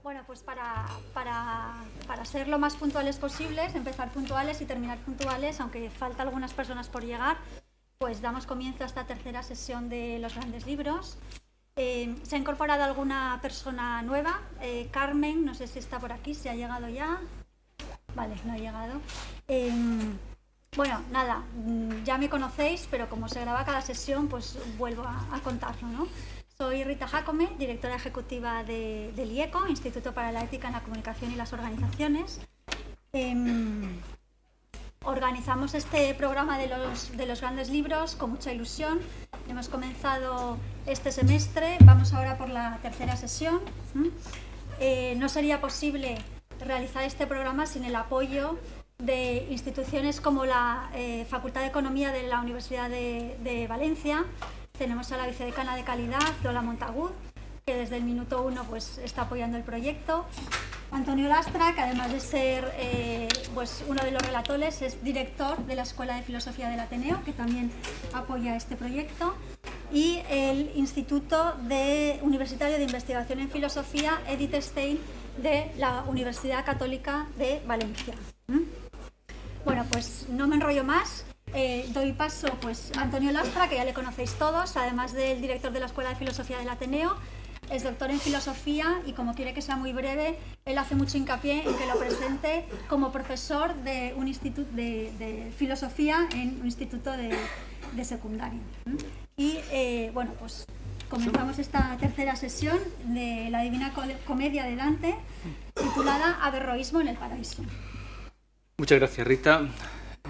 Bueno, pues para ser lo más puntuales posibles, empezar puntuales y terminar puntuales, aunque falta algunas personas por llegar, pues damos comienzo a esta tercera sesión de los grandes libros. Se ha incorporado alguna persona nueva. Carmen, no sé si está por aquí, si ha llegado ya. Vale, no ha llegado. Bueno, nada, ya me conocéis, pero como se graba cada sesión, pues vuelvo a contarlo, ¿no? Soy Rita Jácome, directora ejecutiva del IECO, Instituto para la Ética en la Comunicación y las Organizaciones. Organizamos este programa de los grandes libros con mucha ilusión. Hemos comenzado este semestre, vamos ahora por la tercera sesión. No sería posible realizar este programa sin el apoyo de instituciones como la Facultad de Economía de la Universidad de Valencia. Tenemos a la vicedecana de calidad, Lola Montagud, que desde el minuto 1 pues, está apoyando el proyecto. Antonio Lastra, que además de ser pues uno de los relatores, es director de la Escuela de Filosofía del Ateneo, que también apoya este proyecto. Y el Instituto Universitario de Investigación en Filosofía, Edith Stein, de la Universidad Católica de Valencia. Bueno, pues no me enrollo más. Doy paso pues, a Antonio Lastra, que ya le conocéis todos, además del director de la Escuela de Filosofía del Ateneo. Es doctor en filosofía y, como quiere que sea muy breve, él hace mucho hincapié en que lo presente como profesor de un instituto de filosofía en un instituto de secundaria. Y bueno, pues comenzamos esta tercera sesión de la Divina Comedia de Dante, titulada Averroísmo en el paraíso. Muchas gracias, Rita.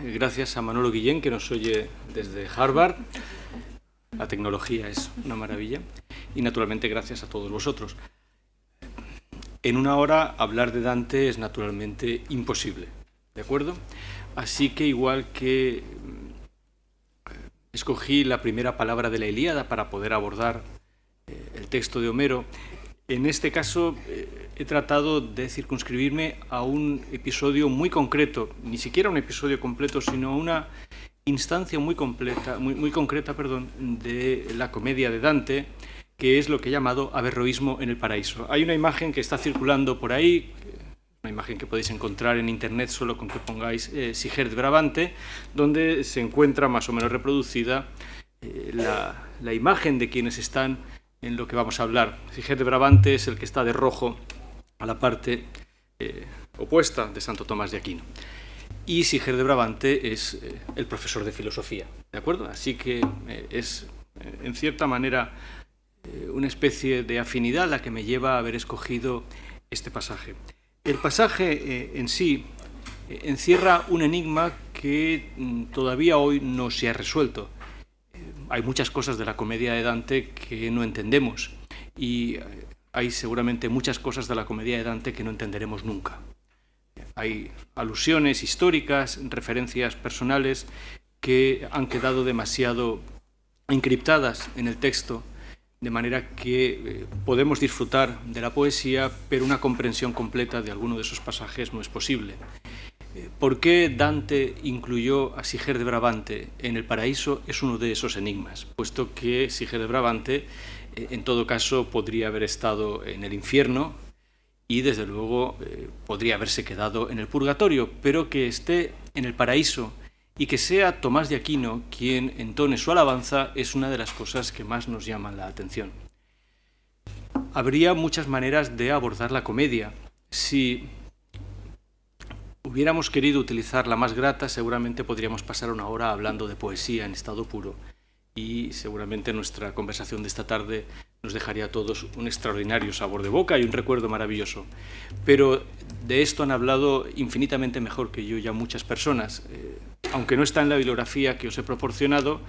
Gracias a Manolo Guillén, que nos oye desde Harvard. La tecnología es una maravilla. Y, naturalmente, gracias a todos vosotros. En una hora, hablar de Dante es, naturalmente, imposible, ¿de acuerdo? Así que, igual que escogí la primera palabra de la Ilíada para poder abordar el texto de Homero, en este caso he tratado de circunscribirme a un episodio muy concreto, ni siquiera un episodio completo, sino una instancia muy concreta, de la comedia de Dante, que es lo que he llamado Averroísmo en el paraíso. Hay una imagen que está circulando por ahí, una imagen que podéis encontrar en internet solo con que pongáis Siger de Brabante, donde se encuentra más o menos reproducida la imagen de quienes están en lo que vamos a hablar. Siger de Brabante es el que está de rojo a la parte opuesta de Santo Tomás de Aquino. Y Siger de Brabante es el profesor de filosofía, ¿de acuerdo? Así que es, en cierta manera, una especie de afinidad la que me lleva a haber escogido este pasaje. El pasaje en sí encierra un enigma que todavía hoy no se ha resuelto. Hay muchas cosas de la comedia de Dante que no entendemos y hay seguramente muchas cosas de la comedia de Dante que no entenderemos nunca. Hay alusiones históricas, referencias personales que han quedado demasiado encriptadas en el texto, de manera que podemos disfrutar de la poesía, pero una comprensión completa de alguno de esos pasajes no es posible. ¿Por qué Dante incluyó a Siger de Brabante en el paraíso? Es uno de esos enigmas, puesto que Siger de Brabante, en todo caso, podría haber estado en el infierno y, desde luego, podría haberse quedado en el purgatorio, pero que esté en el paraíso y que sea Tomás de Aquino quien entone su alabanza es una de las cosas que más nos llaman la atención. Habría muchas maneras de abordar la comedia. Si hubiéramos querido utilizar la más grata, seguramente podríamos pasar una hora hablando de poesía en estado puro y seguramente nuestra conversación de esta tarde nos dejaría a todos un extraordinario sabor de boca y un recuerdo maravilloso. Pero de esto han hablado infinitamente mejor que yo ya muchas personas. Aunque no está en la bibliografía que os he proporcionado,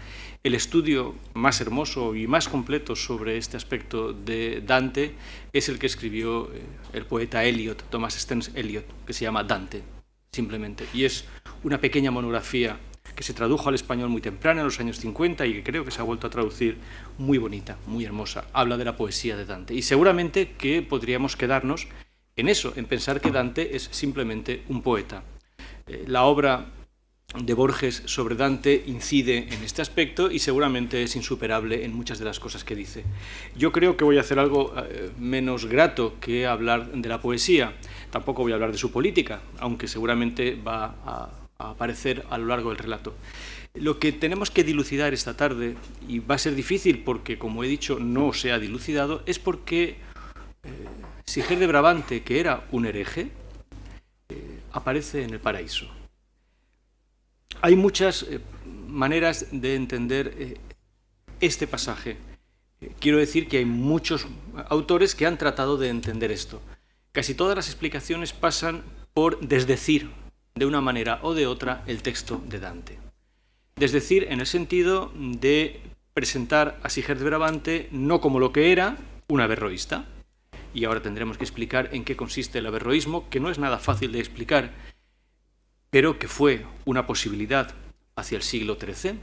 el estudio más hermoso y más completo sobre este aspecto de Dante es el que escribió el poeta Eliot, Thomas Stearns Eliot, que se llama Dante, simplemente. Y es una pequeña monografía que se tradujo al español muy temprano, en los años 50, y que creo que se ha vuelto a traducir muy bonita, muy hermosa. Habla de la poesía de Dante. Y seguramente que podríamos quedarnos en eso, en pensar que Dante es simplemente un poeta. La obra de Borges sobre Dante incide en este aspecto y seguramente es insuperable en muchas de las cosas que dice. Yo creo que voy a hacer algo menos grato que hablar de la poesía. Tampoco voy a hablar de su política, aunque seguramente va a aparecer a lo largo del relato. Lo que tenemos que dilucidar esta tarde, y va a ser difícil porque, como he dicho, no se ha dilucidado, es porque Siger de Brabante, que era un hereje, aparece en el paraíso. Hay muchas maneras de entender este pasaje. Quiero decir que hay muchos autores que han tratado de entender esto. Casi todas las explicaciones pasan por desdecir de una manera o de otra el texto de Dante. Desdecir en el sentido de presentar a Siger de Brabante no como lo que era, un averroísta. Y ahora tendremos que explicar en qué consiste el averroísmo, que no es nada fácil de explicar, pero que fue una posibilidad hacia el siglo XIII.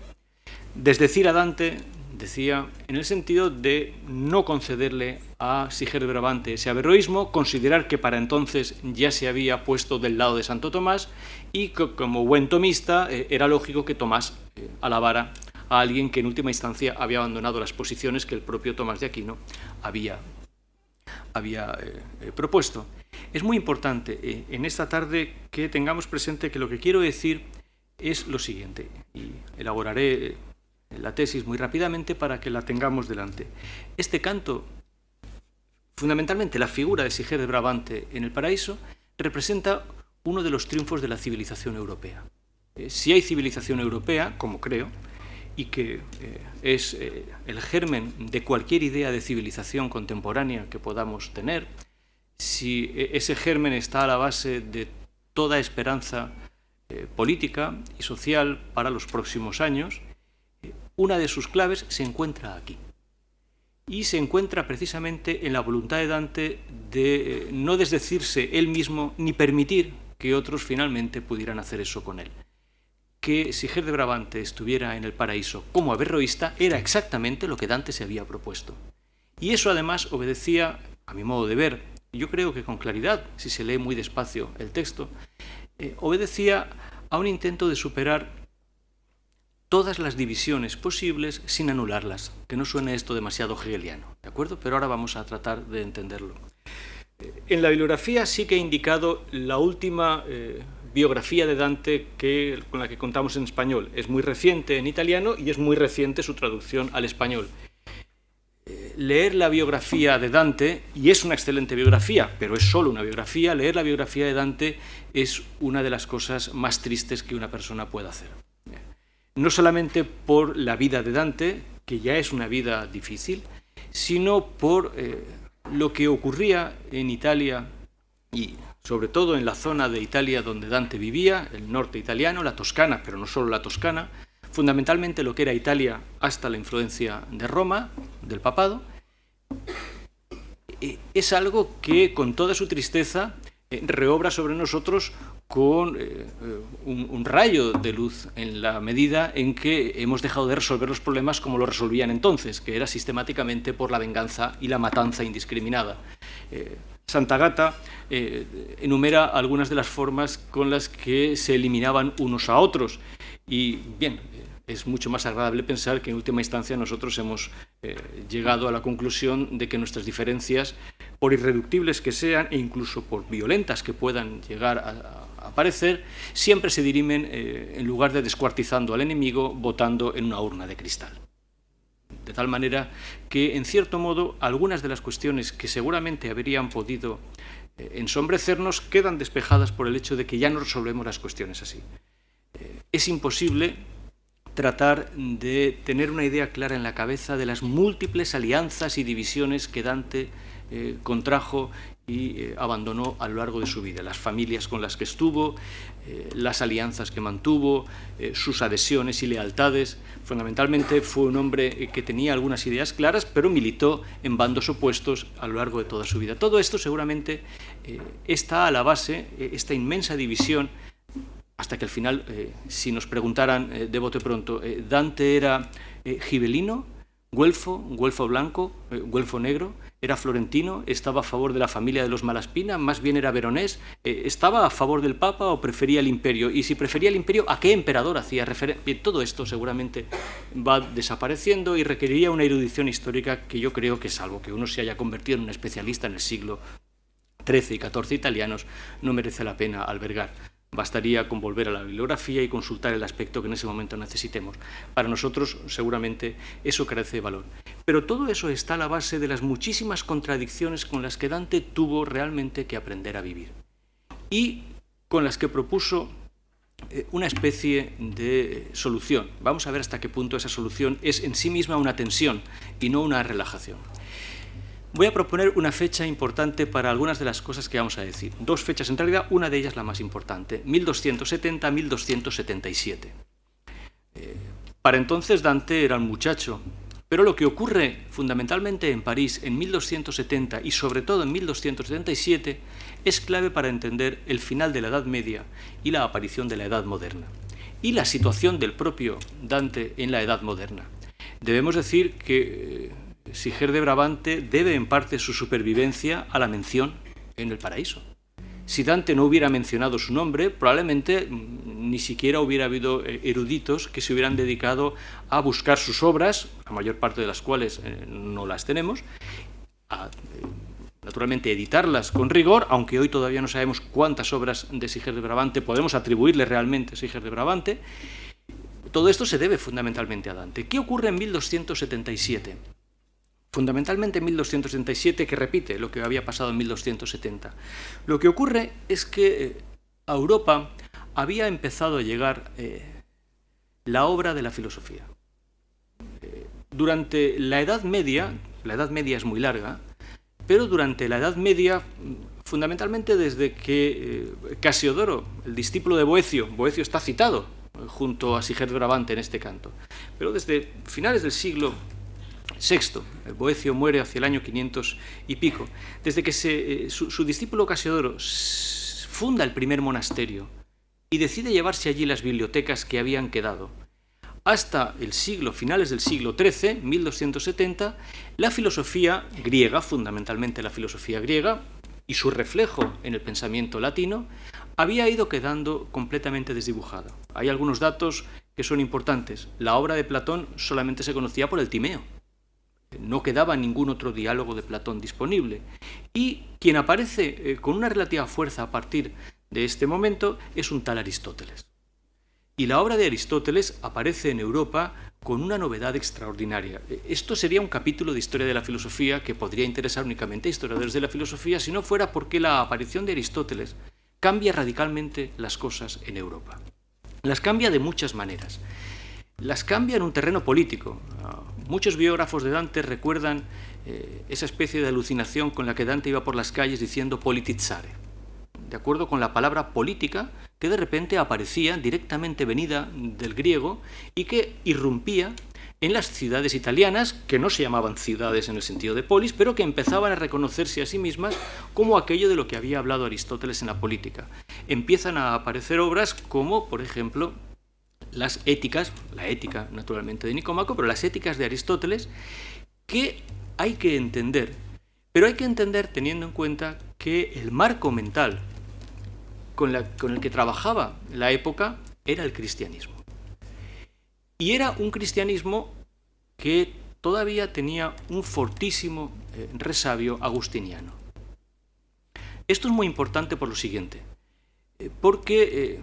Desdecir a Dante, decía, en el sentido de no concederle a Siger de Brabante ese averroísmo, considerar que para entonces ya se había puesto del lado de Santo Tomás y que, como buen tomista, era lógico que Tomás alabara a alguien que en última instancia había abandonado las posiciones que el propio Tomás de Aquino había propuesto. Es muy importante en esta tarde que tengamos presente que lo que quiero decir es lo siguiente, y elaboraré la tesis muy rápidamente para que la tengamos delante. Este canto, fundamentalmente la figura de Siger de Brabante en el paraíso, representa uno de los triunfos de la civilización europea. Si hay civilización europea, como creo, y que es el germen de cualquier idea de civilización contemporánea que podamos tener, si ese germen está a la base de toda esperanza política y social para los próximos años, una de sus claves se encuentra aquí. Y se encuentra precisamente en la voluntad de Dante de no desdecirse él mismo ni permitir que otros finalmente pudieran hacer eso con él. Que Siger de Brabante estuviera en el paraíso como averroísta era exactamente lo que Dante se había propuesto. Y eso además obedecía, a mi modo de ver, yo creo que con claridad, si se lee muy despacio el texto, obedecía a un intento de superar todas las divisiones posibles sin anularlas. Que no suene esto demasiado hegeliano, ¿de acuerdo? Pero ahora vamos a tratar de entenderlo. En la bibliografía sí que he indicado la última biografía de Dante con la que contamos en español. Es muy reciente en italiano y es muy reciente su traducción al español. Leer la biografía de Dante, y es una excelente biografía, pero es solo una biografía, leer la biografía de Dante es una de las cosas más tristes que una persona pueda hacer. No solamente por la vida de Dante, que ya es una vida difícil, sino por lo que ocurría en Italia y sobre todo en la zona de Italia donde Dante vivía, el norte italiano, la Toscana, pero no solo la Toscana, fundamentalmente lo que era Italia hasta la influencia de Roma, del papado. Es algo que con toda su tristeza reobra sobre nosotros con un rayo de luz en la medida en que hemos dejado de resolver los problemas como lo resolvían entonces, que era sistemáticamente por la venganza y la matanza indiscriminada. Sant'Agata enumera algunas de las formas con las que se eliminaban unos a otros y, bien, es mucho más agradable pensar que en última instancia nosotros hemos llegado a la conclusión de que nuestras diferencias, por irreductibles que sean e incluso por violentas que puedan llegar a aparecer, siempre se dirimen, en lugar de descuartizando al enemigo, votando en una urna de cristal. De tal manera que, en cierto modo, algunas de las cuestiones que seguramente habrían podido ensombrecernos quedan despejadas por el hecho de que ya no resolvemos las cuestiones así. Es imposible tratar de tener una idea clara en la cabeza de las múltiples alianzas y divisiones que Dante contrajo y abandonó a lo largo de su vida, las familias con las que estuvo, las alianzas que mantuvo, sus adhesiones y lealtades. Fundamentalmente fue un hombre que tenía algunas ideas claras, pero militó en bandos opuestos a lo largo de toda su vida. Todo esto seguramente está a la base, esta inmensa división, hasta que al final, si nos preguntaran de bote pronto, ¿Dante era gibelino güelfo, güelfo blanco, güelfo negro, era florentino, estaba a favor de la familia de los Malaspina, más bien era veronés, estaba a favor del Papa o prefería el imperio, y si prefería el imperio, ¿a qué emperador hacía referencia? Todo esto seguramente va desapareciendo y requeriría una erudición histórica que yo creo que, salvo que uno se haya convertido en un especialista en el siglo XIII y XIV italianos, no merece la pena albergar. Bastaría con volver a la bibliografía y consultar el aspecto que en ese momento necesitemos. Para nosotros, seguramente, eso carece de valor. Pero todo eso está a la base de las muchísimas contradicciones con las que Dante tuvo realmente que aprender a vivir y con las que propuso una especie de solución. Vamos a ver hasta qué punto esa solución es en sí misma una tensión y no una relajación. Voy a proponer una fecha importante para algunas de las cosas que vamos a decir. Dos fechas, en realidad, una de ellas la más importante, 1270-1277. Para entonces Dante era un muchacho, pero lo que ocurre fundamentalmente en París en 1270 y sobre todo en 1277 es clave para entender el final de la Edad Media y la aparición de la Edad Moderna, y la situación del propio Dante en la Edad Moderna. Debemos decir que Siger de Brabante debe en parte su supervivencia a la mención en el paraíso. Si Dante no hubiera mencionado su nombre, probablemente ni siquiera hubiera habido eruditos que se hubieran dedicado a buscar sus obras, la mayor parte de las cuales no las tenemos, a naturalmente editarlas con rigor, aunque hoy todavía no sabemos cuántas obras de Siger de Brabante podemos atribuirle realmente a Siger de Brabante. Todo esto se debe fundamentalmente a Dante. ¿Qué ocurre en 1277? Fundamentalmente en 1277, que repite lo que había pasado en 1270. Lo que ocurre es que a Europa había empezado a llegar la obra de la filosofía. Durante la Edad Media es muy larga, pero durante la Edad Media, fundamentalmente desde que Casiodoro, el discípulo de Boecio está citado junto a Siger de Brabante en este canto, pero desde finales del siglo VI, Boecio muere hacia el año 500 y pico, desde que su discípulo Casiodoro funda el primer monasterio y decide llevarse allí las bibliotecas que habían quedado, hasta finales del siglo XIII, 1270, la filosofía griega, fundamentalmente la filosofía griega, y su reflejo en el pensamiento latino, había ido quedando completamente desdibujada. Hay algunos datos que son importantes. La obra de Platón solamente se conocía por el Timeo. No quedaba ningún otro diálogo de Platón disponible. Y quien aparece con una relativa fuerza a partir de este momento es un tal Aristóteles. Y la obra de Aristóteles aparece en Europa con una novedad extraordinaria. Esto sería un capítulo de historia de la filosofía que podría interesar únicamente a historiadores de la filosofía si no fuera porque la aparición de Aristóteles cambia radicalmente las cosas en Europa. Las cambia de muchas maneras. Las cambia en un terreno político. Muchos biógrafos de Dante recuerdan esa especie de alucinación con la que Dante iba por las calles diciendo politizzare, de acuerdo con la palabra política, que de repente aparecía directamente venida del griego y que irrumpía en las ciudades italianas, que no se llamaban ciudades en el sentido de polis, pero que empezaban a reconocerse a sí mismas como aquello de lo que había hablado Aristóteles en la política. Empiezan a aparecer obras como, por ejemplo, las éticas, la ética naturalmente de Nicómaco, pero las éticas de Aristóteles, que hay que entender, pero hay que entender teniendo en cuenta que el marco mental con el que trabajaba la época era el cristianismo. Y era un cristianismo que todavía tenía un fortísimo resabio agustiniano. Esto es muy importante por lo siguiente, porque,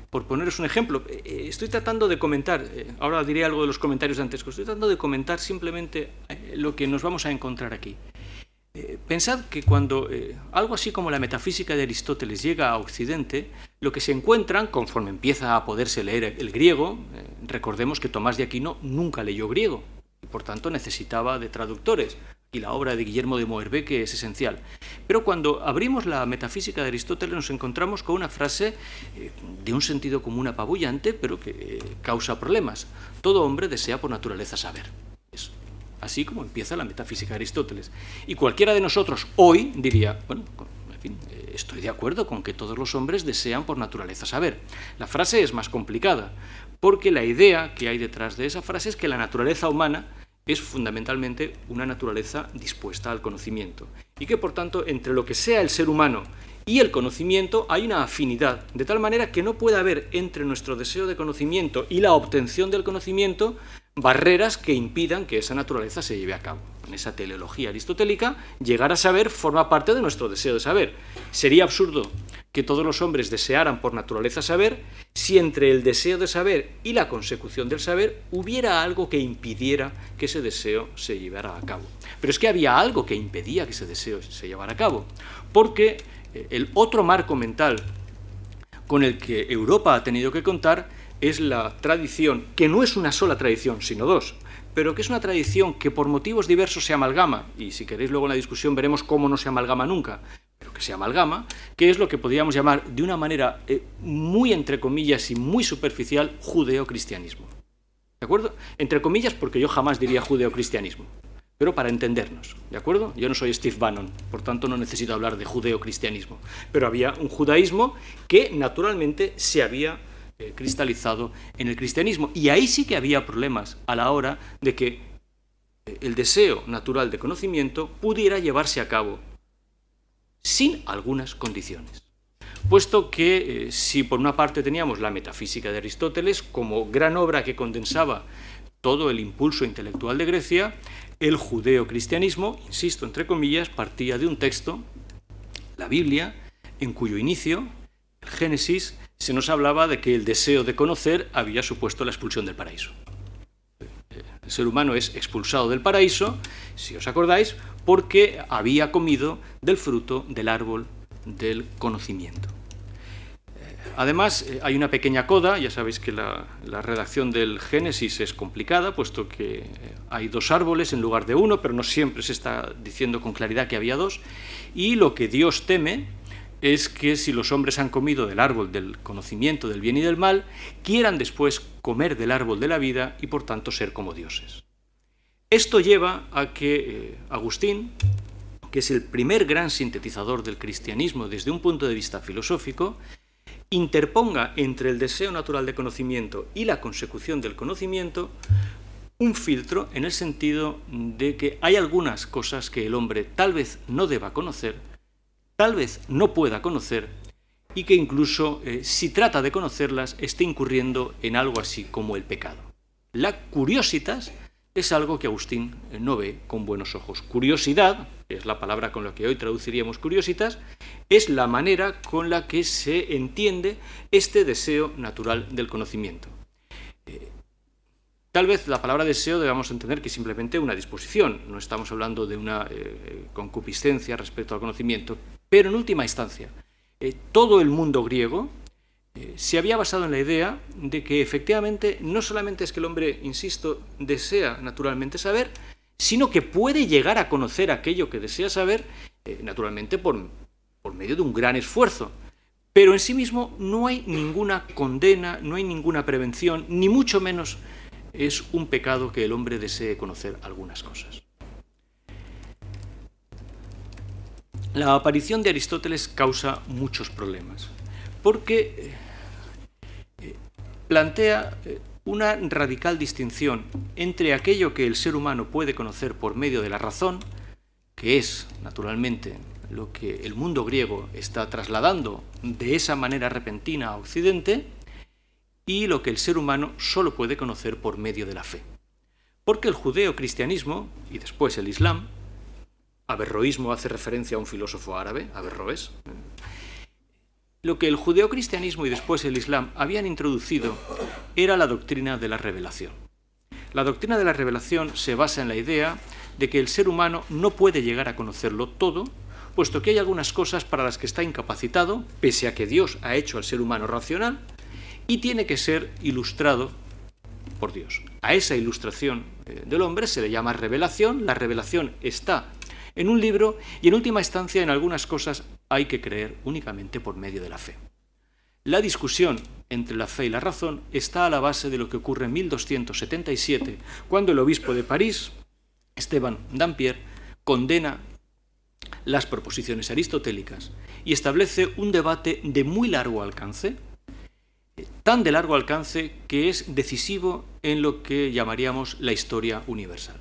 por poneros un ejemplo, estoy tratando de comentar, ahora diré algo de los comentarios de antes, estoy tratando de comentar simplemente lo que nos vamos a encontrar aquí. Pensad que cuando algo así como la metafísica de Aristóteles llega a Occidente, lo que se encuentran, conforme empieza a poderse leer el griego, recordemos que Tomás de Aquino nunca leyó griego y por tanto necesitaba de traductores, y la obra de Guillermo de Moerbeke es esencial. Pero cuando abrimos la metafísica de Aristóteles nos encontramos con una frase de un sentido común apabullante, pero que causa problemas. Todo hombre desea por naturaleza saber. Así como empieza la metafísica de Aristóteles. Y cualquiera de nosotros hoy diría, bueno, en fin, estoy de acuerdo con que todos los hombres desean por naturaleza saber. La frase es más complicada, porque la idea que hay detrás de esa frase es que la naturaleza humana es fundamentalmente una naturaleza dispuesta al conocimiento y que, por tanto, entre lo que sea el ser humano y el conocimiento hay una afinidad, de tal manera que no puede haber entre nuestro deseo de conocimiento y la obtención del conocimiento barreras que impidan que esa naturaleza se lleve a cabo. En esa teleología aristotélica, llegar a saber forma parte de nuestro deseo de saber. Sería absurdo que todos los hombres desearan por naturaleza saber si entre el deseo de saber y la consecución del saber hubiera algo que impidiera que ese deseo se llevara a cabo. Pero es que había algo que impedía que ese deseo se llevara a cabo, porque el otro marco mental con el que Europa ha tenido que contar es la tradición, que no es una sola tradición, sino dos, pero que es una tradición que por motivos diversos se amalgama, y si queréis luego en la discusión veremos cómo no se amalgama nunca, pero que se amalgama, que es lo que podríamos llamar de una manera muy entre comillas y muy superficial judeocristianismo. ¿De acuerdo? Entre comillas porque yo jamás diría judeocristianismo, pero para entendernos, ¿de acuerdo? Yo no soy Steve Bannon, por tanto no necesito hablar de judeocristianismo, pero había un judaísmo que naturalmente se había cristalizado en el cristianismo, y ahí sí que había problemas a la hora de que el deseo natural de conocimiento pudiera llevarse a cabo sin algunas condiciones. Puesto que si por una parte teníamos la metafísica de Aristóteles como gran obra que condensaba todo el impulso intelectual de Grecia, el judeocristianismo, insisto, entre comillas, partía de un texto, la Biblia, en cuyo inicio, el Génesis, se nos hablaba de que el deseo de conocer había supuesto la expulsión del paraíso. El ser humano es expulsado del paraíso, si os acordáis, porque había comido del fruto del árbol del conocimiento. Además, hay una pequeña coda, ya sabéis que la redacción del Génesis es complicada, puesto que hay dos árboles en lugar de uno, pero no siempre se está diciendo con claridad que había dos, y lo que Dios teme es que si los hombres han comido del árbol del conocimiento del bien y del mal, quieran después comer del árbol de la vida y por tanto ser como dioses. Esto lleva a que Agustín, que es el primer gran sintetizador del cristianismo desde un punto de vista filosófico, interponga entre el deseo natural de conocimiento y la consecución del conocimiento un filtro en el sentido de que hay algunas cosas que el hombre tal vez no deba conocer, tal vez no pueda conocer, y que incluso si trata de conocerlas esté incurriendo en algo así como el pecado. La curiositas es algo que Agustín no ve con buenos ojos. Curiosidad, es la palabra con la que hoy traduciríamos curiositas, es la manera con la que se entiende este deseo natural del conocimiento. Tal vez la palabra deseo debamos entender que es simplemente una disposición, no estamos hablando de una concupiscencia respecto al conocimiento, pero en última instancia, todo el mundo griego se había basado en la idea de que efectivamente no solamente es que el hombre, insisto, desea naturalmente saber, sino que puede llegar a conocer aquello que desea saber, naturalmente por medio de un gran esfuerzo. Pero en sí mismo no hay ninguna condena, no hay ninguna prevención, ni mucho menos es un pecado que el hombre desee conocer algunas cosas. La aparición de Aristóteles causa muchos problemas, porque plantea una radical distinción entre aquello que el ser humano puede conocer por medio de la razón, que es, naturalmente, lo que el mundo griego está trasladando de esa manera repentina a Occidente, y lo que el ser humano solo puede conocer por medio de la fe. Porque el judeocristianismo, y después el islam, averroísmo hace referencia a un filósofo árabe, Averroes, lo que el judeocristianismo y después el islam habían introducido era la doctrina de la revelación. La doctrina de la revelación se basa en la idea de que el ser humano no puede llegar a conocerlo todo, puesto que hay algunas cosas para las que está incapacitado, pese a que Dios ha hecho al ser humano racional, y tiene que ser ilustrado por Dios. A esa ilustración del hombre se le llama revelación. La revelación está en un libro y en última instancia en algunas cosas hay que creer únicamente por medio de la fe. La discusión entre la fe y la razón está a la base de lo que ocurre en 1277, cuando el obispo de París, Esteban Dampierre, condena las proposiciones aristotélicas y establece un debate de muy largo alcance, tan de largo alcance que es decisivo en lo que llamaríamos la historia universal.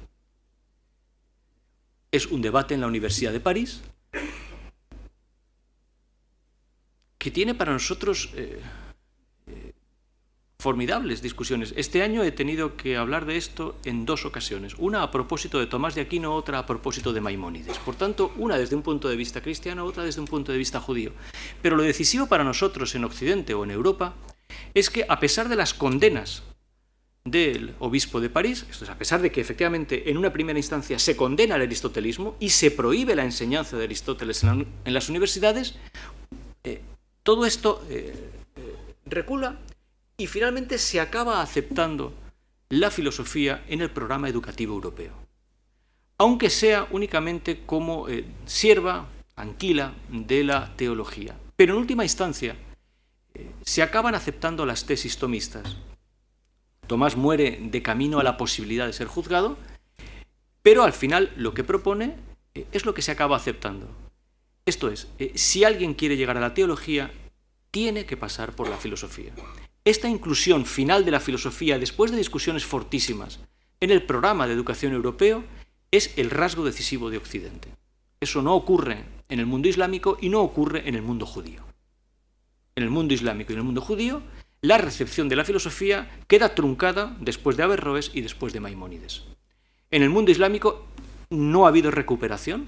es un debate en la Universidad de París que tiene para nosotros formidables discusiones. Este año he tenido que hablar de esto en 2 ocasiones, una a propósito de Tomás de Aquino, otra a propósito de Maimónides. Por tanto, una desde un punto de vista cristiano, otra desde un punto de vista judío. Pero lo decisivo para nosotros en Occidente o en Europa es que, a pesar de las condenas del obispo de París, esto es, a pesar de que efectivamente en una primera instancia se condena el aristotelismo y se prohíbe la enseñanza de Aristóteles en las universidades, todo esto recula y finalmente se acaba aceptando la filosofía en el programa educativo europeo, aunque sea únicamente como sierva, anquila de la teología. Pero en última instancia se acaban aceptando las tesis tomistas. Tomás muere de camino a la posibilidad de ser juzgado, pero al final lo que propone es lo que se acaba aceptando. Esto es, si alguien quiere llegar a la teología, tiene que pasar por la filosofía. Esta inclusión final de la filosofía, después de discusiones fortísimas en el programa de educación europeo, es el rasgo decisivo de Occidente. Eso no ocurre en el mundo islámico y no ocurre en el mundo judío. En el mundo islámico y en el mundo judío, la recepción de la filosofía queda truncada después de Averroes y después de Maimónides. En el mundo islámico no ha habido recuperación.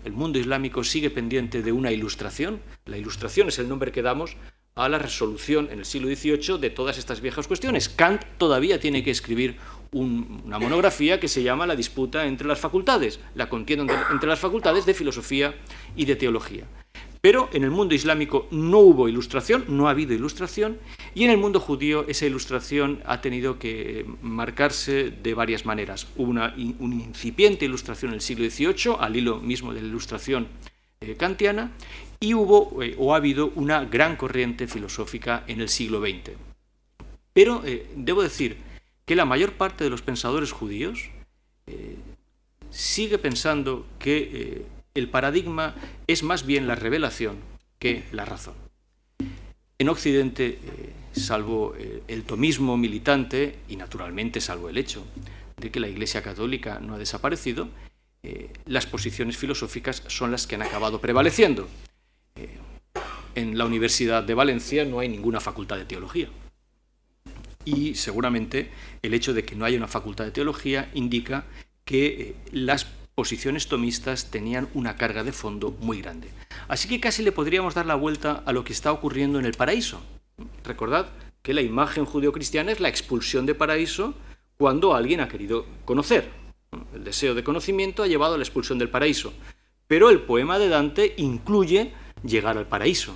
El mundo islámico sigue pendiente de una ilustración. La ilustración es el nombre que damos a la resolución en el siglo XVIII de todas estas viejas cuestiones. Kant todavía tiene que escribir una monografía que se llama La disputa entre las facultades, la contienda entre las facultades de filosofía y de teología. Pero en el mundo islámico no hubo ilustración, no ha habido ilustración, y en el mundo judío esa ilustración ha tenido que marcarse de varias maneras. Hubo una incipiente ilustración en el siglo XVIII, al hilo mismo de la ilustración kantiana, y hubo o ha habido una gran corriente filosófica en el siglo XX. Pero debo decir que la mayor parte de los pensadores judíos sigue pensando que el paradigma es más bien la revelación que la razón. En Occidente, salvo el tomismo militante, y naturalmente salvo el hecho de que la Iglesia Católica no ha desaparecido, las posiciones filosóficas son las que han acabado prevaleciendo. En la Universidad de Valencia no hay ninguna facultad de teología. Y seguramente el hecho de que no haya una facultad de teología indica que las posiciones tomistas tenían una carga de fondo muy grande. Así que casi le podríamos dar la vuelta a lo que está ocurriendo en el paraíso. Recordad que la imagen judeocristiana es la expulsión de paraíso cuando alguien ha querido conocer. El deseo de conocimiento ha llevado a la expulsión del paraíso. Pero el poema de Dante incluye llegar al paraíso.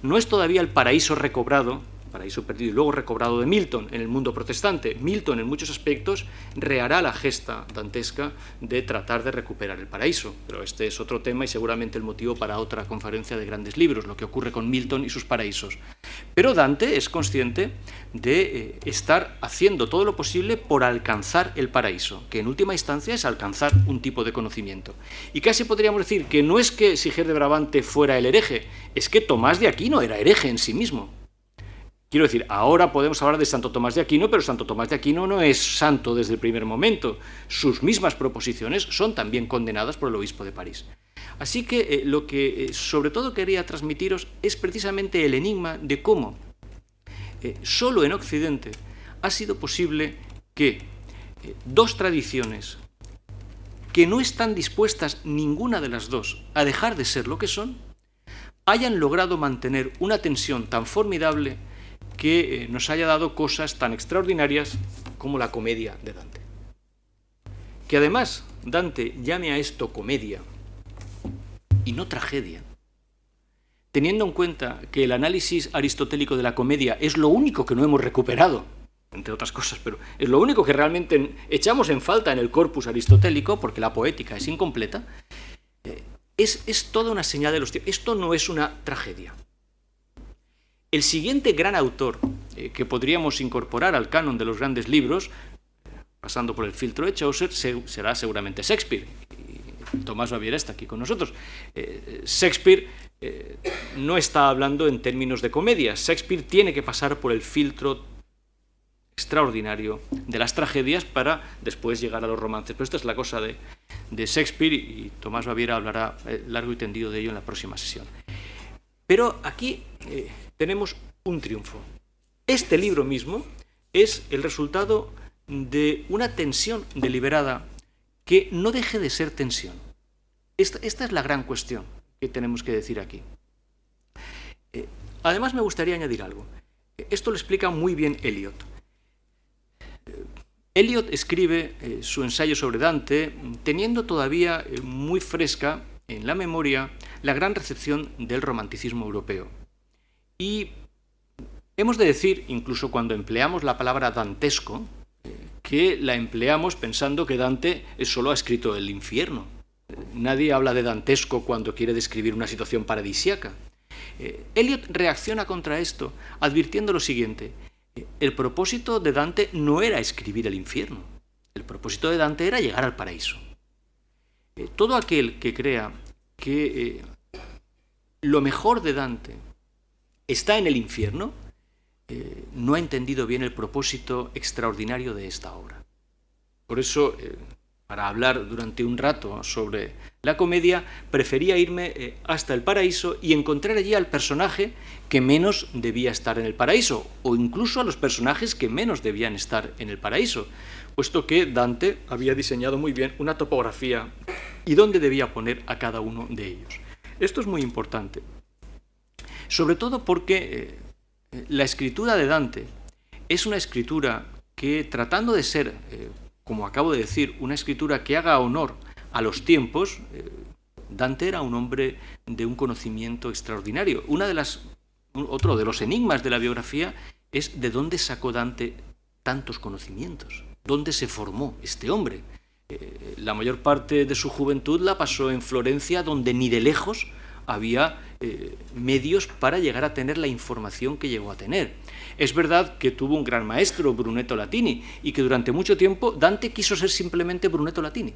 No es todavía el paraíso recobrado, paraíso perdido y luego recobrado de Milton en el mundo protestante. Milton, en muchos aspectos, rehará la gesta dantesca de tratar de recuperar el paraíso. Pero este es otro tema y seguramente el motivo para otra conferencia de grandes libros, lo que ocurre con Milton y sus paraísos. Pero Dante es consciente de estar haciendo todo lo posible por alcanzar el paraíso, que en última instancia es alcanzar un tipo de conocimiento. Y casi podríamos decir que no es que Siger de Brabante fuera el hereje, es que Tomás de Aquino era hereje en sí mismo. Quiero decir, ahora podemos hablar de Santo Tomás de Aquino, pero Santo Tomás de Aquino no es santo desde el primer momento. Sus mismas proposiciones son también condenadas por el obispo de París. Así que lo que sobre todo quería transmitiros es precisamente el enigma de cómo solo en Occidente ha sido posible que dos tradiciones que no están dispuestas ninguna de las dos a dejar de ser lo que son, hayan logrado mantener una tensión tan formidable que nos haya dado cosas tan extraordinarias como la comedia de Dante. Que además Dante llame a esto comedia y no tragedia, teniendo en cuenta que el análisis aristotélico de la comedia es lo único que no hemos recuperado, entre otras cosas, pero es lo único que realmente echamos en falta en el corpus aristotélico, porque la poética es incompleta, es toda una señal de los tiempos. Esto no es una tragedia. El siguiente gran autor que podríamos incorporar al canon de los grandes libros, pasando por el filtro de Chaucer, será seguramente Shakespeare. Y Tomás Baviera está aquí con nosotros. Shakespeare no está hablando en términos de comedia. Shakespeare tiene que pasar por el filtro extraordinario de las tragedias para después llegar a los romances. Pero esta es la cosa de Shakespeare, y Tomás Baviera hablará largo y tendido de ello en la próxima sesión. Pero aquí tenemos un triunfo. Este libro mismo es el resultado de una tensión deliberada que no deje de ser tensión. Esta es la gran cuestión que tenemos que decir aquí. Además, me gustaría añadir algo. Esto lo explica muy bien Eliot. Eliot escribe su ensayo sobre Dante teniendo todavía muy fresca en la memoria la gran recepción del romanticismo europeo. Y hemos de decir, incluso cuando empleamos la palabra dantesco, que la empleamos pensando que Dante solo ha escrito el infierno. Nadie habla de dantesco cuando quiere describir una situación paradisíaca. Eliot reacciona contra esto advirtiendo lo siguiente: el propósito de Dante no era escribir el infierno, el propósito de Dante era llegar al paraíso. Todo aquel que crea que lo mejor de Dante está en el infierno no ha entendido bien el propósito extraordinario de esta obra. Por eso, para hablar durante un rato sobre la comedia, prefería irme hasta el paraíso y encontrar allí al personaje que menos debía estar en el paraíso, o incluso a los personajes que menos debían estar en el paraíso, puesto que Dante había diseñado muy bien una topografía y dónde debía poner a cada uno de ellos. Esto es muy importante, sobre todo porque la escritura de Dante es una escritura que, tratando de ser, como acabo de decir, una escritura que haga honor a los tiempos, Dante era un hombre de un conocimiento extraordinario. Otro de los enigmas de la biografía es de dónde sacó Dante tantos conocimientos, dónde se formó este hombre. La mayor parte de su juventud la pasó en Florencia, donde ni de lejos había medios para llegar a tener la información que llegó a tener. Es verdad que tuvo un gran maestro, Brunetto Latini, y que durante mucho tiempo Dante quiso ser simplemente Brunetto Latini,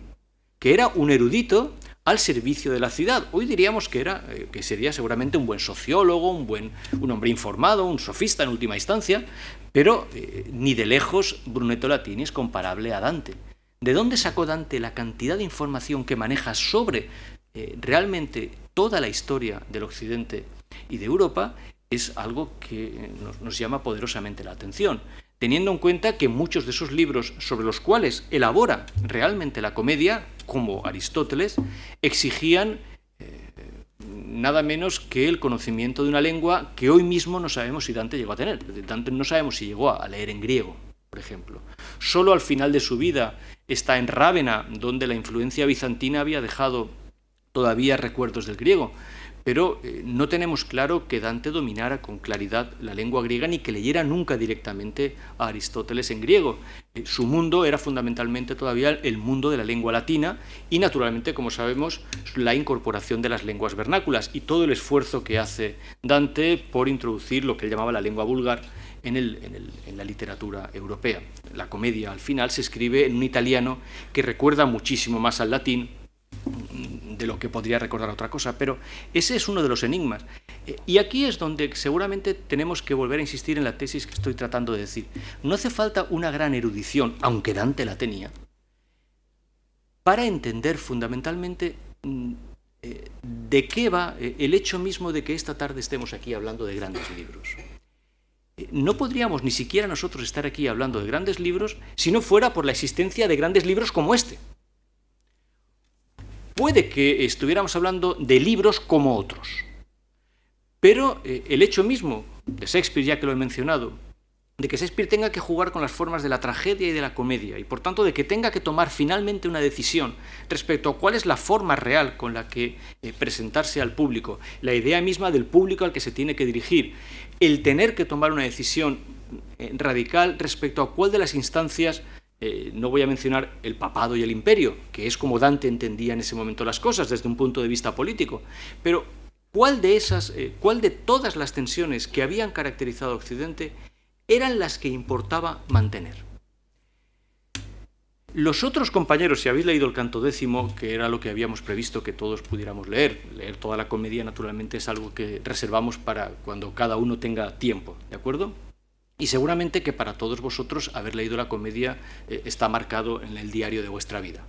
que era un erudito al servicio de la ciudad. Hoy diríamos que sería seguramente un buen sociólogo, un hombre informado, un sofista en última instancia, pero ni de lejos Brunetto Latini es comparable a Dante. ¿De dónde sacó Dante la cantidad de información que maneja sobre realmente toda la historia del Occidente y de Europa? Es algo que nos llama poderosamente la atención, teniendo en cuenta que muchos de esos libros sobre los cuales elabora realmente la comedia, como Aristóteles, exigían nada menos que el conocimiento de una lengua que hoy mismo no sabemos si Dante llegó a tener. Dante no sabemos si llegó a leer en griego, por ejemplo. Solo al final de su vida está en Rávena, donde la influencia bizantina había dejado todavía recuerdos del griego, pero no tenemos claro que Dante dominara con claridad la lengua griega ni que leyera nunca directamente a Aristóteles en griego. Su mundo era fundamentalmente todavía el mundo de la lengua latina y, naturalmente, como sabemos, la incorporación de las lenguas vernáculas y todo el esfuerzo que hace Dante por introducir lo que él llamaba la lengua vulgar en la literatura europea. La comedia, al final, se escribe en un italiano que recuerda muchísimo más al latín de lo que podría recordar otra cosa, pero ese es uno de los enigmas. Y aquí es donde seguramente tenemos que volver a insistir en la tesis que estoy tratando de decir. No hace falta una gran erudición, aunque Dante la tenía, para entender fundamentalmente de qué va el hecho mismo de que esta tarde estemos aquí hablando de grandes libros. No podríamos ni siquiera nosotros estar aquí hablando de grandes libros si no fuera por la existencia de grandes libros como este. Puede que estuviéramos hablando de libros como otros, pero el hecho mismo de Shakespeare, ya que lo he mencionado, de que Shakespeare tenga que jugar con las formas de la tragedia y de la comedia, y por tanto de que tenga que tomar finalmente una decisión respecto a cuál es la forma real con la que presentarse al público, la idea misma del público al que se tiene que dirigir, el tener que tomar una decisión radical respecto a cuál de las instancias. No voy a mencionar el papado y el imperio, que es como Dante entendía en ese momento las cosas desde un punto de vista político, pero cuál de todas las tensiones que habían caracterizado a Occidente eran las que importaba mantener. Los otros compañeros, si habéis leído el Canto Décimo, que era lo que habíamos previsto que todos pudiéramos leer toda la comedia naturalmente es algo que reservamos para cuando cada uno tenga tiempo, ¿de acuerdo? Y seguramente que para todos vosotros haber leído la comedia está marcado en el diario de vuestra vida.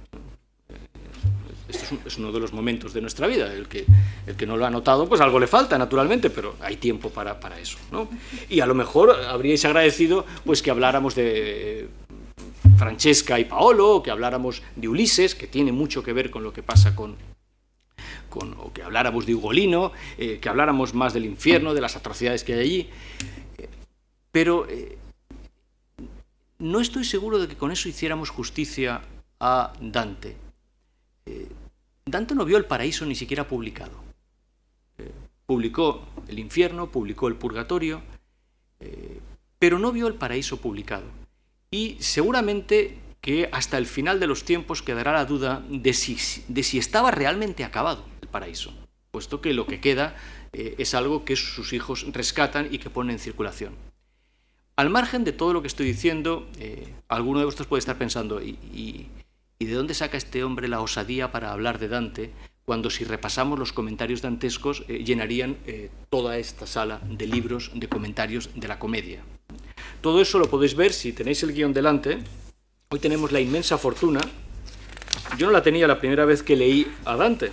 es uno de los momentos de nuestra vida. El que no lo ha notado, pues algo le falta, naturalmente, pero hay tiempo para eso, ¿no? Y a lo mejor habríais agradecido pues, que habláramos de Francesca y Paolo, o que habláramos de Ulises, que tiene mucho que ver con lo que pasa o que habláramos de Ugolino, que habláramos más del infierno, de las atrocidades que hay allí. Pero no estoy seguro de que con eso hiciéramos justicia a Dante. Dante no vio el paraíso ni siquiera publicado. Publicó el infierno, publicó el purgatorio, pero no vio el paraíso publicado. Y seguramente que hasta el final de los tiempos quedará la duda de si estaba realmente acabado el paraíso, puesto que lo que queda es algo que sus hijos rescatan y que ponen en circulación. Al margen de todo lo que estoy diciendo, alguno de vosotros puede estar pensando, ¿y de dónde saca este hombre la osadía para hablar de Dante, cuando si repasamos los comentarios dantescos llenarían toda esta sala de libros de comentarios de la comedia? Todo eso lo podéis ver si tenéis el guión delante. Hoy tenemos la inmensa fortuna. Yo no la tenía la primera vez que leí a Dante.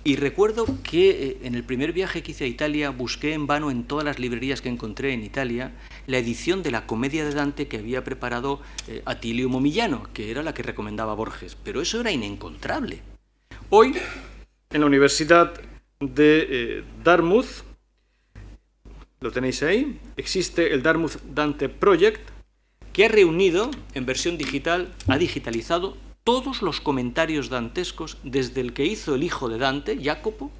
Y recuerdo que en el primer viaje que hice a Italia busqué en vano en todas las librerías que encontré en Italia la edición de la Comedia de Dante que había preparado Attilio Momigliano, que era la que recomendaba Borges, pero eso era inencontrable. Hoy, en la Universidad de Dartmouth, lo tenéis ahí, existe el Dartmouth Dante Project, que ha reunido en versión digital, ha digitalizado todos los comentarios dantescos desde el que hizo el hijo de Dante, Jacopo,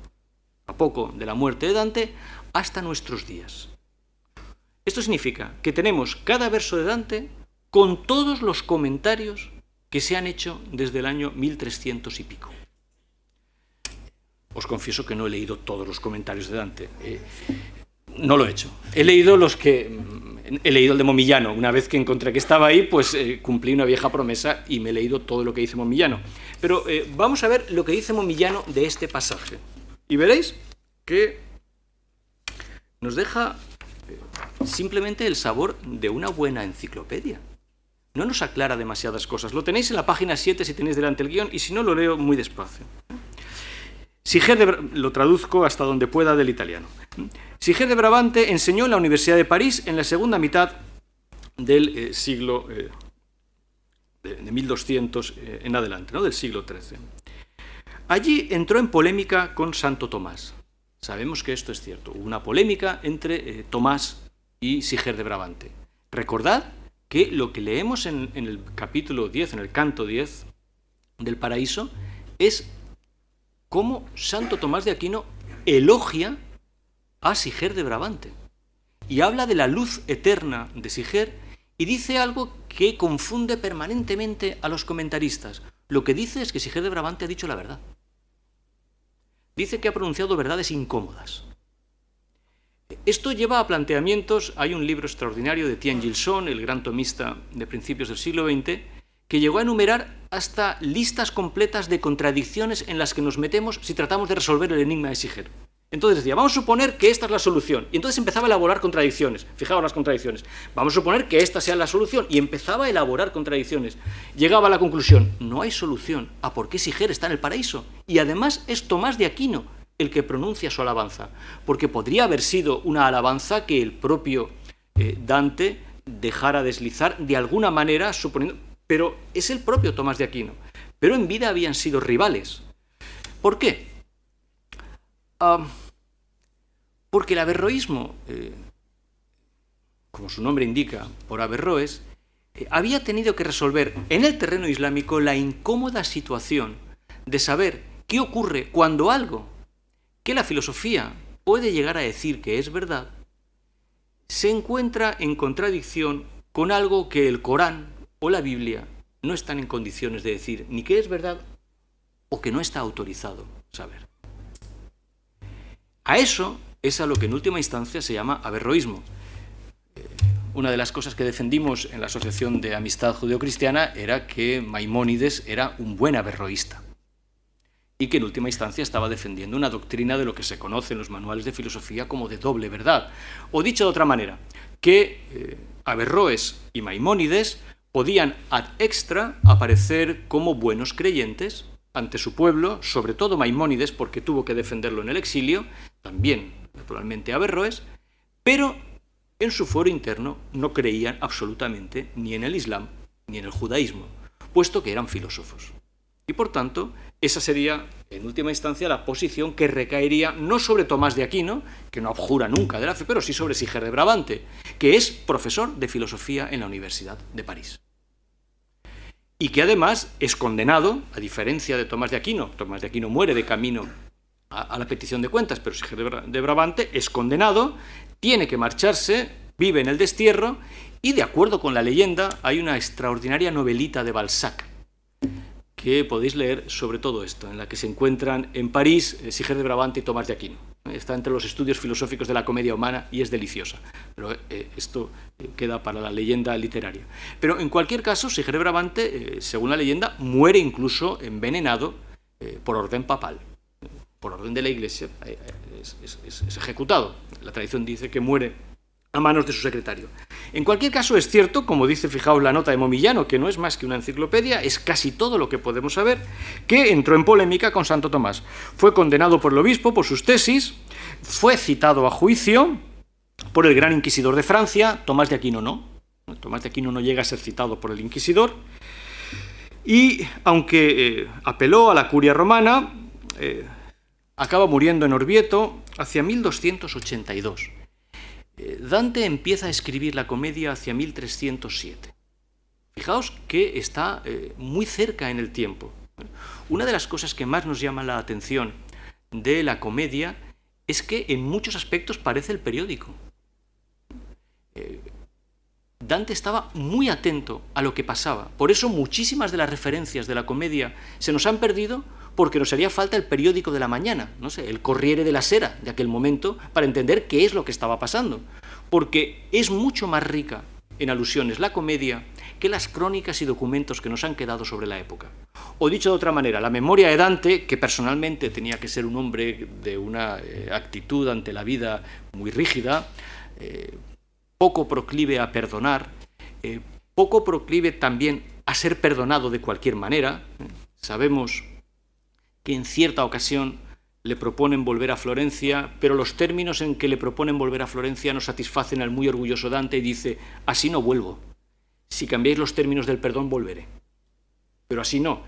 a poco de la muerte de Dante, hasta nuestros días. Esto significa que tenemos cada verso de Dante con todos los comentarios que se han hecho desde el año 1300 y pico. Os confieso que no he leído todos los comentarios de Dante. No lo he hecho. He leído el de Momigliano. Una vez que encontré que estaba ahí, pues cumplí una vieja promesa y me he leído todo lo que dice Momigliano. Pero vamos a ver lo que dice Momigliano de este pasaje. Y veréis que nos deja simplemente el sabor de una buena enciclopedia. No nos aclara demasiadas cosas. Lo tenéis en la página 7 si tenéis delante el guión, y si no, lo leo muy despacio. Lo traduzco hasta donde pueda del italiano. Siger de Brabante enseñó en la Universidad de París en la segunda mitad del siglo de 1200 en adelante, ¿no? Del siglo XIII. Allí entró en polémica con Santo Tomás. Sabemos que esto es cierto. Hubo una polémica entre Tomás y Siger de Brabante. Recordad que lo que leemos en el capítulo 10, en el canto 10 del Paraíso, es cómo Santo Tomás de Aquino elogia a Siger de Brabante y habla de la luz eterna de Siger y dice algo que confunde permanentemente a los comentaristas. Lo que dice es que Siger de Brabante ha dicho la verdad. Dice que ha pronunciado verdades incómodas. Esto lleva a planteamientos. Hay un libro extraordinario de Tien Gilson, el gran tomista de principios del siglo XX, que llegó a enumerar hasta listas completas de contradicciones en las que nos metemos si tratamos de resolver el enigma de Siger. Entonces decía, vamos a suponer que esta es la solución. Y entonces empezaba a elaborar contradicciones. Fijaos las contradicciones. Vamos a suponer que esta sea la solución. Y empezaba a elaborar contradicciones. Llegaba a la conclusión, no hay solución a por qué Siger está en el paraíso. Y además es Tomás de Aquino el que pronuncia su alabanza. Porque podría haber sido una alabanza que el propio Dante dejara deslizar de alguna manera, suponiendo... Pero es el propio Tomás de Aquino. Pero en vida habían sido rivales. ¿Por qué? Porque el averroísmo, como su nombre indica, por Averroes, había tenido que resolver en el terreno islámico la incómoda situación de saber qué ocurre cuando algo que la filosofía puede llegar a decir que es verdad, se encuentra en contradicción con algo que el Corán o la Biblia no están en condiciones de decir ni que es verdad o que no está autorizado saber. A eso es a lo que en última instancia se llama averroísmo. Una de las cosas que defendimos en la Asociación de Amistad Judeocristiana era que Maimónides era un buen averroísta y que en última instancia estaba defendiendo una doctrina de lo que se conoce en los manuales de filosofía como de doble verdad. O dicho de otra manera, que Averroes y Maimónides podían ad extra aparecer como buenos creyentes ante su pueblo, sobre todo Maimónides, porque tuvo que defenderlo en el exilio, también, naturalmente, Averroes, pero en su foro interno no creían absolutamente ni en el Islam ni en el judaísmo, puesto que eran filósofos. Y por tanto, esa sería, en última instancia, la posición que recaería no sobre Tomás de Aquino, que no abjura nunca de la fe, pero sí sobre Siger de Brabante, que es profesor de filosofía en la Universidad de París. Y que además es condenado, a diferencia de Tomás de Aquino. Tomás de Aquino muere de camino a la petición de cuentas, pero Siger de Brabante es condenado, tiene que marcharse, vive en el destierro, y de acuerdo con la leyenda hay una extraordinaria novelita de Balzac, que podéis leer sobre todo esto, en la que se encuentran en París Siger de Brabante y Tomás de Aquino. Está entre los estudios filosóficos de la comedia humana y es deliciosa, pero esto queda para la leyenda literaria. Pero en cualquier caso, Siger de Brabante, según la leyenda, muere incluso envenenado por orden papal, por orden de la Iglesia, es ejecutado. La tradición dice que muere a manos de su secretario. En cualquier caso, es cierto, como dice, fijaos la nota de Momillano, que no es más que una enciclopedia, es casi todo lo que podemos saber, que entró en polémica con Santo Tomás. Fue condenado por el obispo por sus tesis, fue citado a juicio por el gran inquisidor de Francia, Tomás de Aquino no. Tomás de Aquino no llega a ser citado por el inquisidor, y aunque apeló a la curia romana, acaba muriendo en Orvieto hacia 1282. Dante empieza a escribir la comedia hacia 1307. Fijaos que está muy cerca en el tiempo. Una de las cosas que más nos llama la atención de la comedia es que en muchos aspectos parece el periódico. Dante estaba muy atento a lo que pasaba. Por eso muchísimas de las referencias de la comedia se nos han perdido, porque nos haría falta el periódico de la mañana, no sé, el Corriere della Sera de aquel momento, para entender qué es lo que estaba pasando. Porque es mucho más rica en alusiones la comedia que las crónicas y documentos que nos han quedado sobre la época. O dicho de otra manera, la memoria de Dante, que personalmente tenía que ser un hombre de una actitud ante la vida muy rígida, poco proclive a perdonar, poco proclive también a ser perdonado de cualquier manera. Sabemos que en cierta ocasión le proponen volver a Florencia, pero los términos en que le proponen volver a Florencia no satisfacen al muy orgulloso Dante y dice: así no vuelvo, si cambiáis los términos del perdón volveré. Pero así no.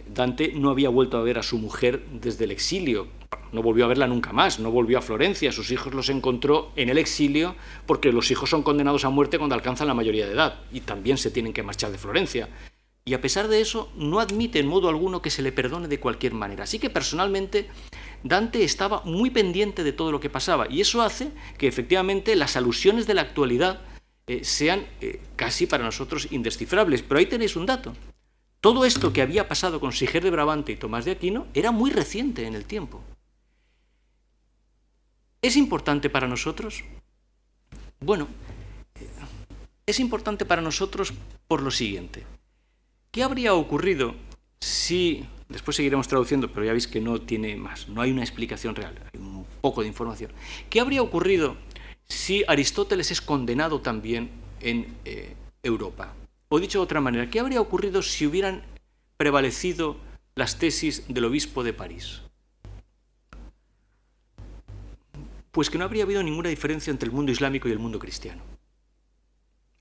Dante no había vuelto a ver a su mujer desde el exilio, no volvió a verla nunca más, no volvió a Florencia, sus hijos los encontró en el exilio, porque los hijos son condenados a muerte cuando alcanzan la mayoría de edad y también se tienen que marchar de Florencia. Y a pesar de eso, no admite en modo alguno que se le perdone de cualquier manera. Así que personalmente Dante estaba muy pendiente de todo lo que pasaba, y eso hace que efectivamente las alusiones de la actualidad sean casi para nosotros indescifrables. Pero ahí tenéis un dato. Todo esto que había pasado con Siger de Brabante y Tomás de Aquino era muy reciente en el tiempo. ¿Es importante para nosotros? Bueno, es importante para nosotros por lo siguiente. ¿Qué habría ocurrido si, después seguiremos traduciendo, pero ya veis que no tiene más, no hay una explicación real, hay un poco de información. ¿Qué habría ocurrido si Aristóteles es condenado también en Europa? O dicho de otra manera, ¿qué habría ocurrido si hubieran prevalecido las tesis del obispo de París? Pues que no habría habido ninguna diferencia entre el mundo islámico y el mundo cristiano.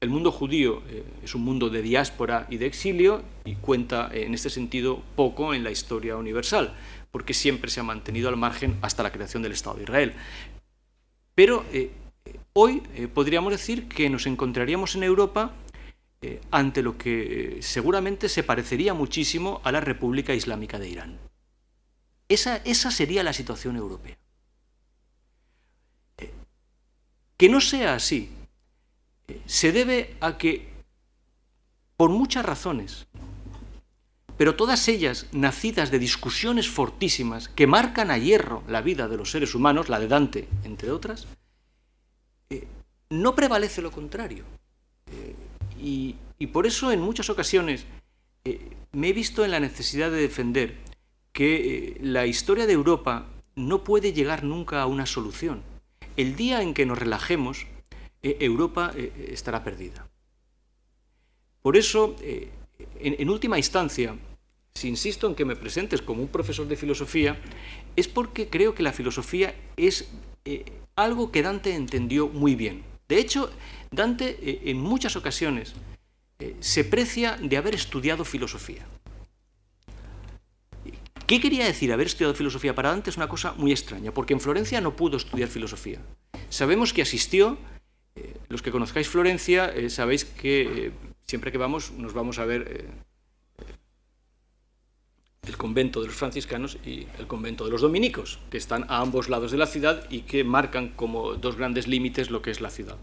El mundo judío es un mundo de diáspora y de exilio y cuenta en este sentido poco en la historia universal, porque siempre se ha mantenido al margen hasta la creación del Estado de Israel. Pero hoy podríamos decir que nos encontraríamos en Europa ante lo que seguramente se parecería muchísimo a la República Islámica de Irán. Esa sería la situación europea. Que no sea así se debe a que, por muchas razones, pero todas ellas nacidas de discusiones fortísimas que marcan a hierro la vida de los seres humanos, la de Dante, entre otras, no prevalece lo contrario. Y por eso en muchas ocasiones me he visto en la necesidad de defender que la historia de Europa no puede llegar nunca a una solución. El día en que nos relajemos, Europa estará perdida. Por eso, en última instancia, si insisto en que me presentes como un profesor de filosofía, es porque creo que la filosofía es algo que Dante entendió muy bien. De hecho, Dante en muchas ocasiones se precia de haber estudiado filosofía. ¿Qué quería decir haber estudiado filosofía para Dante? Es una cosa muy extraña, porque en Florencia no pudo estudiar filosofía. Sabemos que asistió, los que conozcáis Florencia, sabéis que siempre que vamos, nos vamos a ver el convento de los franciscanos y el convento de los dominicos, que están a ambos lados de la ciudad y que marcan como dos grandes límites lo que es la ciudad.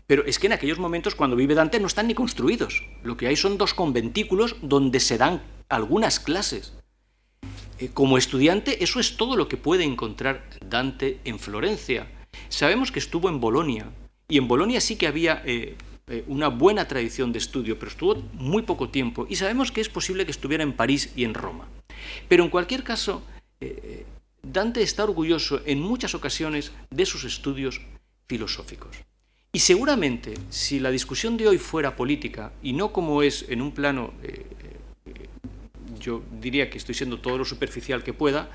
Pero es que en aquellos momentos, cuando vive Dante, no están ni construidos. Lo que hay son dos conventículos donde se dan algunas clases. Como estudiante, eso es todo lo que puede encontrar Dante en Florencia. Sabemos que estuvo en Bolonia, y en Bolonia sí que había una buena tradición de estudio, pero estuvo muy poco tiempo, y sabemos que es posible que estuviera en París y en Roma. Pero en cualquier caso, Dante está orgulloso en muchas ocasiones de sus estudios filosóficos. Y seguramente, si la discusión de hoy fuera política, y no como es en un plano, yo diría que estoy siendo todo lo superficial que pueda,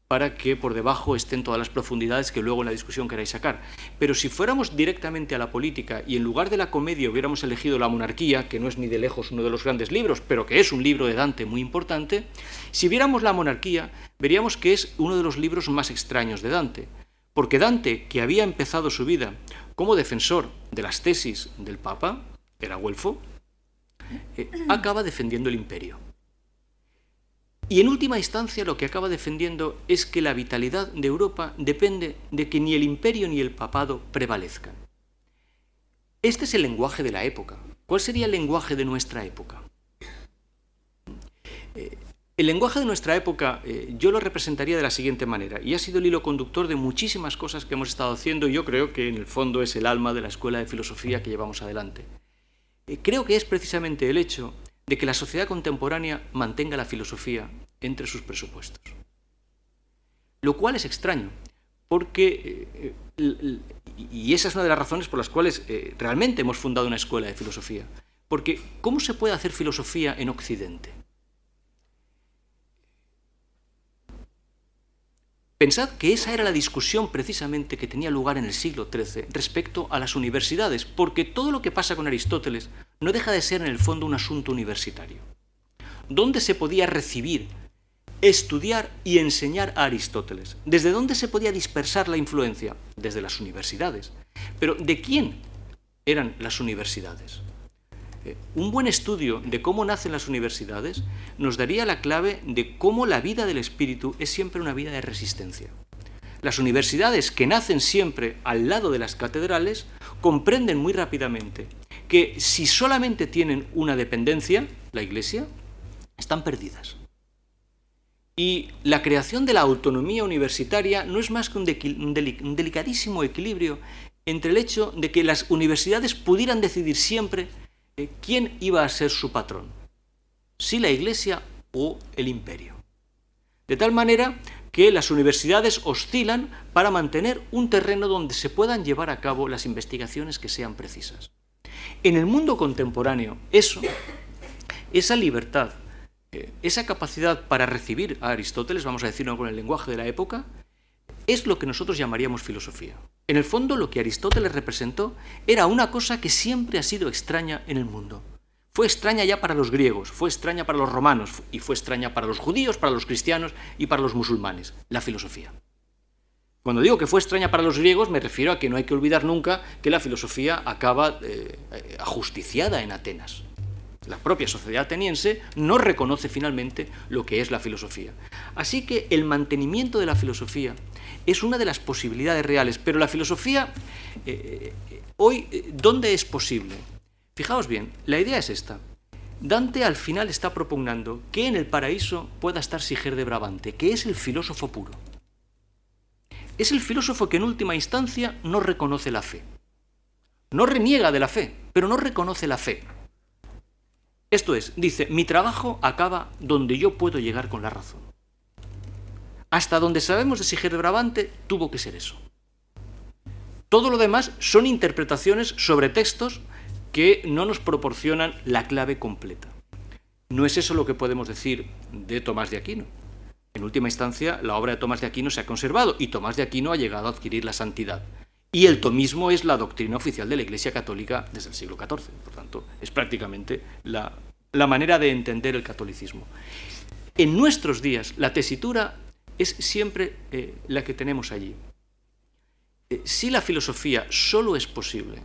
para que por debajo estén todas las profundidades que luego en la discusión queráis sacar. Pero si fuéramos directamente a la política y en lugar de la comedia hubiéramos elegido la monarquía, que no es ni de lejos uno de los grandes libros, pero que es un libro de Dante muy importante, si viéramos la monarquía, veríamos que es uno de los libros más extraños de Dante. Porque Dante, que había empezado su vida como defensor de las tesis del Papa, era güelfo, acaba defendiendo el imperio. Y en última instancia lo que acaba defendiendo es que la vitalidad de Europa depende de que ni el imperio ni el papado prevalezcan. Este es el lenguaje de la época. ¿Cuál sería el lenguaje de nuestra época? El lenguaje de nuestra época yo lo representaría de la siguiente manera, y ha sido el hilo conductor de muchísimas cosas que hemos estado haciendo, y yo creo que en el fondo es el alma de la escuela de filosofía que llevamos adelante. Creo que es precisamente el hecho de que la sociedad contemporánea mantenga la filosofía entre sus presupuestos. Lo cual es extraño, porque, y esa es una de las razones por las cuales realmente hemos fundado una escuela de filosofía, porque ¿cómo se puede hacer filosofía en Occidente? Pensad que esa era la discusión precisamente que tenía lugar en el siglo XIII respecto a las universidades, porque todo lo que pasa con Aristóteles no deja de ser en el fondo un asunto universitario. ¿Dónde se podía recibir, estudiar y enseñar a Aristóteles? ¿Desde dónde se podía dispersar la influencia? Desde las universidades. Pero ¿de quién eran las universidades? Un buen estudio de cómo nacen las universidades nos daría la clave de cómo la vida del espíritu es siempre una vida de resistencia. Las universidades que nacen siempre al lado de las catedrales comprenden muy rápidamente que si solamente tienen una dependencia, la Iglesia, están perdidas. Y la creación de la autonomía universitaria no es más que un delicadísimo equilibrio entre el hecho de que las universidades pudieran decidir siempre quién iba a ser su patrón, si la Iglesia o el imperio. De tal manera que las universidades oscilan para mantener un terreno donde se puedan llevar a cabo las investigaciones que sean precisas. En el mundo contemporáneo, esa libertad, esa capacidad para recibir a Aristóteles, vamos a decirlo con el lenguaje de la época, es lo que nosotros llamaríamos filosofía. En el fondo, lo que Aristóteles representó era una cosa que siempre ha sido extraña en el mundo. Fue extraña ya para los griegos, fue extraña para los romanos, y fue extraña para los judíos, para los cristianos y para los musulmanes, la filosofía. Cuando digo que fue extraña para los griegos, me refiero a que no hay que olvidar nunca que la filosofía acaba ajusticiada en Atenas. La propia sociedad ateniense no reconoce finalmente lo que es la filosofía. Así que el mantenimiento de la filosofía es una de las posibilidades reales, pero la filosofía hoy, ¿dónde es posible? Fijaos bien, la idea es esta. Dante al final está propugnando que en el paraíso pueda estar Siger de Brabante, que es el filósofo puro. Es el filósofo que en última instancia no reconoce la fe. No reniega de la fe, pero no reconoce la fe. Esto es, dice, mi trabajo acaba donde yo puedo llegar con la razón. Hasta donde sabemos de Siger de Brabante, tuvo que ser eso. Todo lo demás son interpretaciones sobre textos que no nos proporcionan la clave completa. No es eso lo que podemos decir de Tomás de Aquino. En última instancia, la obra de Tomás de Aquino se ha conservado y Tomás de Aquino ha llegado a adquirir la santidad. Y el tomismo es la doctrina oficial de la Iglesia Católica desde el siglo XIV. Por tanto, es prácticamente la manera de entender el catolicismo. En nuestros días, la tesitura es siempre la que tenemos allí. Si la filosofía solo es posible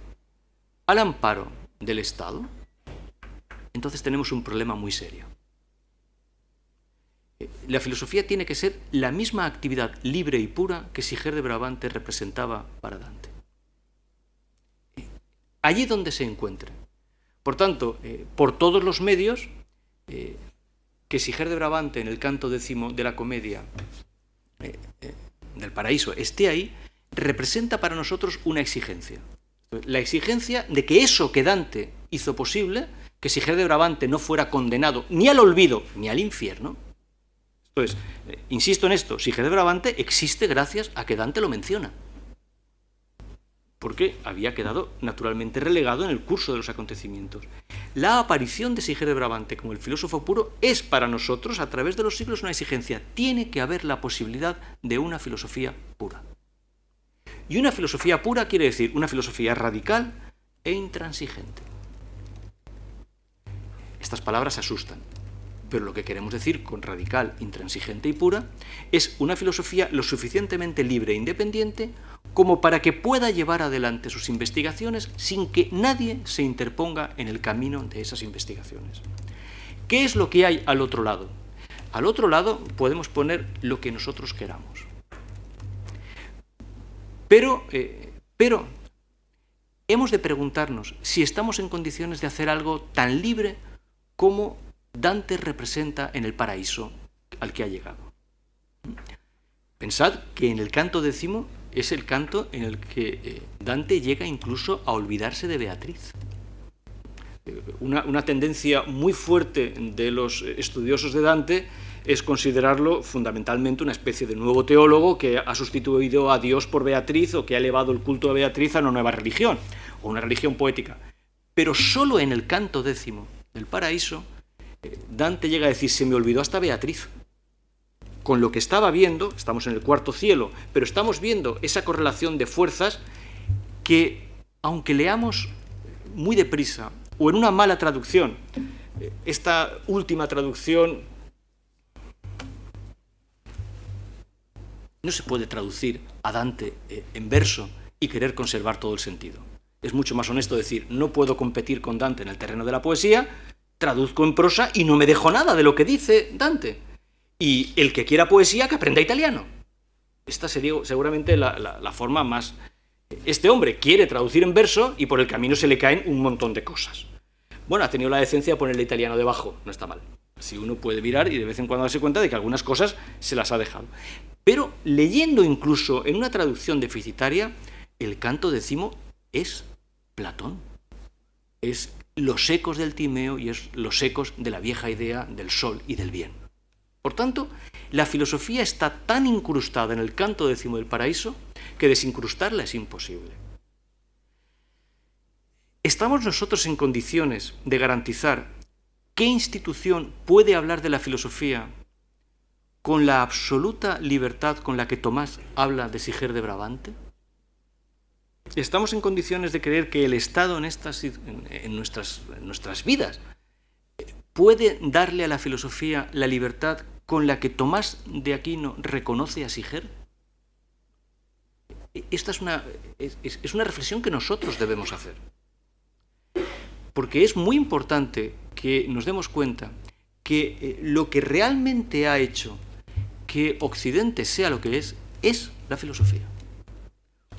al amparo del Estado, entonces tenemos un problema muy serio. La filosofía tiene que ser la misma actividad libre y pura que Siger de Brabante representaba para Dante. Allí donde se encuentre. Por tanto, por todos los medios, que Siger de Brabante en el canto 10º de la comedia del Paraíso esté ahí, representa para nosotros una exigencia. La exigencia de que eso que Dante hizo posible, que Siger de Brabante no fuera condenado ni al olvido ni al infierno. Entonces, insisto en esto, Siger de Brabante existe gracias a que Dante lo menciona, porque había quedado naturalmente relegado en el curso de los acontecimientos. La aparición de Siger de Brabante como el filósofo puro es para nosotros, a través de los siglos, una exigencia. Tiene que haber la posibilidad de una filosofía pura. Y una filosofía pura quiere decir una filosofía radical e intransigente. Estas palabras asustan, pero lo que queremos decir con radical, intransigente y pura es una filosofía lo suficientemente libre e independiente como para que pueda llevar adelante sus investigaciones sin que nadie se interponga en el camino de esas investigaciones. ¿Qué es lo que hay al otro lado? Al otro lado podemos poner lo que nosotros queramos. Pero hemos de preguntarnos si estamos en condiciones de hacer algo tan libre como Dante representa en el paraíso al que ha llegado. Pensad que en el canto 10º es el canto en el que Dante llega incluso a olvidarse de Beatriz. Una tendencia muy fuerte de los estudiosos de Dante es considerarlo fundamentalmente una especie de nuevo teólogo que ha sustituido a Dios por Beatriz o que ha elevado el culto a Beatriz a una nueva religión, o una religión poética. Pero solo en el canto 10º del Paraíso, Dante llega a decir, se me olvidó hasta Beatriz. Con lo que estaba viendo, estamos en el cuarto cielo, pero estamos viendo esa correlación de fuerzas que, aunque leamos muy deprisa, o en una mala traducción, esta última traducción no se puede traducir a Dante en verso y querer conservar todo el sentido. Es mucho más honesto decir, no puedo competir con Dante en el terreno de la poesía, traduzco en prosa y no me dejo nada de lo que dice Dante. Y el que quiera poesía, que aprenda italiano. Esta sería seguramente la forma más... Este hombre quiere traducir en verso y por el camino se le caen un montón de cosas. Bueno, ha tenido la decencia de ponerle italiano debajo, no está mal. Así uno puede mirar y de vez en cuando darse cuenta de que algunas cosas se las ha dejado. Pero leyendo incluso en una traducción deficitaria, el canto 10º es Platón. Es los ecos del Timeo y es los ecos de la vieja idea del sol y del bien. Por tanto, la filosofía está tan incrustada en el canto 10º del Paraíso que desincrustarla es imposible. ¿Estamos nosotros en condiciones de garantizar qué institución puede hablar de la filosofía con la absoluta libertad con la que Tomás habla de Siger de Brabante? ¿Estamos en condiciones de creer que el Estado en nuestras vidas puede darle a la filosofía la libertad con la que Tomás de Aquino reconoce a Siger? Esta es una reflexión que nosotros debemos hacer. Porque es muy importante que nos demos cuenta que lo que realmente ha hecho que Occidente sea lo que es la filosofía.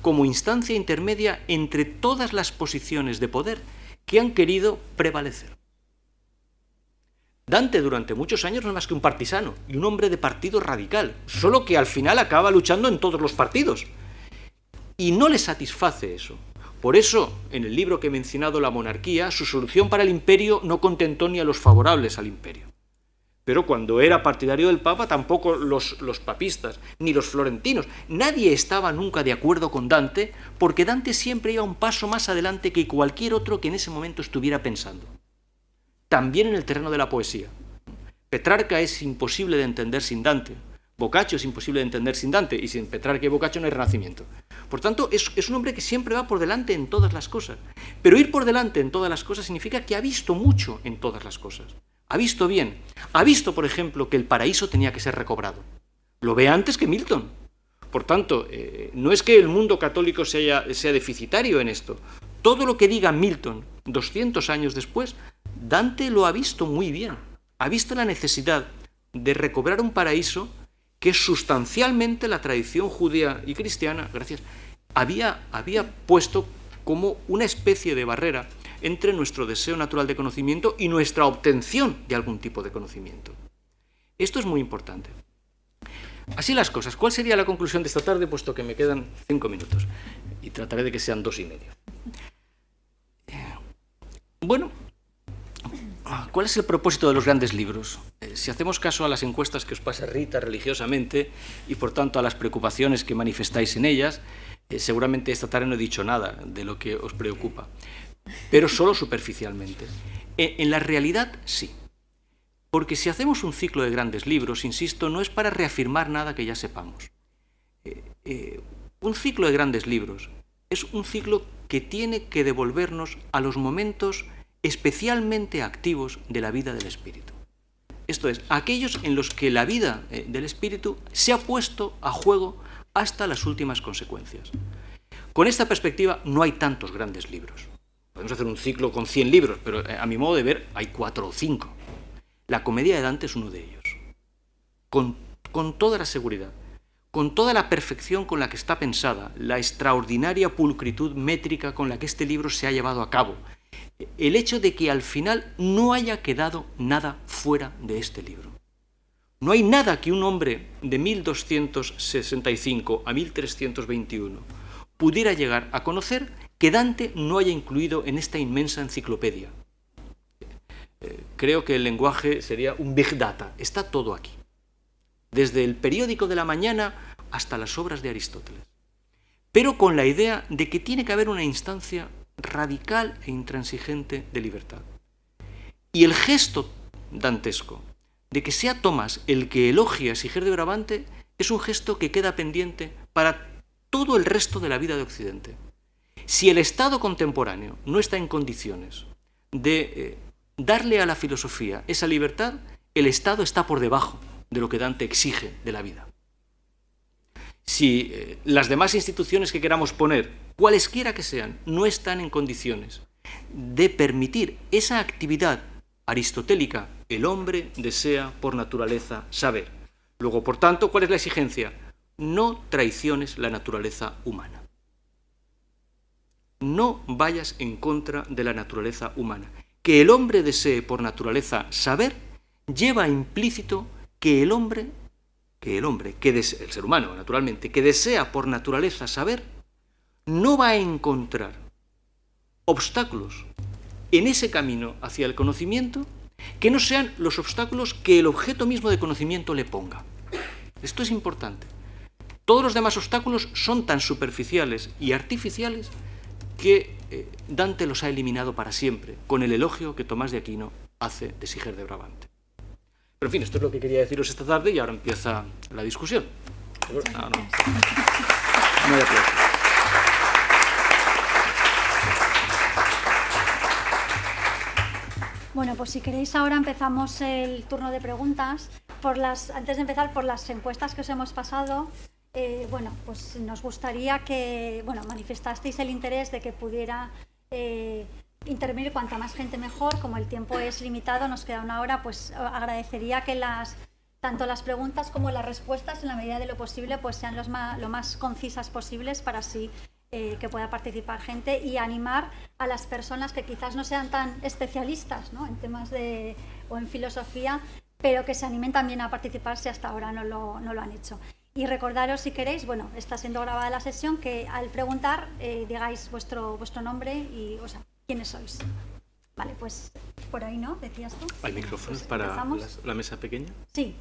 Como instancia intermedia entre todas las posiciones de poder que han querido prevalecer. Dante durante muchos años no es más que un partisano y un hombre de partido radical, solo que al final acaba luchando en todos los partidos. Y no le satisface eso. Por eso, en el libro que he mencionado, La monarquía, su solución para el imperio no contentó ni a los favorables al imperio. Pero cuando era partidario del Papa, tampoco los papistas, ni los florentinos. Nadie estaba nunca de acuerdo con Dante, porque Dante siempre iba un paso más adelante que cualquier otro que en ese momento estuviera pensando. También en el terreno de la poesía. Petrarca es imposible de entender sin Dante. Boccaccio es imposible de entender sin Dante, y sin Petrarca y Boccaccio no hay Renacimiento. Por tanto, es un hombre que siempre va por delante en todas las cosas. Pero ir por delante en todas las cosas significa que ha visto mucho en todas las cosas. Ha visto bien. Ha visto, por ejemplo, que el paraíso tenía que ser recobrado. Lo ve antes que Milton. Por tanto, no es que el mundo católico sea deficitario en esto. Todo lo que diga Milton 200 años después, Dante lo ha visto muy bien. Ha visto la necesidad de recobrar un paraíso que sustancialmente la tradición judía y cristiana, había puesto como una especie de barrera entre nuestro deseo natural de conocimiento y nuestra obtención de algún tipo de conocimiento. Esto es muy importante. Así las cosas. ¿Cuál sería la conclusión de esta tarde, puesto que me quedan 5 minutos? Y trataré de que sean 2 y medio. Bueno, ¿cuál es el propósito de los grandes libros? Si hacemos caso a las encuestas que os pasa Rita religiosamente y por tanto a las preocupaciones que manifestáis en ellas, seguramente esta tarde no he dicho nada de lo que os preocupa, pero solo superficialmente. En la realidad, sí. Porque si hacemos un ciclo de grandes libros, insisto, no es para reafirmar nada que ya sepamos. Un ciclo de grandes libros es un ciclo que tiene que devolvernos a los momentos especialmente activos de la vida del espíritu. Esto es, aquellos en los que la vida del espíritu se ha puesto a juego hasta las últimas consecuencias. Con esta perspectiva no hay tantos grandes libros. Podemos hacer un ciclo con 100 libros, pero a mi modo de ver hay 4 o 5. La comedia de Dante es uno de ellos. Con toda la seguridad, con toda la perfección con la que está pensada, la extraordinaria pulcritud métrica con la que este libro se ha llevado a cabo, el hecho de que al final no haya quedado nada fuera de este libro. No hay nada que un hombre de 1265 a 1321 pudiera llegar a conocer que Dante no haya incluido en esta inmensa enciclopedia. Creo que el lenguaje sería un big data. Está todo aquí. Desde el periódico de la mañana hasta las obras de Aristóteles. Pero con la idea de que tiene que haber una instancia radical e intransigente de libertad. Y el gesto dantesco de que sea Tomás el que elogia a Siger de Brabante es un gesto que queda pendiente para todo el resto de la vida de Occidente. Si el Estado contemporáneo no está en condiciones de darle a la filosofía esa libertad, el Estado está por debajo de lo que Dante exige de la vida. Si las demás instituciones que queramos poner, cualesquiera que sean, no están en condiciones de permitir esa actividad aristotélica, el hombre desea por naturaleza saber. Luego, por tanto, ¿cuál es la exigencia? No traiciones la naturaleza humana. No vayas en contra de la naturaleza humana. Que el hombre desee por naturaleza saber lleva implícito que el ser humano, naturalmente, que desea por naturaleza saber, no va a encontrar obstáculos en ese camino hacia el conocimiento que no sean los obstáculos que el objeto mismo de conocimiento le ponga. Esto es importante. Todos los demás obstáculos son tan superficiales y artificiales que Dante los ha eliminado para siempre, con el elogio que Tomás de Aquino hace de Siger de Brabante. Pero en fin, esto es lo que quería deciros esta tarde y ahora empieza la discusión. No hay aplauso. Bueno, pues si queréis ahora empezamos el turno de preguntas. Antes de empezar, por las encuestas que os hemos pasado, bueno, pues nos gustaría que manifestasteis el interés de que pudiera intervenir cuanta más gente mejor. Como el tiempo es limitado, nos queda 1 hora, pues agradecería que tanto las preguntas como las respuestas, en la medida de lo posible, pues sean lo más concisas posibles para así que pueda participar gente y animar a las personas que quizás no sean tan especialistas, ¿no?, en temas o en filosofía, pero que se animen también a participar si hasta ahora no lo han hecho. Y recordaros, si queréis, bueno, está siendo grabada la sesión, que al preguntar digáis vuestro nombre y, quiénes sois. Vale, pues por ahí, ¿no? Decías tú. ¿Hay micrófonos Pues para empezamos. la mesa pequeña? Sí.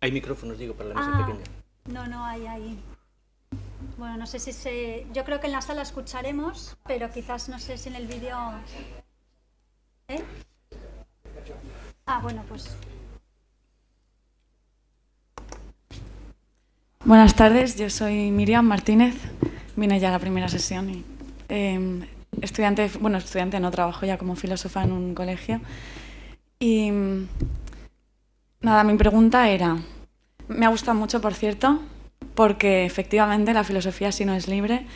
¿Hay micrófonos, digo, para la mesa pequeña? No hay. Bueno, no sé si se... Yo creo que en la sala escucharemos, pero quizás no sé si en el vídeo... ¿Eh? Bueno, pues... Buenas tardes, yo soy Miriam Martínez, vine ya a la primera sesión y estudiante, no, trabajo ya como filósofa en un colegio. Y nada, mi pregunta era, me ha gustado mucho, por cierto, porque efectivamente la filosofía sí no es libre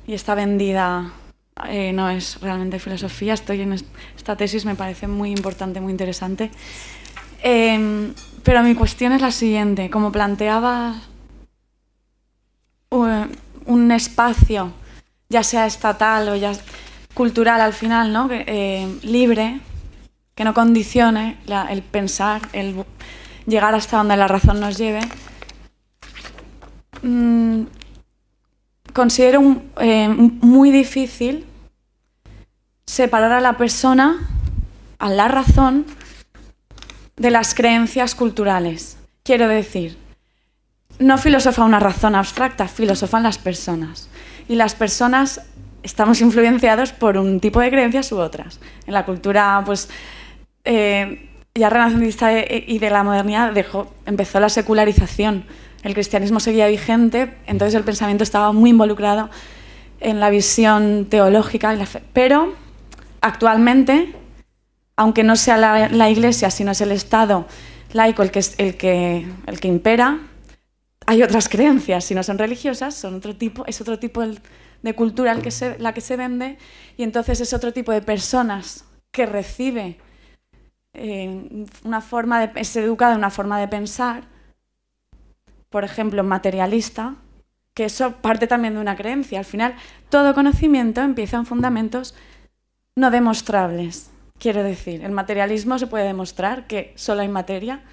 y está vendida, no es realmente filosofía. Estoy en esta tesis, me parece muy importante, muy interesante. Pero mi cuestión es la siguiente, como planteaba un espacio, ya sea estatal o ya cultural al final, ¿no? Libre, que no condicione el pensar, el llegar hasta donde la razón nos lleve. Considero muy difícil separar a la persona, a la razón, de las creencias culturales. Quiero decir, no filosofa una razón abstracta, filosofan las personas. Y las personas estamos influenciados por un tipo de creencias u otras. En la cultura, pues, ya renacentista y de la modernidad empezó la secularización. El cristianismo seguía vigente, entonces el pensamiento estaba muy involucrado en la visión teológica y la fe. Pero actualmente, aunque no sea la Iglesia, sino es el Estado laico el que impera, hay otras creencias, si no son religiosas, es otro tipo de cultura la que se vende, y entonces es otro tipo de personas que recibe es educada en una forma de pensar, por ejemplo, materialista, que eso parte también de una creencia. Al final, todo conocimiento empieza en fundamentos no demostrables. Quiero decir, el materialismo se puede demostrar, que solo hay materia,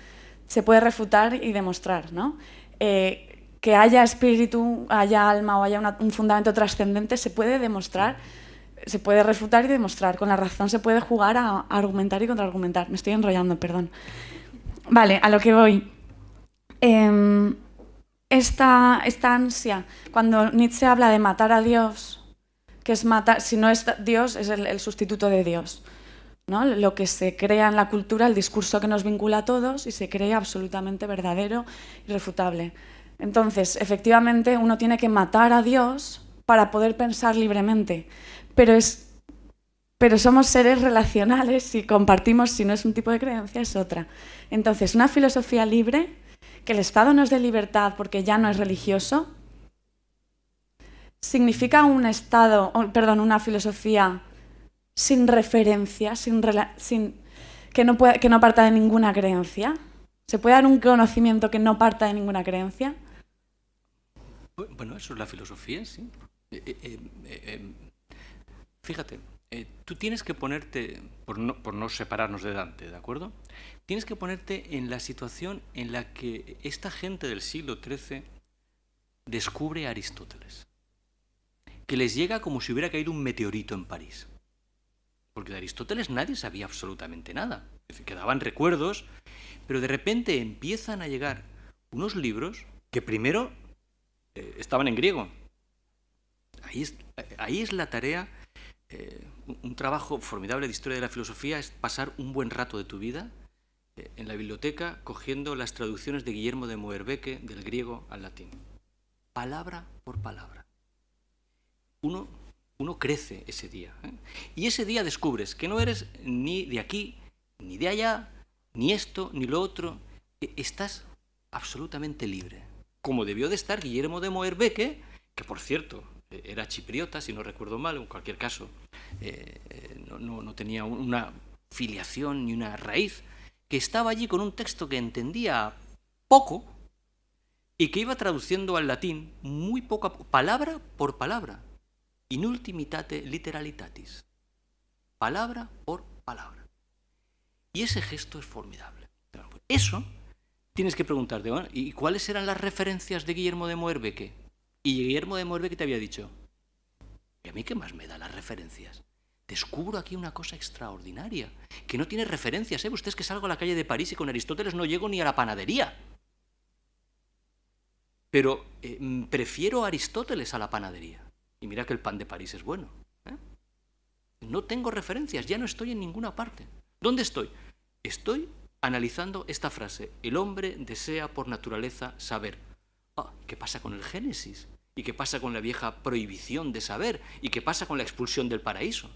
se puede refutar y demostrar, ¿no? Que haya espíritu, haya alma o haya un fundamento trascendente, se puede demostrar, se puede refutar y demostrar. Con la razón se puede jugar a argumentar y contraargumentar. Me estoy enrollando, perdón. Vale, a lo que voy. Esta ansia, cuando Nietzsche habla de matar a Dios, que es matar, si no es Dios, es el sustituto de Dios, ¿no? Lo que se crea en la cultura, el discurso que nos vincula a todos y se cree absolutamente verdadero, irrefutable. Entonces, efectivamente, uno tiene que matar a Dios para poder pensar libremente, pero somos seres relacionales y compartimos, si no es un tipo de creencia, es otra. Entonces, una filosofía libre, que el Estado nos dé libertad porque ya no es religioso, significa una filosofía sin referencia, que no parta de ninguna creencia. ¿Se puede dar un conocimiento que no parta de ninguna creencia? Bueno, eso es la filosofía, sí. Fíjate, tú tienes que ponerte, por no separarnos de Dante, ¿de acuerdo? Tienes que ponerte en la situación en la que esta gente del siglo XIII descubre a Aristóteles, que les llega como si hubiera caído un meteorito en París. Porque de Aristóteles nadie sabía absolutamente nada. Es decir, quedaban recuerdos, pero de repente empiezan a llegar unos libros que primero estaban en griego. Ahí es la tarea, un trabajo formidable de historia de la filosofía, es pasar un buen rato de tu vida en la biblioteca cogiendo las traducciones de Guillermo de Moerbeke del griego al latín. Palabra por palabra. Uno crece ese día, ¿eh? Y ese día descubres que no eres ni de aquí, ni de allá, ni esto, ni lo otro. Estás absolutamente libre. Como debió de estar Guillermo de Moerbeke, que por cierto era chipriota, si no recuerdo mal, en cualquier caso no tenía una filiación ni una raíz, que estaba allí con un texto que entendía poco y que iba traduciendo al latín muy poco, palabra por palabra. In ultimitate literalitatis. Palabra por palabra. Y ese gesto es formidable. Eso tienes que preguntarte, bueno, ¿y cuáles eran las referencias de Guillermo de Moerbeke? Y Guillermo de Moerbeke te había dicho, ¿y a mí qué más me da las referencias? descubro aquí una cosa extraordinaria, que no tiene referencias. Usted es que salgo a la calle de París y con Aristóteles no llego ni a la panadería. Pero prefiero a Aristóteles a la panadería. Y mira que el pan de París es bueno. No tengo referencias, ya no estoy en ninguna parte. ¿Dónde estoy? Estoy analizando esta frase: el hombre desea por naturaleza saber. ¿Qué pasa con el Génesis? ¿Y qué pasa con la vieja prohibición de saber? ¿Y qué pasa con la expulsión del paraíso?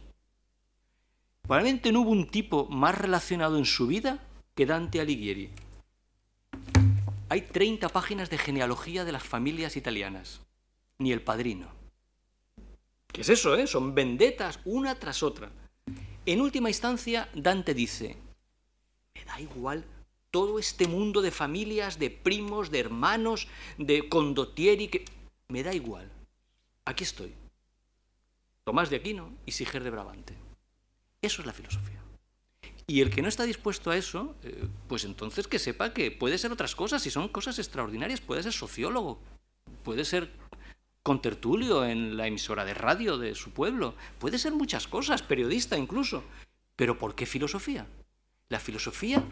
Probablemente no hubo un tipo más relacionado en su vida que Dante Alighieri. Hay 30 páginas de genealogía de las familias italianas. Ni El Padrino. ¿Qué es eso, eh? Son vendetas una tras otra. En última instancia, Dante dice: me da igual todo este mundo de familias, de primos, de hermanos, de condottieri, que... me da igual. Aquí estoy. Tomás de Aquino y Siger de Brabante. Eso es la filosofía. Y el que no está dispuesto a eso, pues entonces que sepa que puede ser otras cosas, y son cosas extraordinarias. Puede ser sociólogo, puede ser contertulio en la emisora de radio de su pueblo, puede ser muchas cosas, periodista incluso. ¿Pero por qué filosofía? La filosofía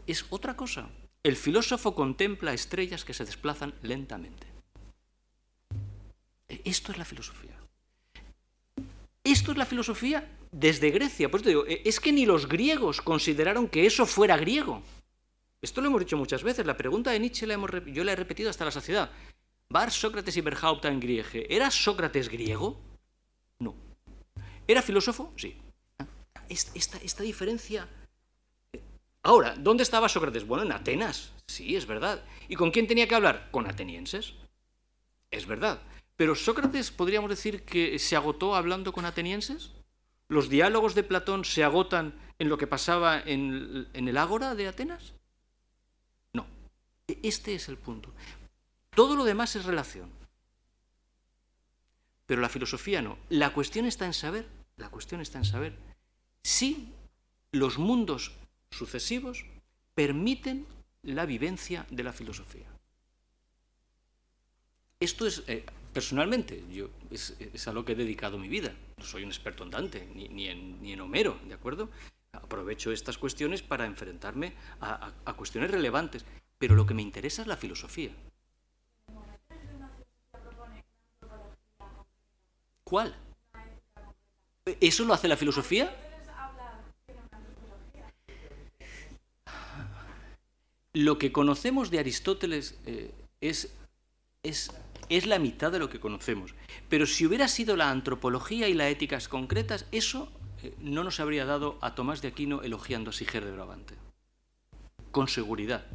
es otra cosa. El filósofo contempla estrellas que se desplazan lentamente. Esto es la filosofía. Esto es la filosofía desde Grecia. Pues te digo, es que ni los griegos consideraron que eso fuera griego. Esto lo hemos dicho muchas veces. La pregunta de Nietzsche yo la he repetido hasta la saciedad. Var Sócrates überhaupt ein Grieche. ¿Era Sócrates griego? No. ¿Era filósofo? Sí. Esta diferencia... Ahora, ¿dónde estaba Sócrates? Bueno, en Atenas. Sí, es verdad. ¿Y con quién tenía que hablar? Con atenienses. Es verdad. Pero Sócrates, ¿podríamos decir que se agotó hablando con atenienses? ¿Los diálogos de Platón se agotan en lo que pasaba en el ágora de Atenas? No. Este es el punto. Todo lo demás es relación. Pero la filosofía no. La cuestión está en saber si los mundos sucesivos permiten la vivencia de la filosofía. Esto es... Personalmente, es a lo que he dedicado mi vida. No soy un experto en Dante, ni en Homero, ¿de acuerdo? Aprovecho estas cuestiones para enfrentarme a cuestiones relevantes, pero lo que me interesa es la filosofía. ¿Cuál? ¿Eso lo hace la filosofía? Lo que conocemos de Aristóteles es la mitad de lo que conocemos. Pero si hubiera sido la antropología y las éticas concretas, eso no nos habría dado a Tomás de Aquino elogiando a Siger de Brabante. Con seguridad.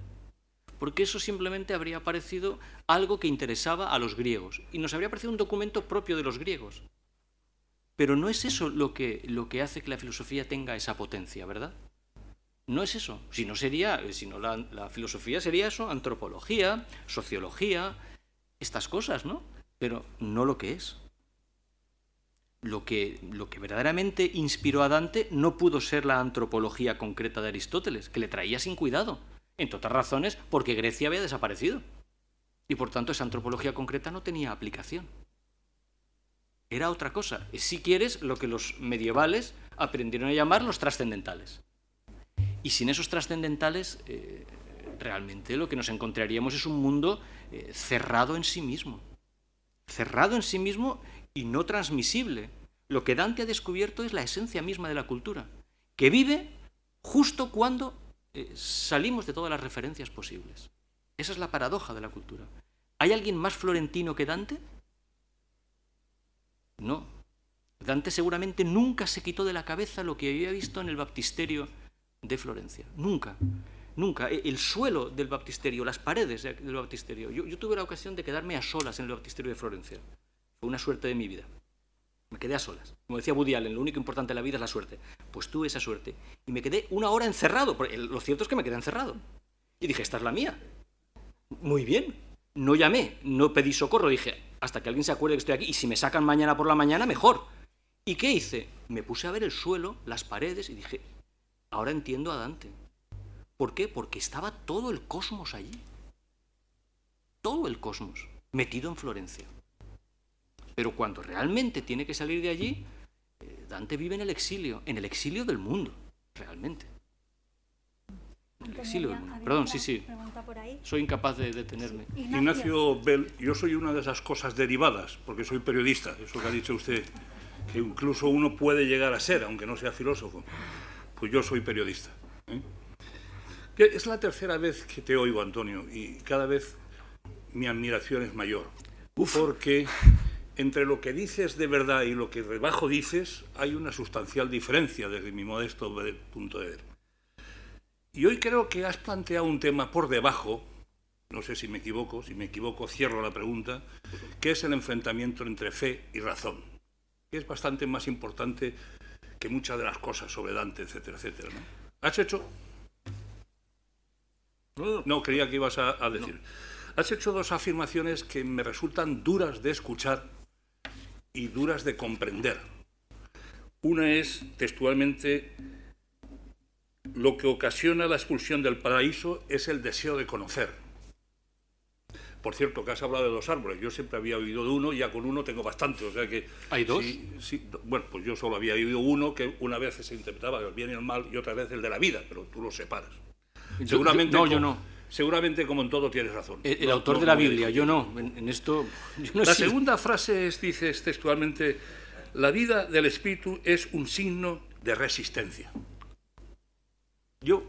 Porque eso simplemente habría parecido algo que interesaba a los griegos. Y nos habría parecido un documento propio de los griegos. Pero no es eso lo que hace que la filosofía tenga esa potencia, ¿verdad? No es eso. Si no, la filosofía sería eso, antropología, sociología... estas cosas, ¿no? Pero no lo que es. Lo que verdaderamente inspiró a Dante no pudo ser la antropología concreta de Aristóteles, que le traía sin cuidado, entre otras razones porque Grecia había desaparecido. Y por tanto esa antropología concreta no tenía aplicación. Era otra cosa. Si quieres, lo que los medievales aprendieron a llamar los trascendentales. Y sin esos trascendentales... realmente lo que nos encontraríamos es un mundo cerrado en sí mismo y no transmisible. Lo que Dante ha descubierto es la esencia misma de la cultura, que vive justo cuando salimos de todas las referencias posibles. Esa es la paradoja de la cultura. ¿Hay alguien más florentino que Dante? No. Dante seguramente nunca se quitó de la cabeza lo que había visto en el baptisterio de Florencia. Nunca. Nunca. El suelo del baptisterio, las paredes del baptisterio. Yo tuve la ocasión de quedarme a solas en el baptisterio de Florencia. Fue una suerte de mi vida. Me quedé a solas. Como decía Woody Allen, lo único importante en la vida es la suerte. Pues tuve esa suerte. Y me quedé una hora encerrado. Lo cierto es que me quedé encerrado. Y dije, esta es la mía. Muy bien. No llamé, no pedí socorro. Dije, hasta que alguien se acuerde que estoy aquí. Y si me sacan mañana por la mañana, mejor. ¿Y qué hice? Me puse a ver el suelo, las paredes, y dije, ahora entiendo a Dante. ¿Por qué? Porque estaba todo el cosmos allí. Todo el cosmos, metido en Florencia. Pero cuando realmente tiene que salir de allí, Dante vive en el exilio del mundo, realmente. En el exilio del mundo. Perdón, sí. Soy incapaz de detenerme. Sí. Ignacio Bell, yo soy una de esas cosas derivadas, porque soy periodista, eso que ha dicho usted, que incluso uno puede llegar a ser, aunque no sea filósofo. Pues yo soy periodista. Que es la tercera vez que te oigo, Antonio, y cada vez mi admiración es mayor. Porque entre lo que dices de verdad y lo que debajo dices hay una sustancial diferencia desde mi modesto punto de ver. Y hoy creo que has planteado un tema por debajo, no sé si me equivoco cierro la pregunta, que es el enfrentamiento entre fe y razón, que es bastante más importante que muchas de las cosas sobre Dante, etcétera, etcétera, ¿no? ¿Has hecho? No, creía que ibas a decir. No. Has hecho dos afirmaciones que me resultan duras de escuchar y duras de comprender. Una es, textualmente, lo que ocasiona la expulsión del paraíso es el deseo de conocer. Por cierto, que has hablado de 2 árboles. Yo siempre había oído de uno, y ya con uno tengo bastante. O sea que, ¿hay 2? Sí, bueno, pues yo solo había oído uno, que una vez se interpretaba el bien y el mal y otra vez el de la vida, pero tú lo separas. Seguramente, yo no. Seguramente, como en todo, tienes razón. El autor de la Biblia, yo no. En esto... Yo no la sé. Segunda frase dices textualmente, la vida del espíritu es un signo de resistencia. Yo,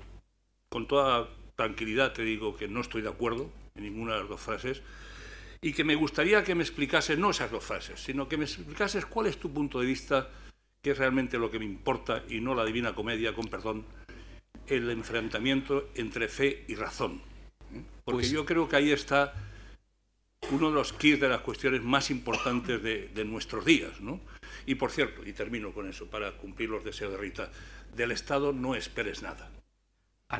con toda tranquilidad, te digo que no estoy de acuerdo en ninguna de las 2 frases y que me gustaría que me explicases, no esas 2 frases, sino que me explicases cuál es tu punto de vista, que es realmente lo que me importa y no la Divina Comedia, con perdón, el enfrentamiento entre fe y razón. Porque yo creo que ahí está uno de los keys de las cuestiones más importantes de nuestros días, ¿no? Y por cierto, y termino con eso, para cumplir los deseos de Rita, del Estado no esperes nada.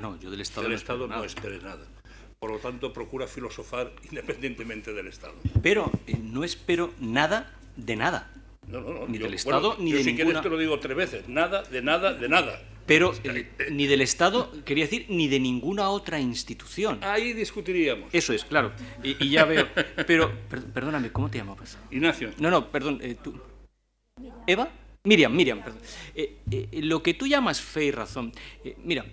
No, yo del Estado no esperes nada. Por lo tanto, procura filosofar independientemente del Estado. Pero no espero nada de nada. No. Ni del Estado, ni de ninguna... Si quieres te lo digo 3 veces. Nada, de nada, de nada. Pero ni del Estado, quería decir, ni de ninguna otra institución. Ahí discutiríamos. Eso es, claro. Y ya veo. Pero, perdóname, ¿cómo te llamas? Ignacio. No, perdón. ¿Tú? ¿Eva? Miriam, perdón. Lo que tú llamas fe y razón... mira...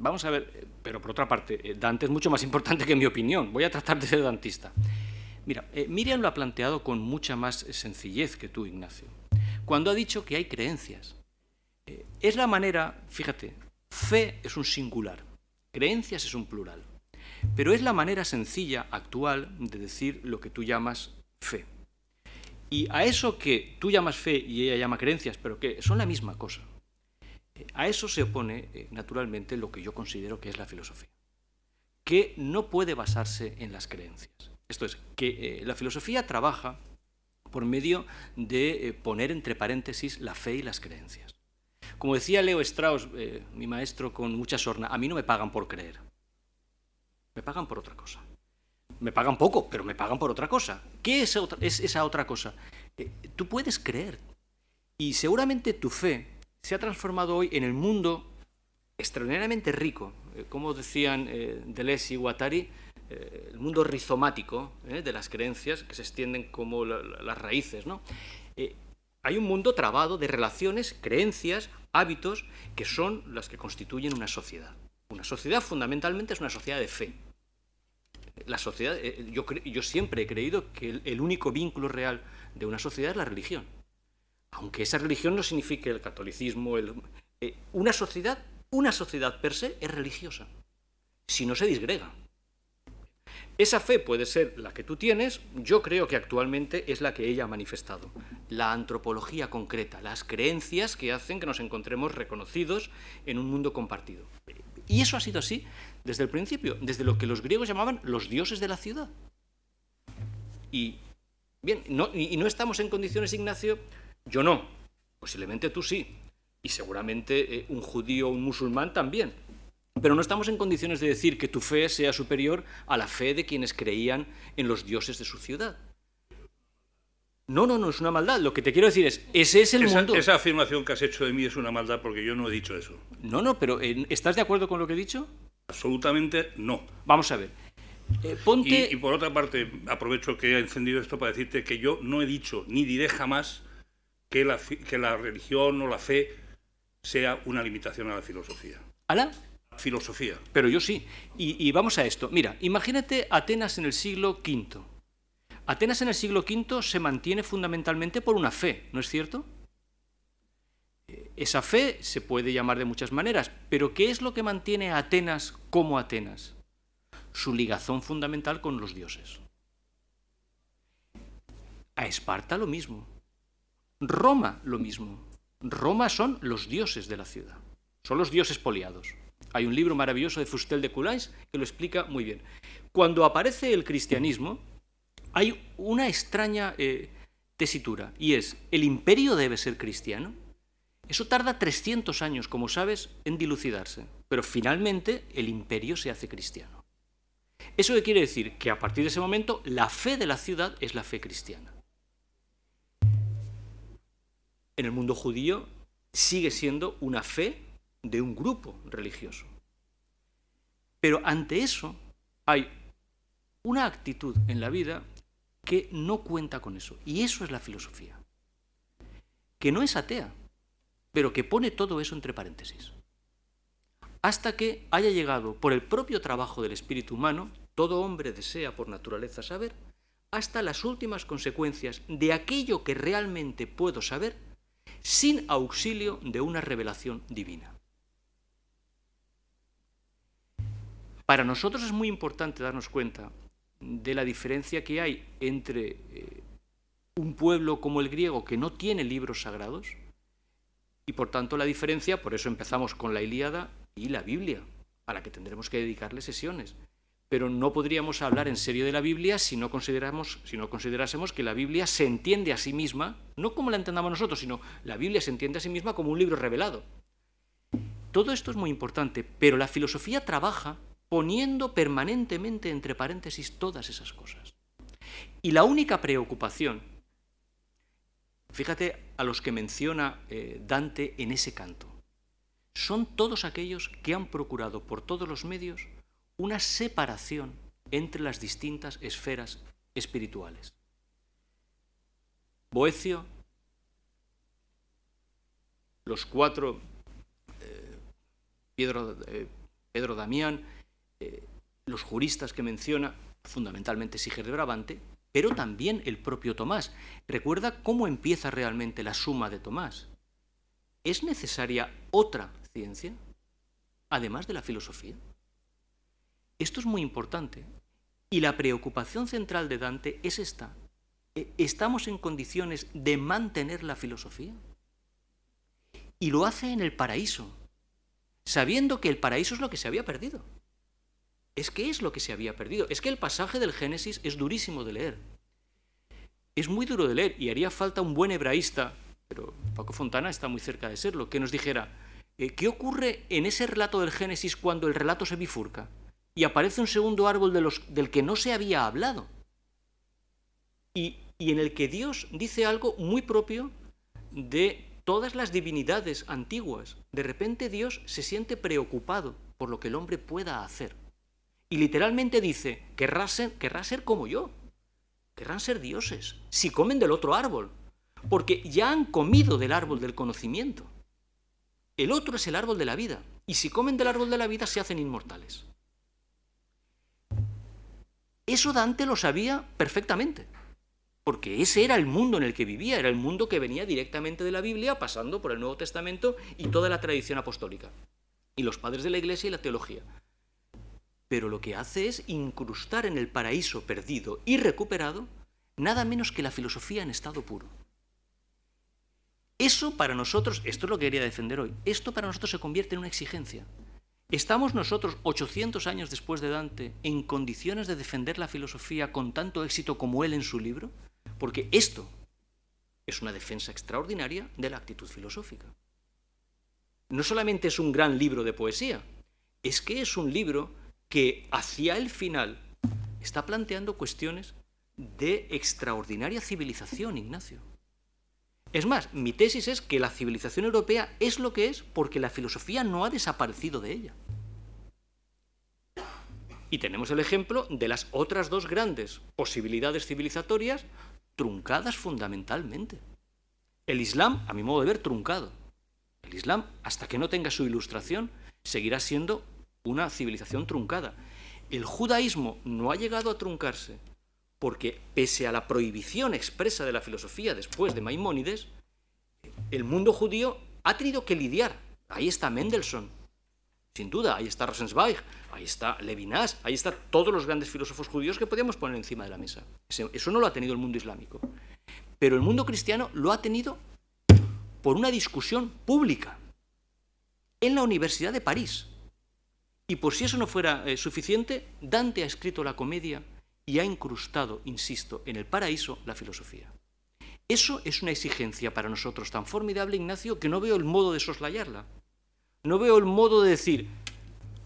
Vamos a ver, pero por otra parte, Dante es mucho más importante que mi opinión. Voy a tratar de ser dantista. Mira, Miriam lo ha planteado con mucha más sencillez que tú, Ignacio, cuando ha dicho que hay creencias. Es la manera, fíjate, fe es un singular, creencias es un plural, pero es la manera sencilla, actual, de decir lo que tú llamas fe. Y a eso que tú llamas fe y ella llama creencias, pero que son la misma cosa, a eso se opone, naturalmente, lo que yo considero que es la filosofía, que no puede basarse en las creencias. Esto es, que la filosofía trabaja por medio de poner entre paréntesis la fe y las creencias. Como decía Leo Strauss, mi maestro con mucha sorna, a mí no me pagan por creer, me pagan por otra cosa. Me pagan poco, pero me pagan por otra cosa. ¿Qué es esa otra cosa? Tú puedes creer, y seguramente tu fe se ha transformado hoy en el mundo extraordinariamente rico, como decían Deleuze y Guattari, el mundo rizomático de las creencias que se extienden como las raíces, ¿no? Hay un mundo trabado de relaciones, creencias, hábitos, que son las que constituyen una sociedad. Una sociedad fundamentalmente es una sociedad de fe. La sociedad, yo siempre he creído que el único vínculo real de una sociedad es la religión. Aunque esa religión no signifique el catolicismo, una sociedad per se es religiosa, si no se disgrega. Esa fe puede ser la que tú tienes, yo creo que actualmente es la que ella ha manifestado. La antropología concreta, las creencias que hacen que nos encontremos reconocidos en un mundo compartido. Y eso ha sido así desde el principio, desde lo que los griegos llamaban los dioses de la ciudad. Y bien, no estamos en condiciones, Ignacio. Yo no, posiblemente tú sí, y seguramente un judío o un musulmán también, pero no estamos en condiciones de decir que tu fe sea superior a la fe de quienes creían en los dioses de su ciudad. No es una maldad, lo que te quiero decir es, ese es el mundo. Esa afirmación que has hecho de mí es una maldad porque yo no he dicho eso. No, pero ¿estás de acuerdo con lo que he dicho? Absolutamente no. Vamos a ver. Ponte... Y por otra parte, aprovecho que he encendido esto para decirte que yo no he dicho, ni diré jamás, que la religión o la fe sea una limitación a la filosofía. ¿A la? Filosofía. Pero yo sí. Y vamos a esto. Mira, imagínate Atenas en el siglo V. Atenas en el siglo V se mantiene fundamentalmente por una fe, ¿no es cierto? Esa fe se puede llamar de muchas maneras, pero ¿qué es lo que mantiene a Atenas como Atenas? Su ligazón fundamental con los dioses. A Esparta lo mismo. Roma lo mismo. Roma son los dioses de la ciudad. Son los dioses poliados. Hay un libro maravilloso de Fustel de Coulanges que lo explica muy bien. Cuando aparece el cristianismo, hay una extraña tesitura, y es, ¿el imperio debe ser cristiano? Eso tarda 300 años, como sabes, en dilucidarse, pero finalmente el imperio se hace cristiano. ¿Eso qué quiere decir? Que a partir de ese momento la fe de la ciudad es la fe cristiana. En el mundo judío sigue siendo una fe de un grupo religioso. Pero ante eso hay una actitud en la vida que no cuenta con eso, y eso es la filosofía, que no es atea, pero que pone todo eso entre paréntesis. Hasta que haya llegado, por el propio trabajo del espíritu humano, todo hombre desea por naturaleza saber, hasta las últimas consecuencias de aquello que realmente puedo saber, sin auxilio de una revelación divina. Para nosotros es muy importante darnos cuenta de la diferencia que hay entre un pueblo como el griego que no tiene libros sagrados y por tanto la diferencia, por eso empezamos con la Ilíada y la Biblia, a la que tendremos que dedicarle sesiones. Pero no podríamos hablar en serio de la Biblia si no considerásemos que la Biblia se entiende a sí misma, no como la entendamos nosotros, sino la Biblia se entiende a sí misma como un libro revelado. Todo esto es muy importante, pero la filosofía trabaja poniendo permanentemente entre paréntesis todas esas cosas. Y la única preocupación, fíjate a los que menciona Dante en ese canto, son todos aquellos que han procurado por todos los medios una separación entre las distintas esferas espirituales. Boecio, los cuatro, Pedro Damián, los juristas que menciona, fundamentalmente Siger de Brabante, pero también el propio Tomás. Recuerda cómo empieza realmente la Suma de Tomás. ¿Es necesaria otra ciencia, además de la filosofía? Esto es muy importante. Y la preocupación central de Dante es esta. ¿Estamos en condiciones de mantener la filosofía? Y lo hace en el paraíso, sabiendo que el paraíso es lo que se había perdido. Es que es lo que se había perdido. Es que el pasaje del Génesis es durísimo de leer. Es muy duro de leer y haría falta un buen hebraísta, pero Paco Fontana está muy cerca de serlo, que nos dijera, ¿qué ocurre en ese relato del Génesis cuando el relato se bifurca y aparece un segundo árbol del que no se había hablado? Y en el que Dios dice algo muy propio de todas las divinidades antiguas. De repente Dios se siente preocupado por lo que el hombre pueda hacer. Y literalmente dice, querrá ser como yo, querrán ser dioses, si comen del otro árbol, porque ya han comido del árbol del conocimiento. El otro es el árbol de la vida, y si comen del árbol de la vida se hacen inmortales. Eso Dante lo sabía perfectamente, porque ese era el mundo en el que vivía, era el mundo que venía directamente de la Biblia, pasando por el Nuevo Testamento y toda la tradición apostólica, y los padres de la Iglesia y la teología. Pero lo que hace es incrustar en el paraíso perdido y recuperado nada menos que la filosofía en estado puro. Eso para nosotros, esto es lo que quería defender hoy, esto para nosotros se convierte en una exigencia. ¿Estamos nosotros, 800 años después de Dante, en condiciones de defender la filosofía con tanto éxito como él en su libro? Porque esto es una defensa extraordinaria de la actitud filosófica. No solamente es un gran libro de poesía, es que es un libro que hacia el final está planteando cuestiones de extraordinaria civilización, Ignacio. Es más, mi tesis es que la civilización europea es lo que es porque la filosofía no ha desaparecido de ella. Y tenemos el ejemplo de las otras dos grandes posibilidades civilizatorias truncadas fundamentalmente. El Islam, a mi modo de ver, truncado. El Islam, hasta que no tenga su ilustración, seguirá siendo una civilización truncada. El judaísmo no ha llegado a truncarse porque, pese a la prohibición expresa de la filosofía después de Maimónides, el mundo judío ha tenido que lidiar. Ahí está Mendelssohn, sin duda, ahí está Rosenzweig, ahí está Levinas, ahí están todos los grandes filósofos judíos que podíamos poner encima de la mesa. Eso no lo ha tenido el mundo islámico. Pero el mundo cristiano lo ha tenido por una discusión pública en la Universidad de París. Y por si eso no fuera suficiente, Dante ha escrito la comedia y ha incrustado, insisto, en el paraíso la filosofía. Eso es una exigencia para nosotros tan formidable, Ignacio, que no veo el modo de soslayarla. No veo el modo de decir,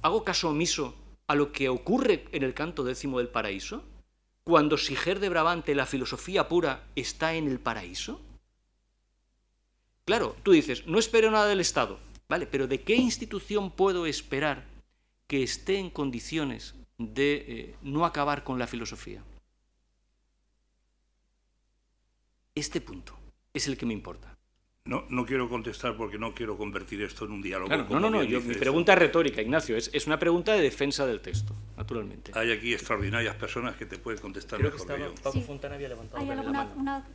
hago caso omiso a lo que ocurre en el canto 10º del paraíso, cuando Siger de Brabante, la filosofía pura, está en el paraíso. Claro, tú dices, no espero nada del Estado, ¿vale? Pero ¿de qué institución puedo esperar que esté en condiciones de no acabar con la filosofía? Este punto es el que me importa. No quiero contestar porque no quiero convertir esto en un diálogo. Claro, mi pregunta es retórica, Ignacio, es una pregunta de defensa del texto, naturalmente. Hay aquí extraordinarias personas que te pueden contestar Creo mejor que que yo. Paco Fontana había levantado ¿Hay la alguna mano.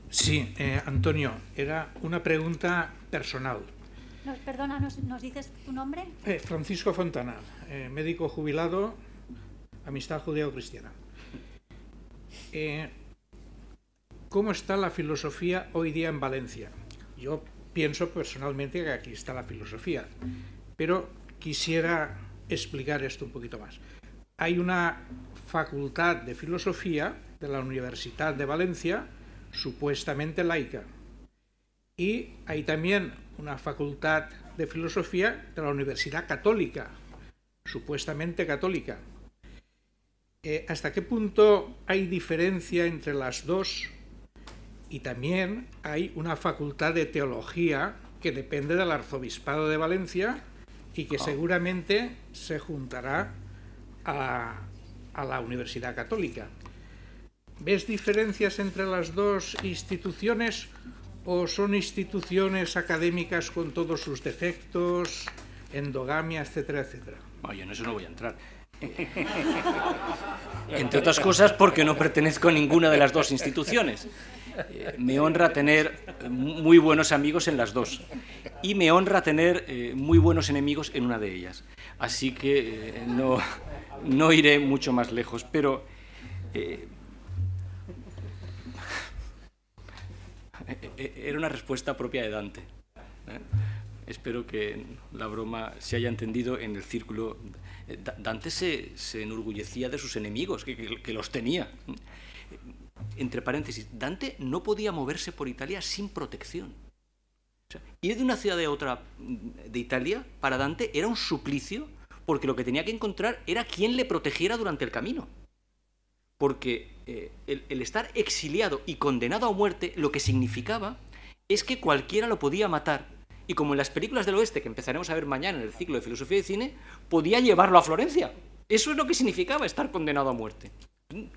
Sí, Antonio, era una pregunta personal. Perdona, ¿nos dices tu nombre? Francisco Fontana, médico jubilado, Amistad Judeo-Cristiana. ¿Cómo está la filosofía hoy día en Valencia? Yo pienso personalmente que aquí está la filosofía, pero quisiera explicar esto un poquito más. Hay una facultad de filosofía de la Universidad de Valencia, supuestamente laica, y hay también una facultad de filosofía de la Universidad Católica, supuestamente católica. ¿Hasta qué punto hay diferencia entre las dos? Y también hay una facultad de teología que depende del Arzobispado de Valencia y que seguramente se juntará a la Universidad Católica. ¿Ves diferencias entre las dos instituciones o son instituciones académicas con todos sus defectos, endogamia, etcétera, etcétera? Yo en eso no voy a entrar. Entre otras cosas porque no pertenezco a ninguna de las dos instituciones. Me honra tener muy buenos amigos en las dos y me honra tener muy buenos enemigos en una de ellas. Así que no iré mucho más lejos, pero era una respuesta propia de Dante. Espero que la broma se haya entendido en el círculo. Dante se enorgullecía de sus enemigos, que los tenía. Entre paréntesis, Dante no podía moverse por Italia sin protección. O sea, ir de una ciudad a otra de Italia, para Dante, era un suplicio, porque lo que tenía que encontrar era quien le protegiera durante el camino. Porque el estar exiliado y condenado a muerte, lo que significaba es que cualquiera lo podía matar. Y como en las películas del oeste, que empezaremos a ver mañana en el ciclo de filosofía y cine, podía llevarlo a Florencia. Eso es lo que significaba estar condenado a muerte.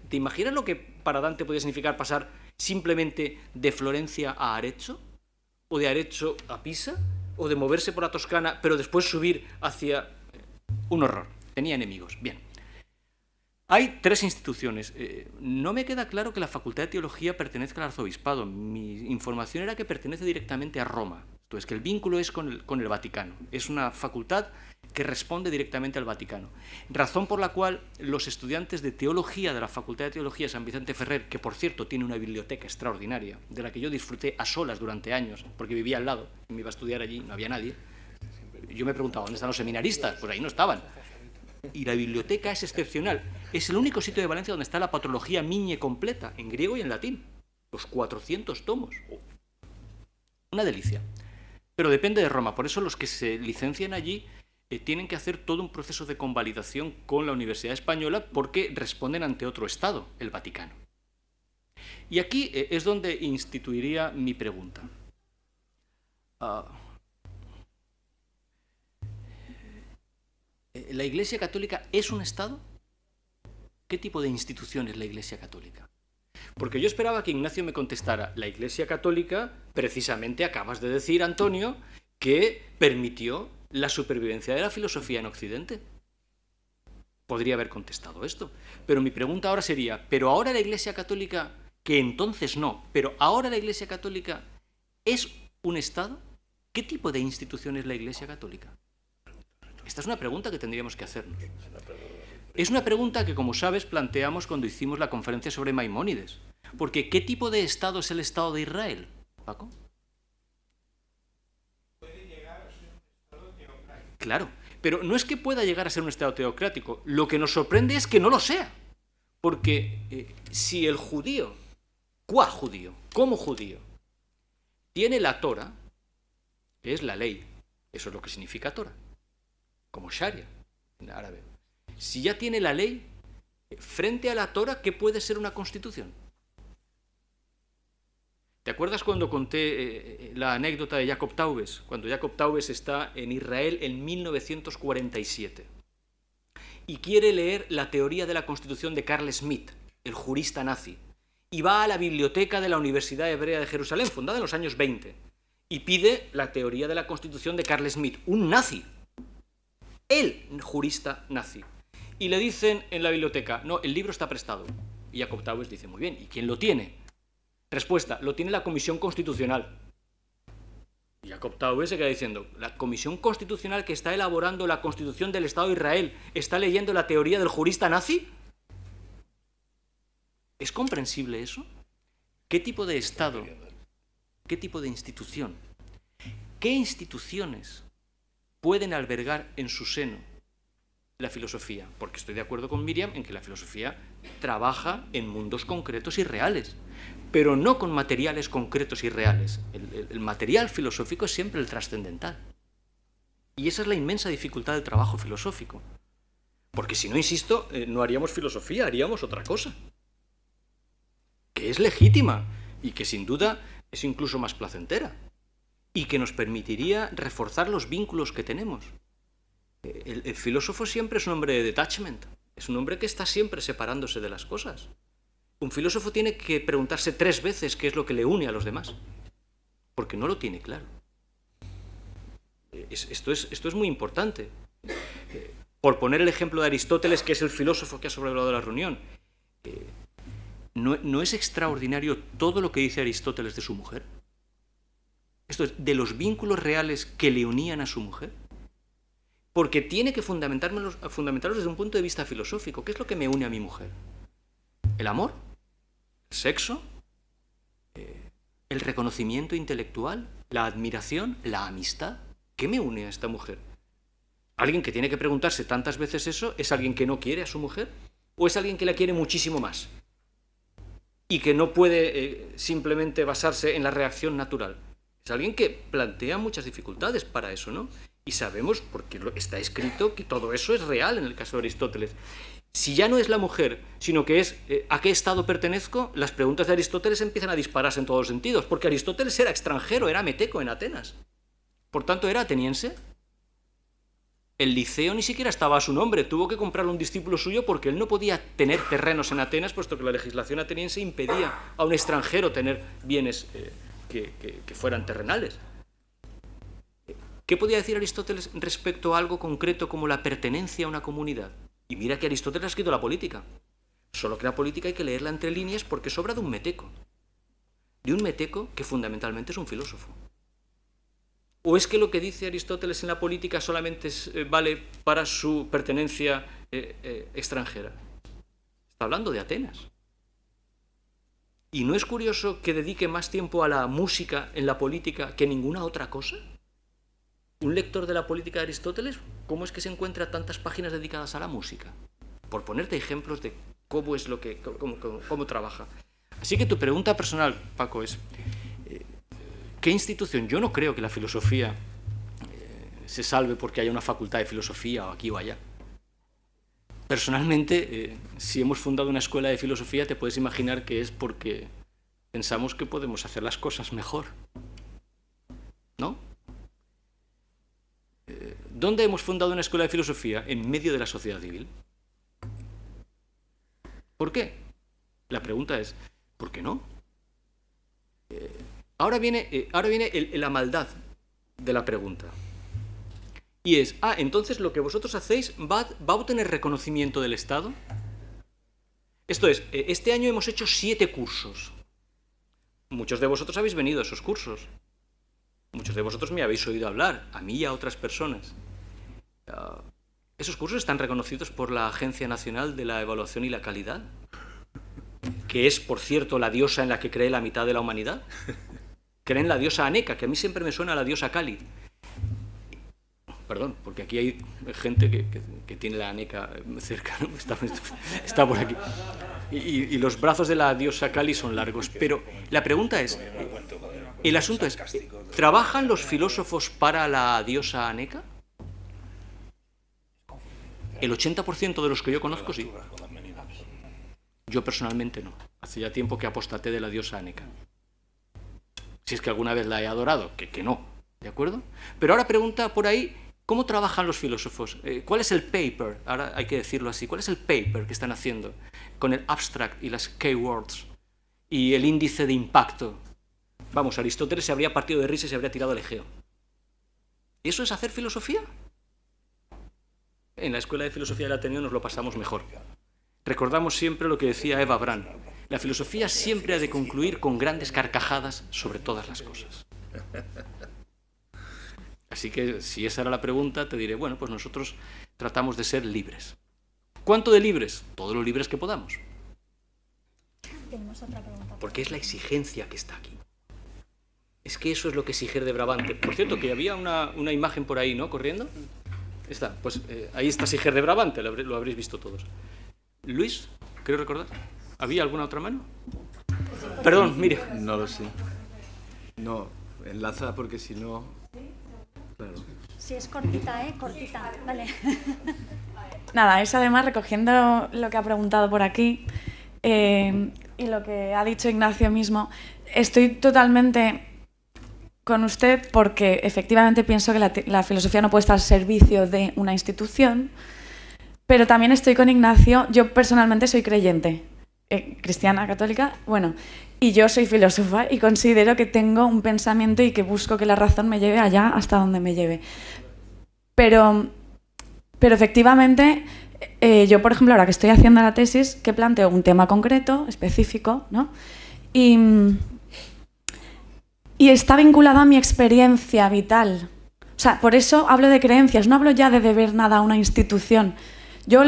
¿Te imaginas lo que para Dante podía significar pasar simplemente de Florencia a Arezzo? ¿O de Arezzo a Pisa? ¿O de moverse por la Toscana, pero después subir hacia... Un horror. Tenía enemigos. Bien. Hay tres instituciones. No me queda claro que la Facultad de Teología pertenezca al Arzobispado. Mi información era que pertenece directamente a Roma. Entonces, que el vínculo es con el Vaticano. Es una facultad que responde directamente al Vaticano. Razón por la cual los estudiantes de Teología de la Facultad de Teología de San Vicente Ferrer, que por cierto tiene una biblioteca extraordinaria, de la que yo disfruté a solas durante años, porque vivía al lado, me iba a estudiar allí, no había nadie, yo me preguntaba, ¿dónde están los seminaristas? Pues ahí no estaban. Y la biblioteca es excepcional. Es el único sitio de Valencia donde está la patrología Migne completa, en griego y en latín. Los 400 tomos. Una delicia. Pero depende de Roma. Por eso los que se licencian allí tienen que hacer todo un proceso de convalidación con la Universidad Española porque responden ante otro Estado, el Vaticano. Y aquí es donde instituiría mi pregunta. ¿La Iglesia Católica es un Estado? ¿Qué tipo de institución es la Iglesia Católica? Porque yo esperaba que Ignacio me contestara, la Iglesia Católica, precisamente acabas de decir, Antonio, que permitió la supervivencia de la filosofía en Occidente. Podría haber contestado esto. Pero mi pregunta ahora sería, ¿pero ahora la Iglesia Católica, que entonces no, pero ahora la Iglesia Católica es un Estado? ¿Qué tipo de institución es la Iglesia Católica? Esta es una pregunta que tendríamos que hacernos. Es una pregunta que, como sabes, planteamos cuando hicimos la conferencia sobre Maimónides. Porque ¿qué tipo de Estado es el Estado de Israel, Paco? Puede llegar a ser un Estado teocrático. Claro, pero no es que pueda llegar a ser un Estado teocrático. Lo que nos sorprende es que no lo sea. Porque si el judío, como judío, tiene la Torah, que es la ley, eso es lo que significa Torah, como Sharia en árabe. Si ya tiene la ley, frente a la Torah, ¿qué puede ser una constitución? ¿Te acuerdas cuando conté la anécdota de Jacob Taubes? Cuando Jacob Taubes está en Israel en 1947 y quiere leer la teoría de la Constitución de Carl Schmitt, el jurista nazi, y va a la biblioteca de la Universidad Hebrea de Jerusalén, fundada en los años 20, y pide la teoría de la Constitución de Carl Schmitt, un nazi, el jurista nazi. Y le dicen en la biblioteca, no, el libro está prestado. Y Jacob Taubes dice, muy bien, ¿y quién lo tiene? Respuesta, lo tiene la Comisión Constitucional. Y Jacob Taubes se queda diciendo, la Comisión Constitucional que está elaborando la Constitución del Estado de Israel está leyendo la teoría del jurista nazi. ¿Es comprensible eso? ¿Qué tipo de Estado? ¿Qué tipo de institución? ¿Qué instituciones pueden albergar en su seno la filosofía? Porque estoy de acuerdo con Miriam en que la filosofía trabaja en mundos concretos y reales, pero no con materiales concretos y reales. El material filosófico es siempre el trascendental. Y esa es la inmensa dificultad del trabajo filosófico. Porque si no, insisto, no haríamos filosofía, haríamos otra cosa, que es legítima y que sin duda es incluso más placentera y que nos permitiría reforzar los vínculos que tenemos. El filósofo siempre es un hombre de detachment, es un hombre que está siempre separándose de las cosas. Un filósofo tiene que preguntarse 3 veces qué es lo que le une a los demás, porque no lo tiene claro. Esto es muy importante. Por poner el ejemplo de Aristóteles, que es el filósofo que ha sobrevolado la reunión, ¿no es extraordinario todo lo que dice Aristóteles de su mujer? Esto es, de los vínculos reales que le unían a su mujer. Porque tiene que fundamentarlos desde un punto de vista filosófico. ¿Qué es lo que me une a mi mujer? ¿El amor? ¿El sexo? ¿El reconocimiento intelectual? ¿La admiración? ¿La amistad? ¿Qué me une a esta mujer? ¿Alguien que tiene que preguntarse tantas veces eso es alguien que no quiere a su mujer? ¿O es alguien que la quiere muchísimo más? Y que no puede simplemente basarse en la reacción natural. Es alguien que plantea muchas dificultades para eso, ¿no? Y sabemos, porque está escrito, que todo eso es real en el caso de Aristóteles. Si ya no es la mujer, sino que es ¿a qué estado pertenezco?, las preguntas de Aristóteles empiezan a dispararse en todos los sentidos, porque Aristóteles era extranjero, era meteco en Atenas. Por tanto, era ateniense. El liceo ni siquiera estaba a su nombre, tuvo que comprarlo un discípulo suyo porque él no podía tener terrenos en Atenas, puesto que la legislación ateniense impedía a un extranjero tener bienes que fueran terrenales. ¿Qué podía decir Aristóteles respecto a algo concreto como la pertenencia a una comunidad? Y mira que Aristóteles ha escrito la política. Solo que la política hay que leerla entre líneas porque es obra de un meteco. De un meteco que fundamentalmente es un filósofo. ¿O es que lo que dice Aristóteles en la política solamente vale para su pertenencia extranjera? Está hablando de Atenas. ¿Y no es curioso que dedique más tiempo a la música en la política que ninguna otra cosa? Un lector de la política de Aristóteles, ¿cómo es que se encuentra tantas páginas dedicadas a la música? Por ponerte ejemplos de cómo es cómo trabaja. Así que tu pregunta personal, Paco, es ¿qué institución? Yo no creo que la filosofía se salve porque haya una facultad de filosofía o aquí o allá. Personalmente, si hemos fundado una escuela de filosofía, te puedes imaginar que es porque pensamos que podemos hacer las cosas mejor, ¿no? ¿Dónde hemos fundado una escuela de filosofía? En medio de la sociedad civil. ¿Por qué? La pregunta es, ¿Por qué no? Ahora viene la maldad de la pregunta. Y es, entonces lo que vosotros hacéis va a obtener reconocimiento del Estado. Esto es, este año hemos hecho 7 cursos. Muchos de vosotros habéis venido a esos cursos. Muchos de vosotros me habéis oído hablar, a mí y a otras personas. ¿Esos cursos están reconocidos por la Agencia Nacional de la Evaluación y la Calidad? Que es, por cierto, la diosa en la que cree la mitad de la humanidad. Creen en la diosa Aneca, que a mí siempre me suena a la diosa Kali. Perdón, porque aquí hay gente que tiene la Aneca cerca, ¿no? Está por aquí. Y los brazos de la diosa Kali son largos. Pero la pregunta es, el asunto es, ¿trabajan los filósofos para la diosa Aneca? El 80% de los que yo conozco, sí. Yo personalmente no. Hace ya tiempo que apostaté de la diosa Aneca. Si es que alguna vez la he adorado, que no, ¿de acuerdo? Pero ahora pregunta por ahí, ¿cómo trabajan los filósofos? ¿Cuál es el paper? Ahora hay que decirlo así. ¿Cuál es el paper que están haciendo con el abstract y las keywords y el índice de impacto? Vamos, Aristóteles se habría partido de risa y se habría tirado al Egeo. ¿Eso es hacer filosofía? En la Escuela de Filosofía del Ateneo nos lo pasamos mejor. Recordamos siempre lo que decía Eva Braun. La filosofía siempre ha de concluir con grandes carcajadas sobre todas las cosas. Así que, si esa era la pregunta, te diré, bueno, pues nosotros tratamos de ser libres. ¿Cuánto de libres? Todos los libres que podamos. Tenemos otra pregunta. Porque es la exigencia que está aquí. Es que eso es lo que exige de Brabante. Por cierto, que había una imagen por ahí, ¿no? Corriendo. Está, pues ahí está Siger de Brabante, lo habréis visto todos. Luis, creo recordar. ¿Había alguna otra mano? Perdón, mire. No lo sé. No, enlaza porque si no... Claro. Sí, es cortita, cortita. Vale. Nada, es además recogiendo lo que ha preguntado por aquí y lo que ha dicho Ignacio mismo, estoy totalmente con usted porque efectivamente pienso que la filosofía no puede estar al servicio de una institución, pero también estoy con Ignacio, yo personalmente soy creyente, cristiana, católica, bueno, y yo soy filósofa y considero que tengo un pensamiento y que busco que la razón me lleve allá hasta donde me lleve. Pero efectivamente, yo, por ejemplo, ahora que estoy haciendo la tesis, que planteo un tema concreto, específico, ¿no? Y está vinculado a mi experiencia vital. O sea, por eso hablo de creencias, no hablo ya de deber nada a una institución. Yo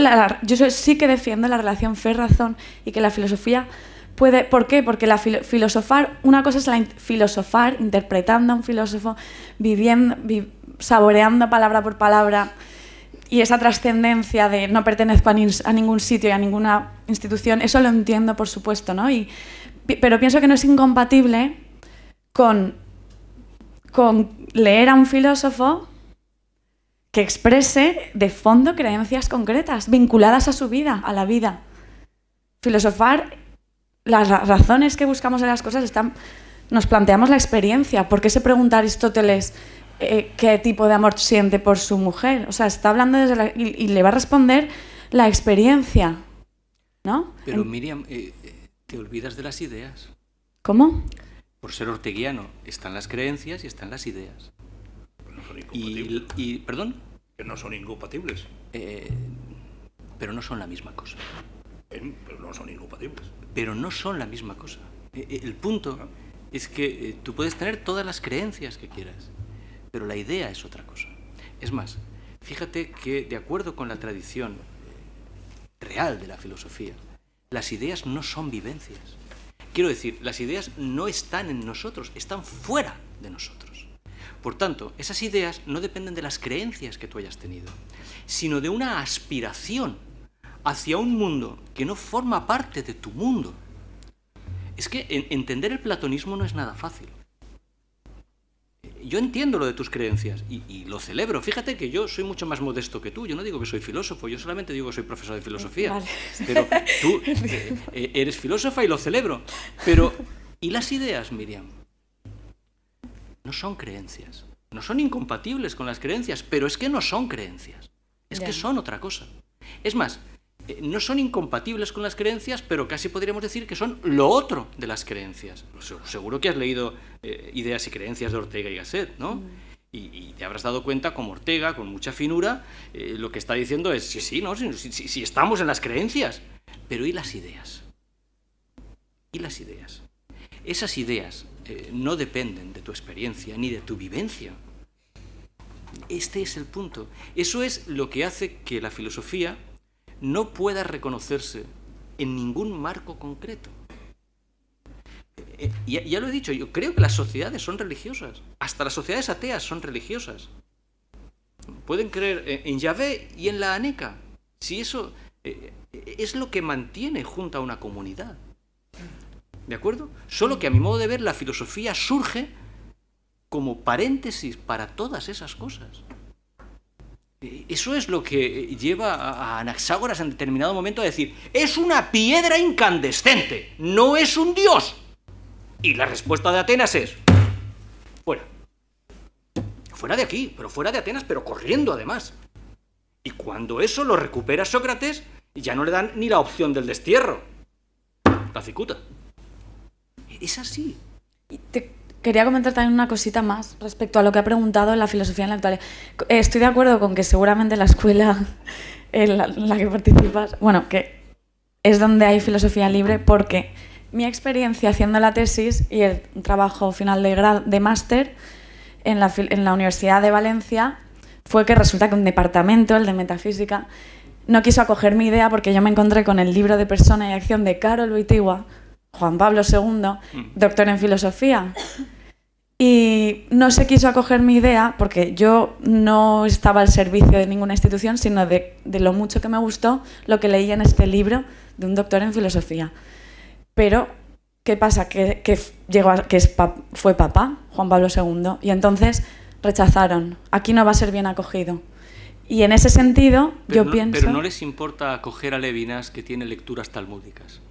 sí que defiendo la relación fe-razón y que la filosofía puede... ¿Por qué? Porque filosofar, una cosa es filosofar, interpretando a un filósofo, viviendo, saboreando palabra por palabra, y esa trascendencia de no pertenezco a ningún sitio y a ninguna institución, eso lo entiendo, por supuesto, ¿no? Pero pienso que no es incompatible con leer a un filósofo que exprese de fondo creencias concretas, vinculadas a su vida, a la vida. Filosofar, las razones que buscamos en las cosas nos planteamos la experiencia. ¿Por qué se pregunta a Aristóteles qué tipo de amor siente por su mujer? O sea, está hablando y le va a responder la experiencia, ¿no? Pero Miriam, te olvidas de las ideas. ¿Cómo? Por ser orteguiano, están las creencias y están las ideas. No son incompatibles. ¿Perdón? Que no son incompatibles. Pero no son la misma cosa. Pero no son incompatibles. Pero no son la misma cosa. El punto es que tú puedes tener todas las creencias que quieras, pero la idea es otra cosa. Es más, fíjate que de acuerdo con la tradición real de la filosofía, las ideas no son vivencias. Quiero decir, las ideas no están en nosotros, están fuera de nosotros. Por tanto, esas ideas no dependen de las creencias que tú hayas tenido, sino de una aspiración hacia un mundo que no forma parte de tu mundo. Es que entender el platonismo no es nada fácil. Yo entiendo lo de tus creencias y lo celebro. Fíjate que yo soy mucho más modesto que tú. Yo no digo que soy filósofo, yo solamente digo que soy profesor de filosofía. Vale. Pero tú eres filósofa y lo celebro. Pero, ¿y las ideas, Miriam? No son creencias. No son incompatibles con las creencias, pero es que no son creencias. Es que son otra cosa. Es más, no son incompatibles con las creencias, pero casi podríamos decir que son lo otro de las creencias. Seguro que has leído Ideas y creencias de Ortega y Gasset, ¿no? Y te habrás dado cuenta como Ortega, con mucha finura, lo que está diciendo es, sí, ¿no? Si estamos en las creencias, pero ¿y las ideas? ¿Y las ideas? Esas ideas no dependen de tu experiencia ni de tu vivencia. Este es el punto. Eso es lo que hace que la filosofía no pueda reconocerse en ningún marco concreto. Ya lo he dicho, yo creo que las sociedades son religiosas. Hasta las sociedades ateas son religiosas. Pueden creer en Yahvé y en la Aneca. Si eso es lo que mantiene junta a una comunidad. ¿De acuerdo? Solo que a mi modo de ver la filosofía surge como paréntesis para todas esas cosas. Eso es lo que lleva a Anaxágoras en determinado momento a decir, es una piedra incandescente, no es un dios. Y la respuesta de Atenas es, fuera. Fuera de aquí, pero fuera de Atenas, pero corriendo además. Y cuando eso lo recupera Sócrates, ya no le dan ni la opción del destierro. La cicuta. Es así. Quería comentar también una cosita más respecto a lo que ha preguntado en la filosofía en la actualidad. Estoy de acuerdo con que seguramente la escuela en la que participas, bueno, que es donde hay filosofía libre, porque mi experiencia haciendo la tesis y el trabajo final de máster en la Universidad de Valencia fue que resulta que un departamento, el de metafísica, no quiso acoger mi idea porque yo me encontré con el libro de Persona y Acción de Karol Wojtyła, Juan Pablo II, doctor en filosofía. Y no se quiso acoger mi idea porque yo no estaba al servicio de ninguna institución, sino de lo mucho que me gustó lo que leí en este libro de un doctor en filosofía. Pero, ¿qué pasa? Que fue papa, Juan Pablo II, y entonces rechazaron. Aquí no va a ser bien acogido. Y en ese sentido, yo pienso... Pero no les importa acoger a Levinas, que tiene lecturas talmúdicas.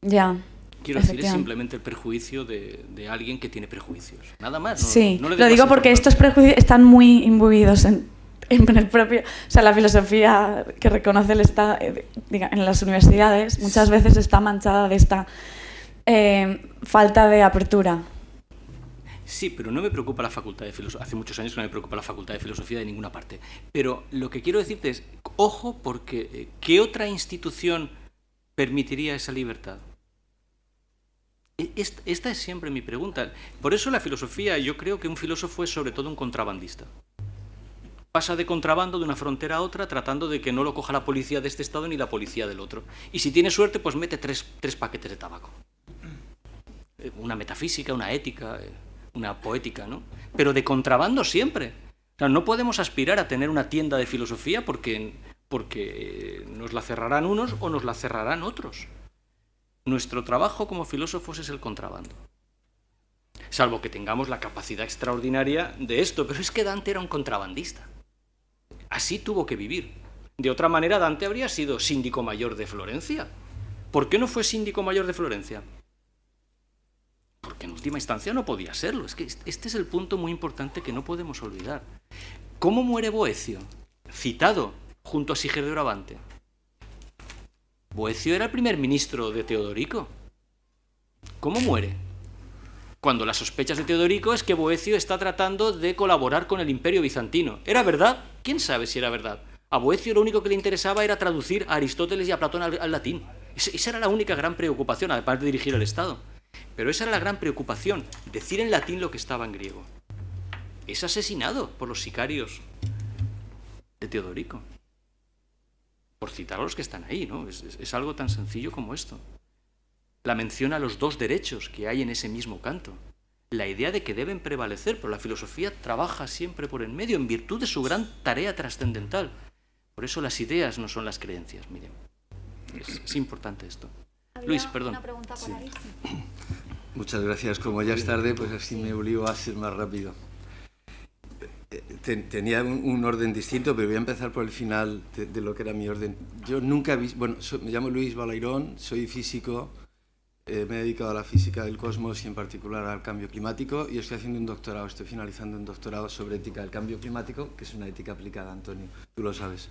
Ya. Quiero decir, es simplemente el perjuicio de alguien que tiene prejuicios. Nada más. Sí, lo digo porque estos prejuicios están muy imbuidos en el propio... O sea, la filosofía que reconoce el Estado en las universidades muchas veces está manchada de esta falta de apertura. Sí, pero no me preocupa la Facultad de Filosofía. Hace muchos años que no me preocupa la Facultad de Filosofía de ninguna parte. Pero lo que quiero decirte es, ojo, porque ¿qué otra institución permitiría esa libertad? Esta es siempre mi pregunta. Por eso la filosofía, yo creo que un filósofo es sobre todo un contrabandista. Pasa de contrabando de una frontera a otra tratando de que no lo coja la policía de este estado ni la policía del otro. Y si tiene suerte, pues mete tres paquetes de tabaco. Una metafísica, una ética, una poética, ¿no? Pero de contrabando siempre. O sea, no podemos aspirar a tener una tienda de filosofía porque nos la cerrarán unos o nos la cerrarán otros. Nuestro trabajo como filósofos es el contrabando. Salvo que tengamos la capacidad extraordinaria de esto. Pero es que Dante era un contrabandista. Así tuvo que vivir. De otra manera, Dante habría sido síndico mayor de Florencia. ¿Por qué no fue síndico mayor de Florencia? Porque en última instancia no podía serlo. Es que este es el punto muy importante que no podemos olvidar. ¿Cómo muere Boecio? Citado junto a Siger de Brabante. Boecio era el primer ministro de Teodorico. ¿Cómo muere? Cuando las sospechas de Teodorico es que Boecio está tratando de colaborar con el Imperio Bizantino. ¿Era verdad? ¿Quién sabe si era verdad? A Boecio lo único que le interesaba era traducir a Aristóteles y a Platón al latín. Esa era la única gran preocupación, además de dirigir el Estado. Pero esa era la gran preocupación, decir en latín lo que estaba en griego. Es asesinado por los sicarios de Teodorico. Por citar a los que están ahí, ¿no? Es algo tan sencillo como esto. La mención a los dos derechos que hay en ese mismo canto. La idea de que deben prevalecer, pero la filosofía trabaja siempre por en medio, en virtud de su gran tarea trascendental. Por eso las ideas no son las creencias, miren. Es importante esto. Luis, perdón. Una pregunta por ahí. Muchas gracias. Como ya es tarde, pues así me obligo a ser más rápido. Tenía un orden distinto, pero voy a empezar por el final de lo que era mi orden. Yo nunca he visto... Bueno, me llamo Luis Balairón, soy físico, me he dedicado a la física del cosmos y en particular al cambio climático, y estoy haciendo un doctorado, estoy finalizando un doctorado sobre ética del cambio climático, que es una ética aplicada, Antonio, tú lo sabes.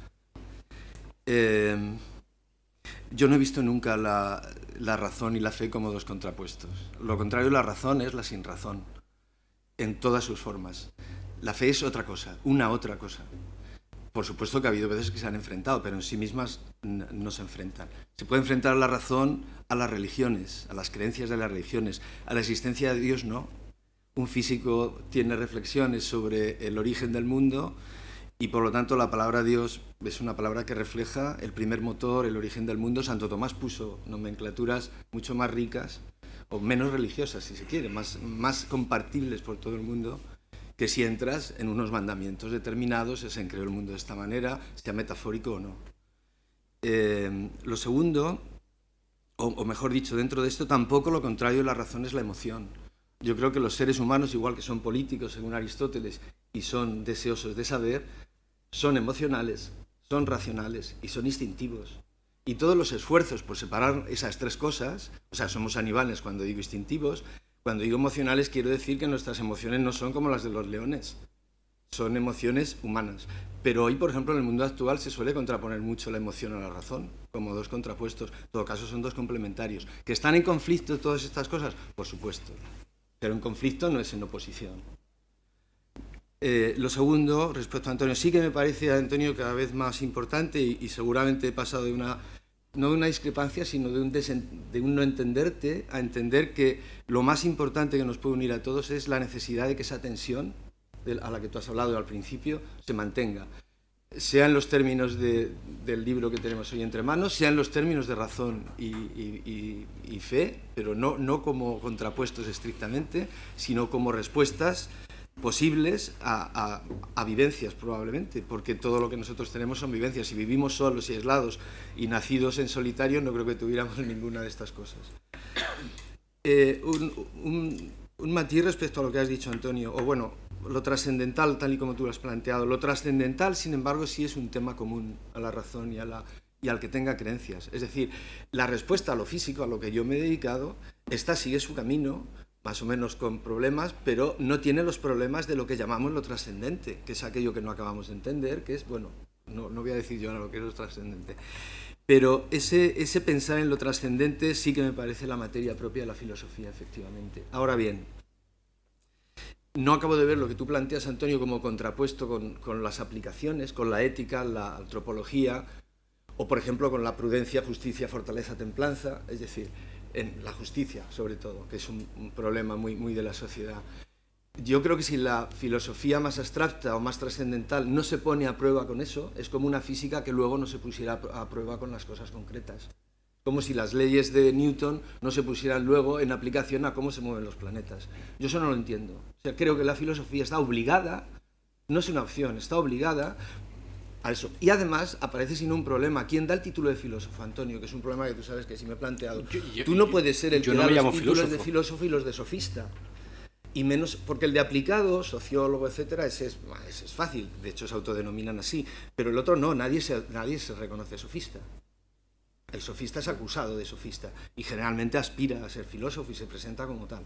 Yo no he visto nunca la razón y la fe como dos contrapuestos. Lo contrario, la razón es la sinrazón, en todas sus formas. La fe es otra cosa, una otra cosa. Por supuesto que ha habido veces que se han enfrentado, pero en sí mismas no se enfrentan. Se puede enfrentar la razón a las religiones, a las creencias de las religiones, a la existencia de Dios no. Un físico tiene reflexiones sobre el origen del mundo y por lo tanto la palabra Dios es una palabra que refleja el primer motor, el origen del mundo. Santo Tomás puso nomenclaturas mucho más ricas o menos religiosas, si se quiere, más compartibles por todo el mundo, que si entras en unos mandamientos determinados, se creó el mundo de esta manera, sea metafórico o no. Lo segundo, o mejor dicho, dentro de esto tampoco lo contrario de la razón es la emoción. Yo creo que los seres humanos, igual que son políticos según Aristóteles y son deseosos de saber, son emocionales, son racionales y son instintivos. Y todos los esfuerzos por separar esas tres cosas, o sea, somos animales cuando digo instintivos, cuando digo emocionales quiero decir que nuestras emociones no son como las de los leones, son emociones humanas. Pero hoy, por ejemplo, en el mundo actual se suele contraponer mucho la emoción a la razón, como dos contrapuestos. En todo caso son dos complementarios. ¿Que están en conflicto todas estas cosas? Por supuesto. Pero en conflicto no es en oposición. Lo segundo, respecto a Antonio, sí que me parece a Antonio cada vez más importante y seguramente he pasado de una, no de una discrepancia, sino de un no entenderte, a entender que lo más importante que nos puede unir a todos es la necesidad de que esa tensión, a la que tú has hablado al principio, se mantenga. Sea en los términos del libro que tenemos hoy entre manos, sea en los términos de razón y fe, pero no como contrapuestos estrictamente, sino como respuestas posibles a vivencias probablemente, porque todo lo que nosotros tenemos son vivencias. Si vivimos solos y aislados y nacidos en solitario, no creo que tuviéramos ninguna de estas cosas. Un matiz respecto a lo que has dicho, Antonio, o bueno, lo trascendental, tal y como tú lo has planteado. Lo trascendental, sin embargo, sí es un tema común a la razón y al que tenga creencias. Es decir, la respuesta a lo físico, a lo que yo me he dedicado, esta sigue su camino, más o menos con problemas, pero no tiene los problemas de lo que llamamos lo trascendente, que es aquello que no acabamos de entender, que es, bueno, no voy a decir yo ahora lo que es lo trascendente, pero ese pensar en lo trascendente sí que me parece la materia propia de la filosofía, efectivamente. Ahora bien, no acabo de ver lo que tú planteas, Antonio, como contrapuesto con las aplicaciones, con la ética, la antropología, o por ejemplo con la prudencia, justicia, fortaleza, templanza, es decir, en la justicia, sobre todo, que es un problema muy de la sociedad. Yo creo que si la filosofía más abstracta o más trascendental no se pone a prueba con eso, es como una física que luego no se pusiera a prueba con las cosas concretas. Como si las leyes de Newton no se pusieran luego en aplicación a cómo se mueven los planetas. Yo eso no lo entiendo. O sea, creo que la filosofía está obligada, no es una opción, está obligada a eso. Y además aparece sin un problema. ¿Quién da el título de filósofo, Antonio? Que es un problema que tú sabes que sí me he planteado. Tú no puedes ser el que da los títulos de filósofo y los de sofista. Y menos, porque el de aplicado, sociólogo, etcétera, ese es fácil. De hecho, se autodenominan así. Pero el otro no, nadie se reconoce sofista. El sofista es acusado de sofista y generalmente aspira a ser filósofo y se presenta como tal.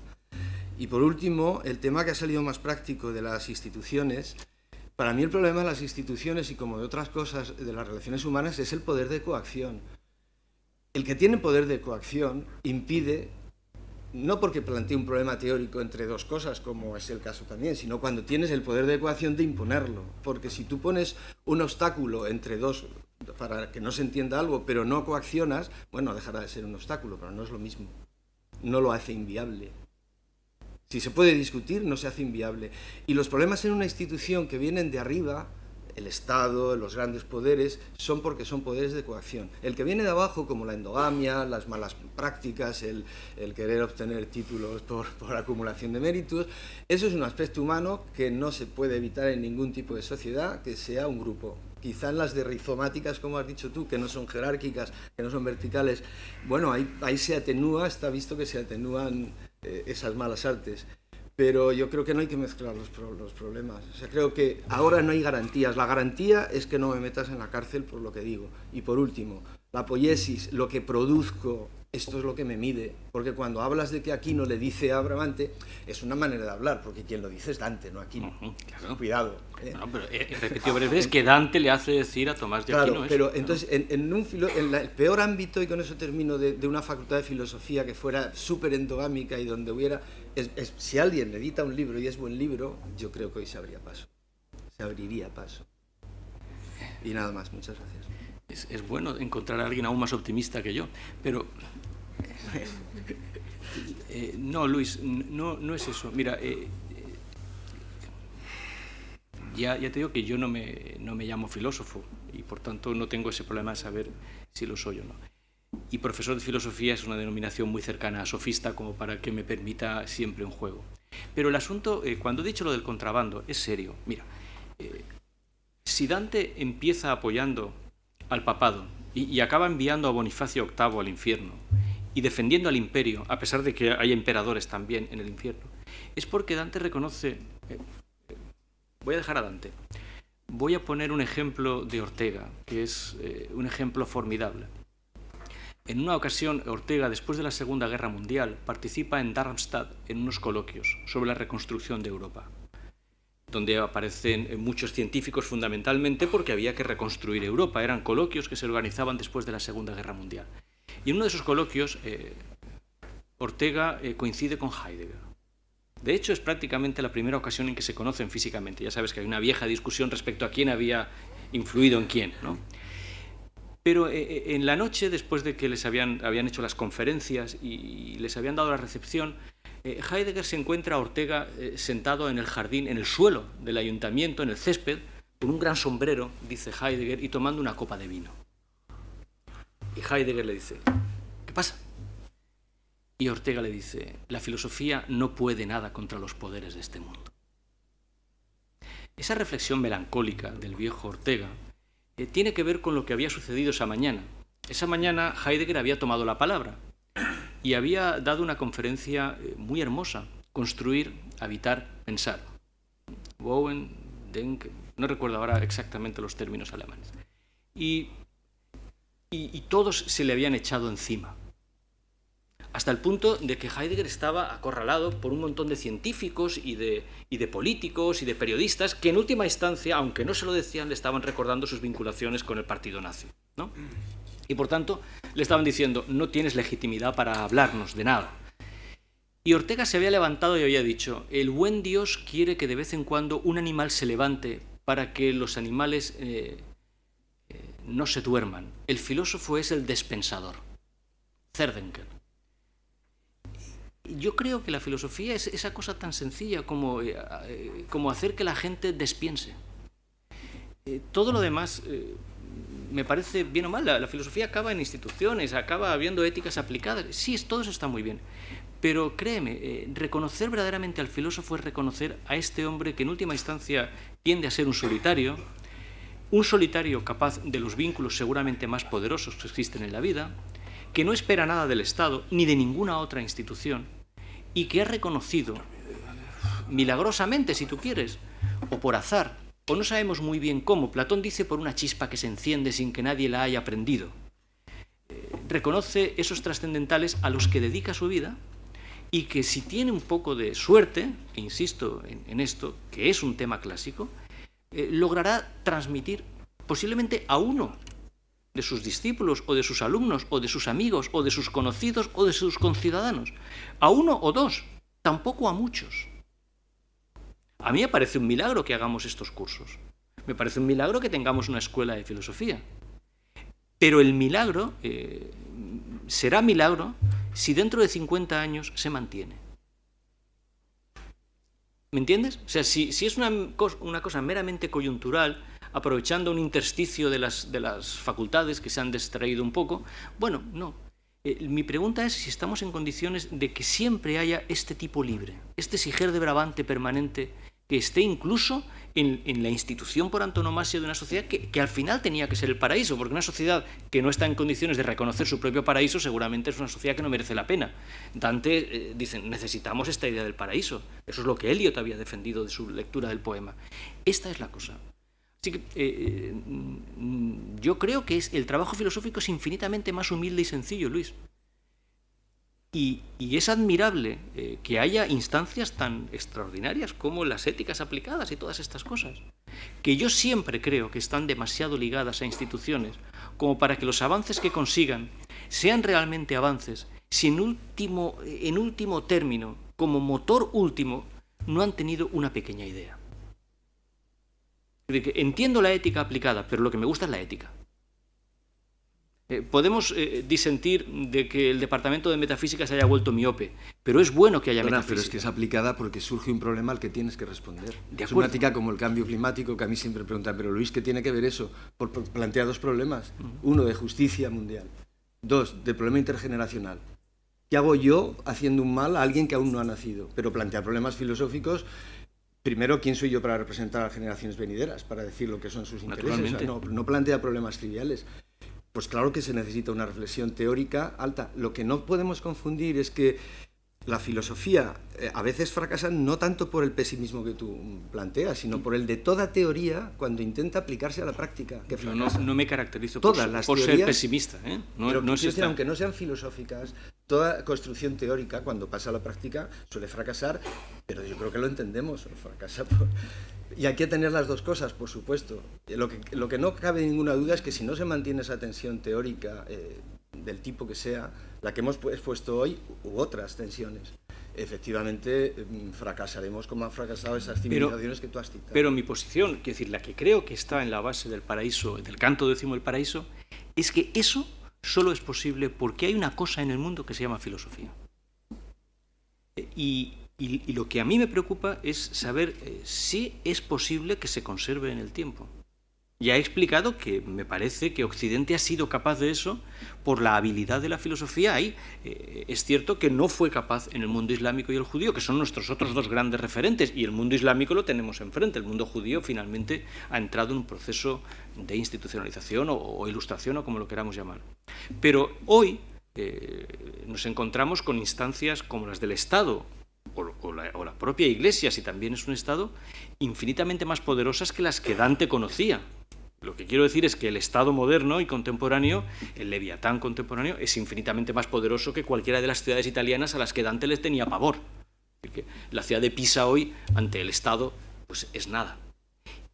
Y por último, el tema que ha salido más práctico de las instituciones. Para mí el problema de las instituciones y como de otras cosas de las relaciones humanas es el poder de coacción. El que tiene poder de coacción impide, no porque plantee un problema teórico entre dos cosas, como es el caso también, sino cuando tienes el poder de coacción de imponerlo. Porque si tú pones un obstáculo entre dos para que no se entienda algo, pero no coaccionas, bueno, dejará de ser un obstáculo, pero no es lo mismo. No lo hace inviable. Si se puede discutir, no se hace inviable. Y los problemas en una institución que vienen de arriba, el Estado, los grandes poderes, son porque son poderes de coacción. El que viene de abajo, como la endogamia, las malas prácticas, el querer obtener títulos por acumulación de méritos, eso es un aspecto humano que no se puede evitar en ningún tipo de sociedad que sea un grupo. Quizá en las de rizomáticas, como has dicho tú, que no son jerárquicas, que no son verticales, bueno, ahí se atenúa, está visto que se atenúan esas malas artes. Pero yo creo que no hay que mezclar los problemas. O sea, creo que ahora no hay garantías. La garantía es que no me metas en la cárcel por lo que digo. Y por último, la poiesis, lo que produzco, esto es lo que me mide, porque cuando hablas de que Aquino le dice a Bramante, es una manera de hablar, porque quien lo dice es Dante, no Aquino. Claro. Cuidado. No, pero repetido varias veces que Dante le hace decir a Tomás de Aquino Claro, eso. pero entonces, en el peor ámbito, y con eso termino, de una facultad de filosofía que fuera súper endogámica y donde hubiera... si alguien edita un libro y es buen libro, yo creo que hoy se abriría paso. Y nada más, muchas gracias. Es bueno encontrar a alguien aún más optimista que yo, pero... no, Luis, no es eso. Mira, ya te digo que yo no me llamo filósofo y por tanto no tengo ese problema de saber si lo soy o no. Y profesor de filosofía es una denominación muy cercana a sofista como para que me permita siempre un juego. Pero el asunto, cuando he dicho lo del contrabando, es serio. Mira, si Dante empieza apoyando al papado y acaba enviando a Bonifacio VIII al infierno y defendiendo al imperio, a pesar de que hay emperadores también en el infierno, es porque Dante reconoce... voy a dejar a Dante. Voy a poner un ejemplo de Ortega, que es un ejemplo formidable. En una ocasión, Ortega, después de la Segunda Guerra Mundial, participa en Darmstadt en unos coloquios sobre la reconstrucción de Europa, donde aparecen muchos científicos fundamentalmente porque había que reconstruir Europa. Eran coloquios que se organizaban después de la Segunda Guerra Mundial. Y en uno de esos coloquios, Ortega coincide con Heidegger. De hecho, es prácticamente la primera ocasión en que se conocen físicamente. Ya sabes que hay una vieja discusión respecto a quién había influido en quién, ¿no? Pero en la noche, después de que les habían hecho las conferencias y les habían dado la recepción, Heidegger se encuentra a Ortega sentado en el jardín, en el suelo del ayuntamiento, en el césped, con un gran sombrero, dice Heidegger, y tomando una copa de vino. Y Heidegger le dice, ¿qué pasa? Y Ortega le dice, la filosofía no puede nada contra los poderes de este mundo. Esa reflexión melancólica del viejo Ortega tiene que ver con lo que había sucedido esa mañana. Esa mañana Heidegger había tomado la palabra y había dado una conferencia muy hermosa, Construir, Habitar, Pensar. Wohnen, Denken, no recuerdo ahora exactamente los términos alemanes. Y todos se le habían echado encima, hasta el punto de que Heidegger estaba acorralado por un montón de científicos y de políticos y de periodistas que en última instancia, aunque no se lo decían, le estaban recordando sus vinculaciones con el partido nazi, ¿no? Y por tanto le estaban diciendo, no tienes legitimidad para hablarnos de nada. Y Ortega se había levantado y había dicho, el buen Dios quiere que de vez en cuando un animal se levante para que los animales no se duerman. El filósofo es el despensador. Zerdenker. Yo creo que la filosofía es esa cosa tan sencilla como hacer que la gente despiense. Todo lo demás me parece bien o mal. La filosofía acaba en instituciones, acaba habiendo éticas aplicadas. Sí, todo eso está muy bien. Pero créeme, reconocer verdaderamente al filósofo es reconocer a este hombre que en última instancia tiende a ser un solitario capaz de los vínculos seguramente más poderosos que existen en la vida, que no espera nada del Estado ni de ninguna otra institución y que ha reconocido, milagrosamente si tú quieres, o por azar, o no sabemos muy bien cómo, Platón dice por una chispa que se enciende sin que nadie la haya aprendido, reconoce esos trascendentales a los que dedica su vida y que si tiene un poco de suerte, e insisto en esto, que es un tema clásico, logrará transmitir posiblemente a uno de sus discípulos o de sus alumnos o de sus amigos o de sus conocidos o de sus conciudadanos, a uno o dos, tampoco a muchos. A mí me parece un milagro que hagamos estos cursos, me parece un milagro que tengamos una escuela de filosofía, pero el milagro será milagro si dentro de 50 años se mantiene. ¿Me entiendes? O sea, si es una cosa meramente coyuntural, aprovechando un intersticio de las facultades que se han distraído un poco, bueno, no. Mi pregunta es si estamos en condiciones de que siempre haya este tipo libre, este Siger de Brabante permanente, que esté incluso en la institución por antonomasia de una sociedad que al final tenía que ser el paraíso, porque una sociedad que no está en condiciones de reconocer su propio paraíso seguramente es una sociedad que no merece la pena. Dante dice, necesitamos esta idea del paraíso. Eso es lo que Eliot había defendido de su lectura del poema. Esta es la cosa. O Así que yo creo que el trabajo filosófico es infinitamente más humilde y sencillo, Luis. Y es admirable que haya instancias tan extraordinarias como las éticas aplicadas y todas estas cosas, que yo siempre creo que están demasiado ligadas a instituciones como para que los avances que consigan sean realmente avances si en último término, como motor último, no han tenido una pequeña idea. Entiendo la ética aplicada, pero lo que me gusta es la ética. Podemos disentir de que el departamento de metafísica se haya vuelto miope, pero es bueno que haya metafísica. Pero es que es aplicada porque surge un problema al que tienes que responder. Es una ética como el cambio climático, que a mí siempre preguntan, pero Luis, ¿qué tiene que ver eso? Plantea dos problemas. Uno, de justicia mundial. Dos, de problema intergeneracional. ¿Qué hago yo haciendo un mal a alguien que aún no ha nacido? Pero plantea problemas filosóficos. Primero, ¿quién soy yo para representar a las generaciones venideras, para decir lo que son sus intereses? O sea, no plantea problemas triviales. Pues claro que se necesita una reflexión teórica alta. Lo que no podemos confundir es que la filosofía a veces fracasa no tanto por el pesimismo que tú planteas, sino por el de toda teoría cuando intenta aplicarse a la práctica. Que no me caracterizo por ser pesimista. No es decir, aunque no sean filosóficas, toda construcción teórica cuando pasa a la práctica suele fracasar, pero yo creo que lo entendemos, fracasa por... Y hay que tener las dos cosas, por supuesto. Lo que no cabe ninguna duda es que si no se mantiene esa tensión teórica del tipo que sea, la que hemos expuesto hoy, u otras tensiones, efectivamente fracasaremos como han fracasado esas civilizaciones que tú has citado. Pero mi posición, quiero decir, la que creo que está en la base del paraíso, del canto décimo del paraíso, es que eso solo es posible porque hay una cosa en el mundo que se llama filosofía. Y lo que a mí me preocupa es saber si es posible que se conserve en el tiempo. Ya he explicado que me parece que Occidente ha sido capaz de eso por la habilidad de la filosofía. Ahí es cierto que no fue capaz en el mundo islámico y el judío, que son nuestros otros dos grandes referentes, y el mundo islámico lo tenemos enfrente. El mundo judío finalmente ha entrado en un proceso de institucionalización o ilustración, o como lo queramos llamar. Pero hoy nos encontramos con instancias como las del Estado, o la propia Iglesia, si también es un Estado, infinitamente más poderosas que las que Dante conocía. Lo que quiero decir es que el Estado moderno y contemporáneo, el Leviatán contemporáneo, es infinitamente más poderoso que cualquiera de las ciudades italianas a las que Dante les tenía pavor. Porque la ciudad de Pisa hoy, ante el Estado, pues es nada.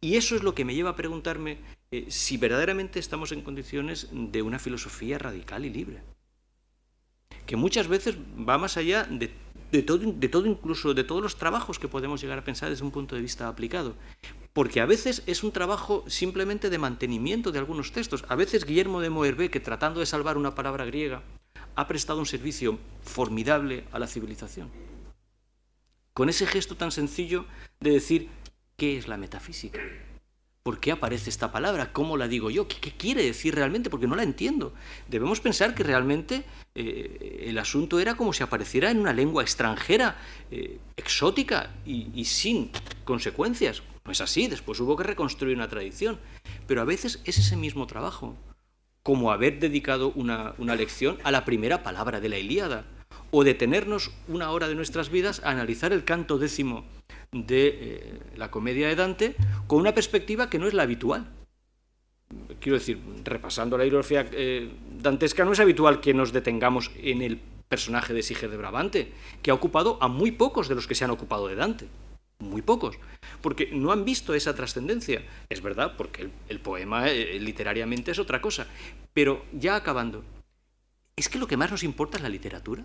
Y eso es lo que me lleva a preguntarme si verdaderamente estamos en condiciones de una filosofía radical y libre, que muchas veces va más allá de todo, incluso de todos los trabajos que podemos llegar a pensar desde un punto de vista aplicado. Porque a veces es un trabajo simplemente de mantenimiento de algunos textos. A veces Guillermo de Moerbeke, tratando de salvar una palabra griega, ha prestado un servicio formidable a la civilización. Con ese gesto tan sencillo de decir, ¿qué es la metafísica? ¿Por qué aparece esta palabra? ¿Cómo la digo yo? ¿Qué quiere decir realmente? Porque no la entiendo. Debemos pensar que realmente el asunto era como si apareciera en una lengua extranjera, exótica y sin consecuencias. No es así, después hubo que reconstruir una tradición. Pero a veces es ese mismo trabajo, como haber dedicado una lección a la primera palabra de la Ilíada, o detenernos una hora de nuestras vidas a analizar el canto décimo de la comedia de Dante con una perspectiva que no es la habitual. Quiero decir, repasando la bibliografía dantesca, no es habitual que nos detengamos en el personaje de Sige de Brabante, que ha ocupado a muy pocos de los que se han ocupado de Dante. Muy pocos, porque no han visto esa trascendencia. Es verdad, porque el poema literariamente es otra cosa. Pero ya acabando, ¿es que lo que más nos importa es la literatura?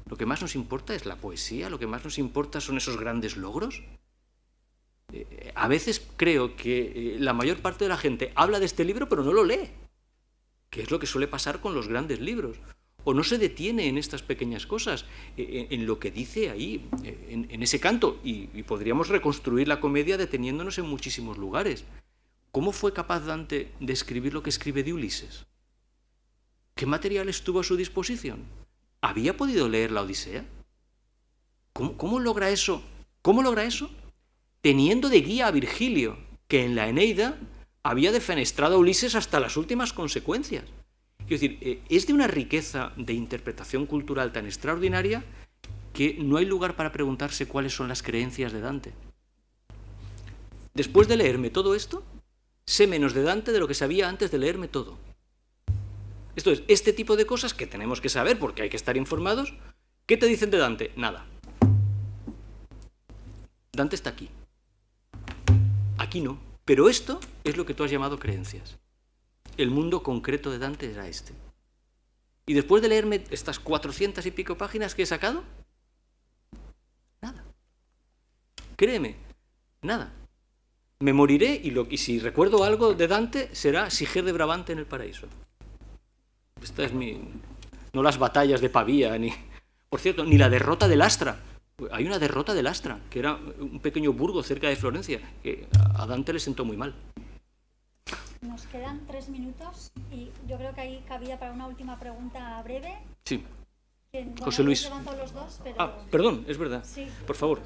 ¿Lo que más nos importa es la poesía? ¿Lo que más nos importa son esos grandes logros? A veces creo que la mayor parte de la gente habla de este libro pero no lo lee, que es lo que suele pasar con los grandes libros. O no se detiene en estas pequeñas cosas, en lo que dice ahí, en ese canto. Y podríamos reconstruir la comedia deteniéndonos en muchísimos lugares. ¿Cómo fue capaz Dante de escribir lo que escribe de Ulises? ¿Qué material estuvo a su disposición? ¿Había podido leer la Odisea? ¿Cómo logra eso? ¿Cómo logra eso? Teniendo de guía a Virgilio, que en la Eneida había defenestrado a Ulises hasta las últimas consecuencias. Quiero decir, es de una riqueza de interpretación cultural tan extraordinaria que no hay lugar para preguntarse cuáles son las creencias de Dante. Después de leerme todo esto, sé menos de Dante de lo que sabía antes de leerme todo. Esto es, este tipo de cosas que tenemos que saber porque hay que estar informados. ¿Qué te dicen de Dante? Nada. Dante está aquí. Aquí no. Pero esto es lo que tú has llamado creencias. El mundo concreto de Dante era este. Y después de leerme estas 400 y pico páginas que he sacado, nada. Créeme, nada. Me moriré y si recuerdo algo de Dante será Siger de Brabante en el paraíso. Esta es no las batallas de Pavía, por cierto, ni la derrota del Astra. Hay una derrota del Astra, que era un pequeño burgo cerca de Florencia, que a Dante le sentó muy mal. Nos quedan 3 minutos y yo creo que ahí cabía para una última pregunta breve. Sí. Bueno, José Luis. Levanto los dos, pero... Ah, perdón, es verdad. Sí. Por favor.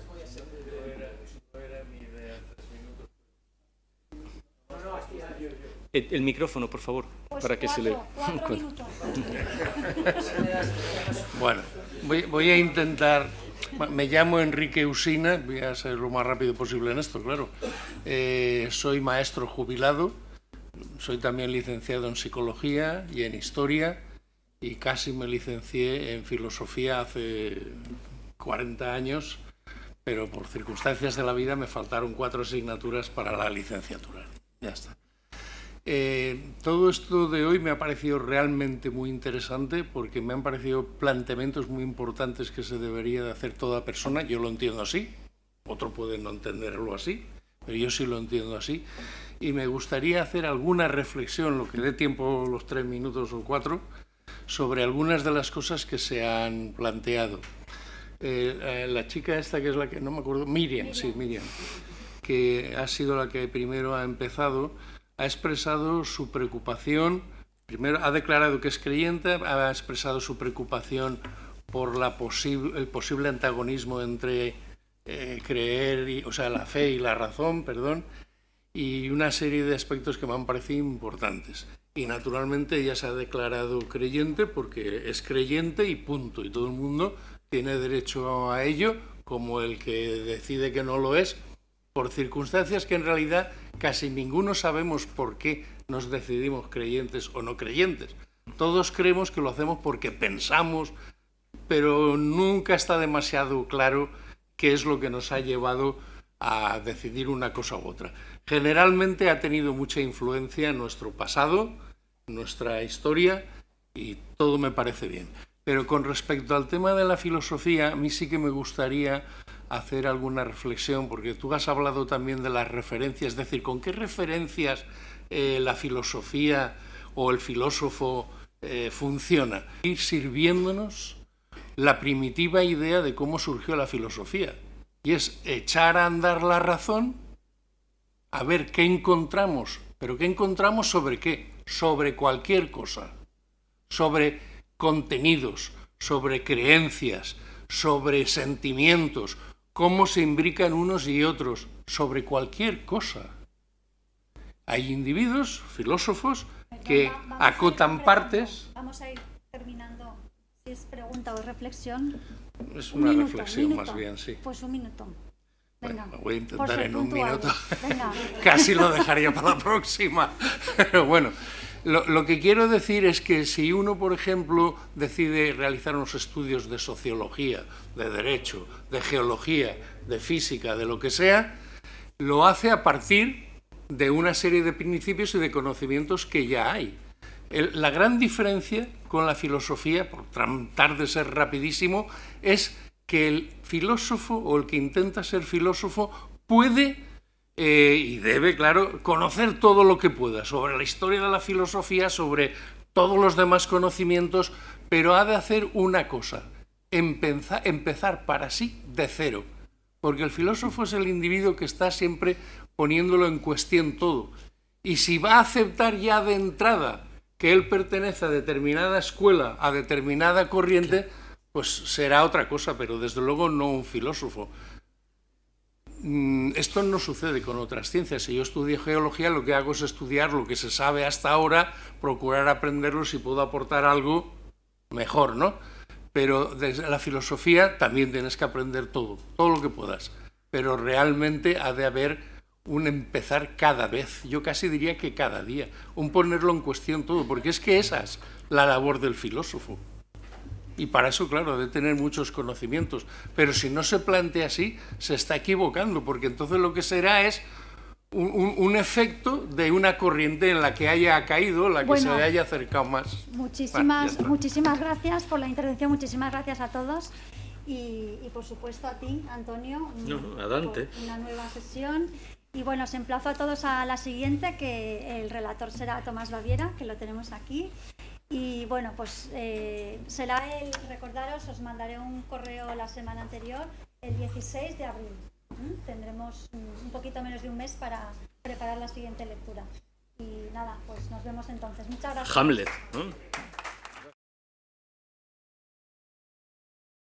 El micrófono, por favor, Pues para que se le... 4 minutos. Bueno, voy a intentar... Me llamo Enrique Usina, voy a ser lo más rápido posible en esto, claro. Soy maestro jubilado, soy también licenciado en Psicología y en Historia y casi me licencié en Filosofía hace 40 años, pero por circunstancias de la vida me faltaron 4 asignaturas para la licenciatura. Ya está. Todo esto de hoy me ha parecido realmente muy interesante porque me han parecido planteamientos muy importantes que se debería de hacer toda persona. Yo lo entiendo así, otro puede no entenderlo así, pero yo sí lo entiendo así. Y me gustaría hacer alguna reflexión, lo que dé tiempo, los 3 minutos o 4, sobre algunas de las cosas que se han planteado. La chica esta, que es la que, no me acuerdo, Miriam, que ha sido la que primero ha empezado, ha expresado su preocupación, primero ha declarado que es creyente, ha expresado su preocupación por el posible antagonismo entre la fe y la razón, y una serie de aspectos que me han parecido importantes. Y naturalmente ella se ha declarado creyente porque es creyente y punto, y todo el mundo tiene derecho a ello, como el que decide que no lo es, por circunstancias que en realidad casi ninguno sabemos por qué nos decidimos creyentes o no creyentes. Todos creemos que lo hacemos porque pensamos, pero nunca está demasiado claro qué es lo que nos ha llevado a decidir una cosa u otra. Generalmente ha tenido mucha influencia en nuestro pasado, nuestra historia, y todo me parece bien. Pero con respecto al tema de la filosofía, a mí sí que me gustaría hacer alguna reflexión, porque tú has hablado también de las referencias, es decir, ¿con qué referencias la filosofía o el filósofo funciona? Ir sirviéndonos la primitiva idea de cómo surgió la filosofía, y es echar a andar la razón, a ver qué encontramos, pero ¿qué encontramos sobre qué? Sobre cualquier cosa, sobre contenidos, sobre creencias, sobre sentimientos, cómo se imbrican unos y otros, sobre cualquier cosa. Hay individuos, filósofos, que acotan partes... Vamos a ir terminando, si es pregunta o reflexión. Es una reflexión más bien, sí. Pues un minuto. Venga. Bueno, voy a intentar Por ser en un puntual. minuto. Venga. Casi lo dejaría para la próxima. Pero bueno, lo que quiero decir es que si uno, por ejemplo, decide realizar unos estudios de sociología, de derecho, de geología, de física, de lo que sea, lo hace a partir de una serie de principios y de conocimientos que ya hay. La gran diferencia con la filosofía, por tratar de ser rapidísimo, es que el filósofo o el que intenta ser filósofo puede y debe, claro, conocer todo lo que pueda sobre la historia de la filosofía, sobre todos los demás conocimientos, pero ha de hacer una cosa, empezar para sí de cero, porque el filósofo es el individuo que está siempre poniéndolo en cuestión todo, y si va a aceptar ya de entrada que él pertenece a determinada escuela, a determinada corriente, pues será otra cosa, pero desde luego no un filósofo. Esto no sucede con otras ciencias. Si yo estudio geología, lo que hago es estudiar lo que se sabe hasta ahora, procurar aprenderlo si puedo aportar algo mejor, ¿no? Pero desde la filosofía también tienes que aprender todo lo que puedas. Pero realmente ha de haber un empezar cada vez, yo casi diría que cada día, un ponerlo en cuestión todo, porque es que esa es la labor del filósofo. Y para eso, claro, de tener muchos conocimientos. Pero si no se plantea así, se está equivocando, porque entonces lo que será es un efecto de una corriente en la que haya caído, la que Bueno, se le haya acercado más. Muchísimas gracias por la intervención, muchísimas gracias a todos. Y por supuesto a ti, Antonio, adelante. por una nueva sesión. Y bueno, os emplazo a todos a la siguiente, que el relator será Tomás Baviera, que lo tenemos aquí. Y bueno, pues será recordaros, os mandaré un correo la semana anterior, el 16 de abril. Tendremos un poquito menos de un mes para preparar la siguiente lectura. Y nada, pues nos vemos entonces. Muchas gracias. Hamlet, ¿no?